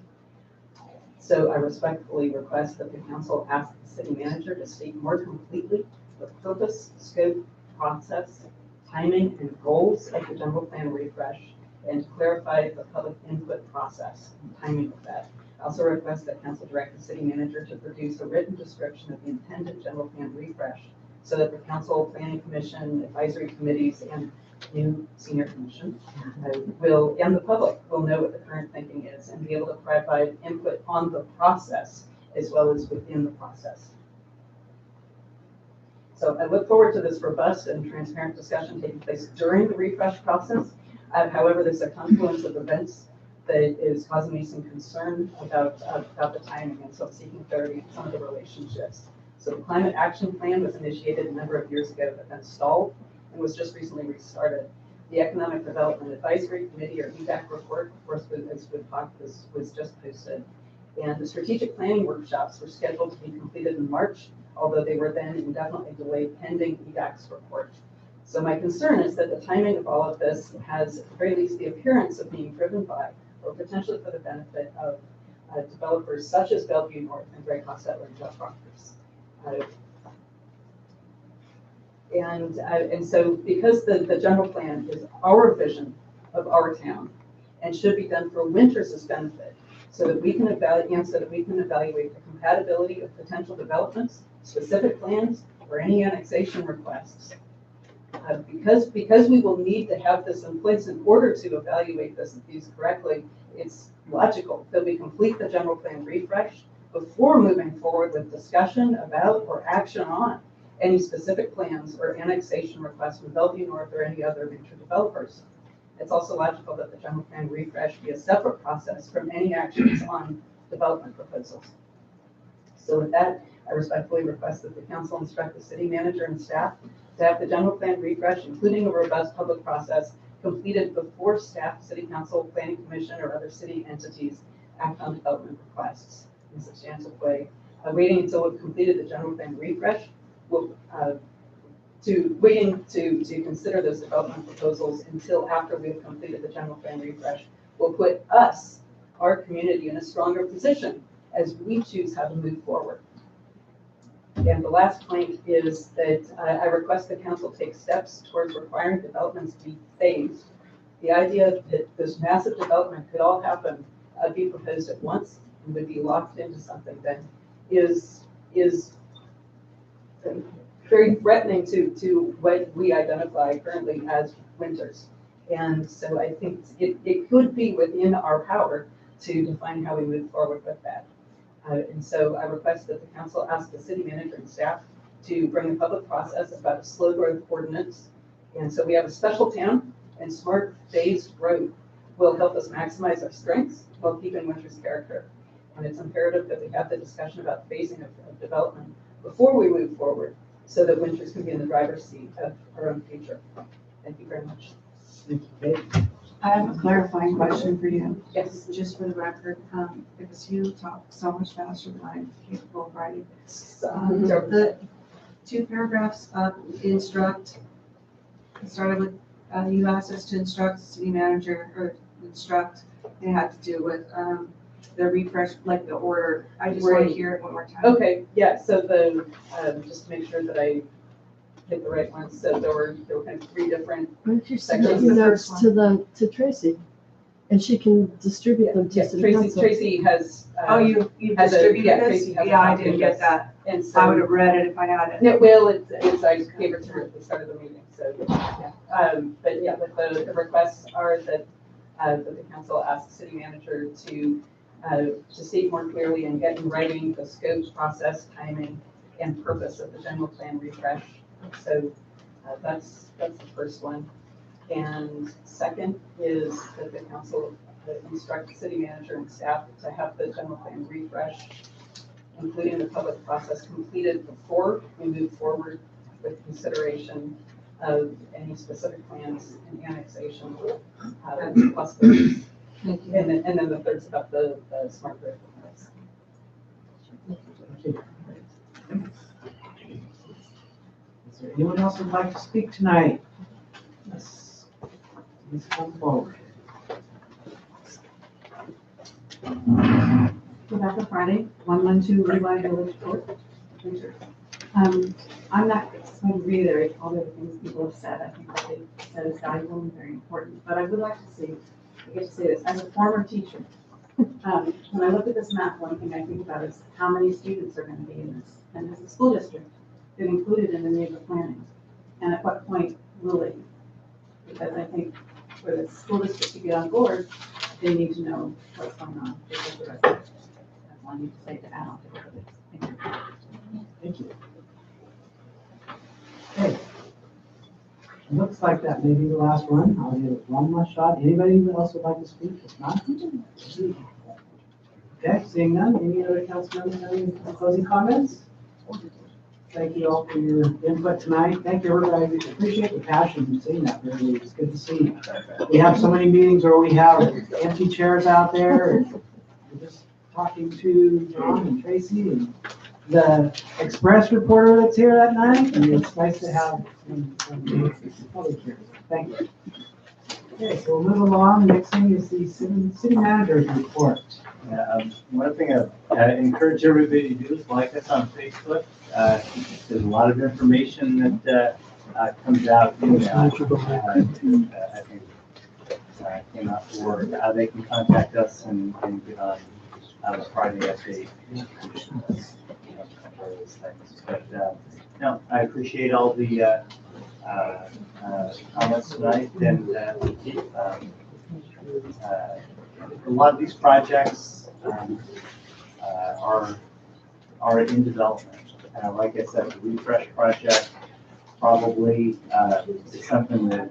So I respectfully request that the council ask the city manager to state more completely the purpose, scope, process, timing, and goals of the general plan refresh and clarify the public input process and timing of that. I also request that council direct the city manager to produce a written description of the intended general plan refresh so that the council, planning commission, advisory committees, and new senior commission and the public will know what the current thinking is and be able to provide input on the process as well as within the process. So I look forward to this robust and transparent discussion taking place during the refresh process. However, there's a confluence of events that is causing me some concern about the timing, and so I'm seeking clarity on some of the relationships. So the climate action plan was initiated a number of years ago, but then stalled and was just recently restarted. The Economic Development Advisory Committee, or EDAC report, of course, was just posted. And the strategic planning workshops were scheduled to be completed in March, although they were then indefinitely delayed pending EDAC's report. So my concern is that the timing of all of this has at the very least the appearance of being driven by, or potentially for the benefit of developers such as Bellevue North and Greg Hostetler and Jeff Rogers. And so because the general plan is our vision of our town and should be done for Winters' benefit, so that we can evaluate the compatibility of potential developments, specific plans, or any annexation requests. Because we will need to have this in place in order to evaluate these correctly, it's logical that we complete the general plan refresh before moving forward with discussion about or action on any specific plans or annexation requests from Bellevue North or any other major developers. It's also logical that the general plan refresh be a separate process from any actions on development proposals. So with that, I respectfully request that the council instruct the city manager and staff to have the general plan refresh, including a robust public process, completed before staff, city council, planning commission, or other city entities act on development requests in a substantive way. Waiting until we've completed the general plan refresh, waiting to consider those development proposals until after we've completed the general plan refresh will put us, our community, in a stronger position as we choose how to move forward. And the last point is that I request the council take steps towards requiring developments to be phased. The idea that this massive development could all happen, be proposed at once and would be locked into something then is very threatening to what we identify currently as Winters. And so I think it could be within our power to define how we move forward with that. And so I request that the council ask the city manager and staff to bring a public process about a slow growth ordinance. And so we have a special town, and smart phased growth will help us maximize our strengths while keeping Winters' character. And it's imperative that we have the discussion about phasing of development before we move forward so that Winters can be in the driver's seat of our own future. Thank you very much. Thank you, Kate. I have a clarifying question for you. Yes. Just for the record, because you talk so much faster than I'm capable of writing. The two paragraphs up, instruct, it started with, you asked us to instruct the city manager, or instruct, it had to do with, the refresh, like the order. I just want to hear it one more time. Okay, yeah, so the, just to make sure that I hit the right ones, so there were kind of three different Why don't you send sections. the notes to Tracy, and she can distribute them to Yes, city council. Tracy has. Oh, you has a- distributed yeah, this? Tracy has a Yeah, I copy didn't of get this. that. And so. I would have read it if I had it. No, well, it's, I gave it to her at the start of the meeting, so, yeah. But yeah, but the requests are that, that the council asks the city manager to state more clearly and get in writing the scope, process, timing, and purpose of the general plan refresh. So that's the first one. And second is that the council instruct the city manager and staff to have the general plan refresh, including the public process, completed before we move forward with consideration of any specific plans and annexation, plus those. And then the third's about the smart grid. Is there anyone else who'd like to speak tonight? Yes. Please come forward. Rebecca Friday, 112 Levi Village Court. I'm not going to reiterate all the other things people have said. I think what they've said is valuable and very important. But I would like to see, I get to say this, as a former teacher, when I look at this map, one thing I think about is how many students are going to be in this. And has the school district been included in any of the planning? And at what point will they be? Because I think for the school district to get on board, they need to know what's going on. Because the rest of it, that's all I need to say to add on to it. Thank you. Thank you. Okay. It looks like that may be the last one. I'll give it one last shot. Anybody else would like to speak? If not, okay, seeing none. Any other council members have any closing comments? Thank you all for your input tonight. Thank you, everybody. We appreciate the passion in seeing that. Really, it's good to see. We have so many meetings where we have empty chairs out there, and we're just talking to John and Tracy and the Express reporter that's here that night, and it's nice to have some public here. Thank you. Okay, so we'll move along. Next thing is the city manager's report. One thing I encourage everybody to do is like us on Facebook. There's a lot of information that comes out in that. I think came out for they can contact us and get on Friday update. But no, I appreciate all the comments tonight, and a lot of these projects are in development. Like I said, the refresh project probably is something that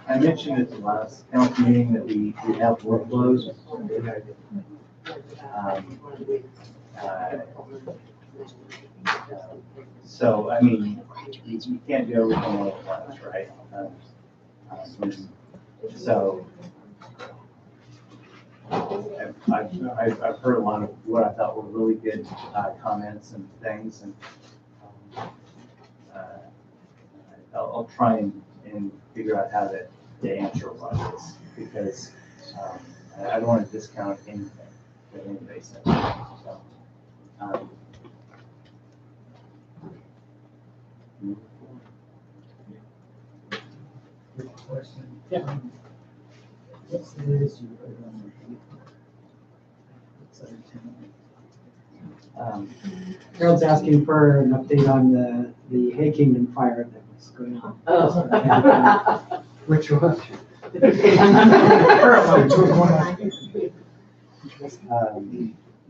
I mentioned at the last council meeting that we have workflows. So, I mean, you can't do everything all at once, right? So, I've heard a lot of what I thought were really good comments and things, and I'll try and figure out how to answer a lot of this, because I don't want to discount anything that anybody says. So, Yeah. What's the latest you put on the Harold's asking for an update on the Hay Kingdom fire that was going on. Oh. Which one?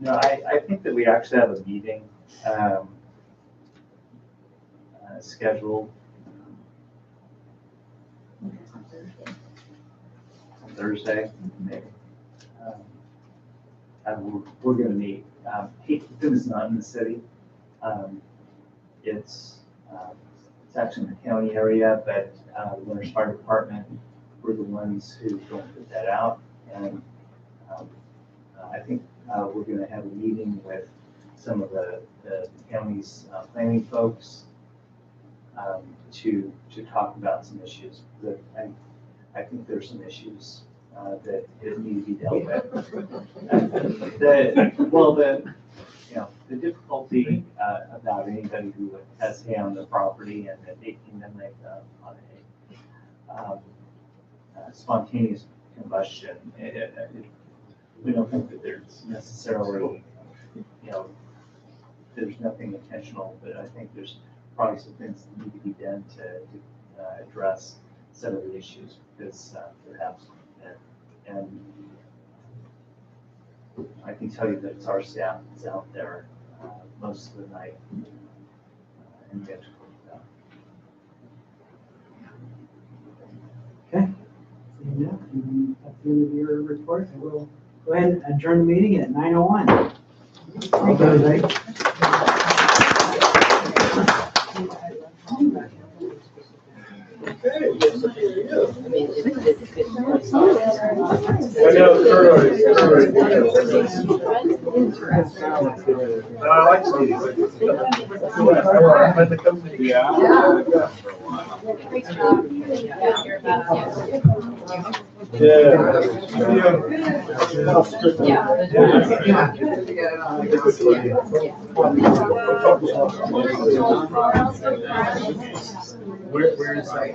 No, I think that we actually have a meeting scheduled on Thursday, maybe. We're going to meet. Hay Kingdom is not in the city. It's it's actually in the county area, but the Winters Fire Department were the ones who don't put that out. And I think we're going to have a meeting with some of the county's planning folks to talk about some issues. That I think there's some issues that need to be dealt with. The difficulty about anybody who has hay on their property and that they can then make on a spontaneous combustion. We don't think that there's necessarily, there's nothing intentional, but I think there's probably some things that need to be done to address some of the issues because perhaps, and I can tell you that it's our staff that's out there most of the night and we have to clean it up. Okay. Seeing that, and that's the end of your report. I will go ahead and adjourn the meeting at 9:01. Thank you, everybody. I like Steve. Where is that?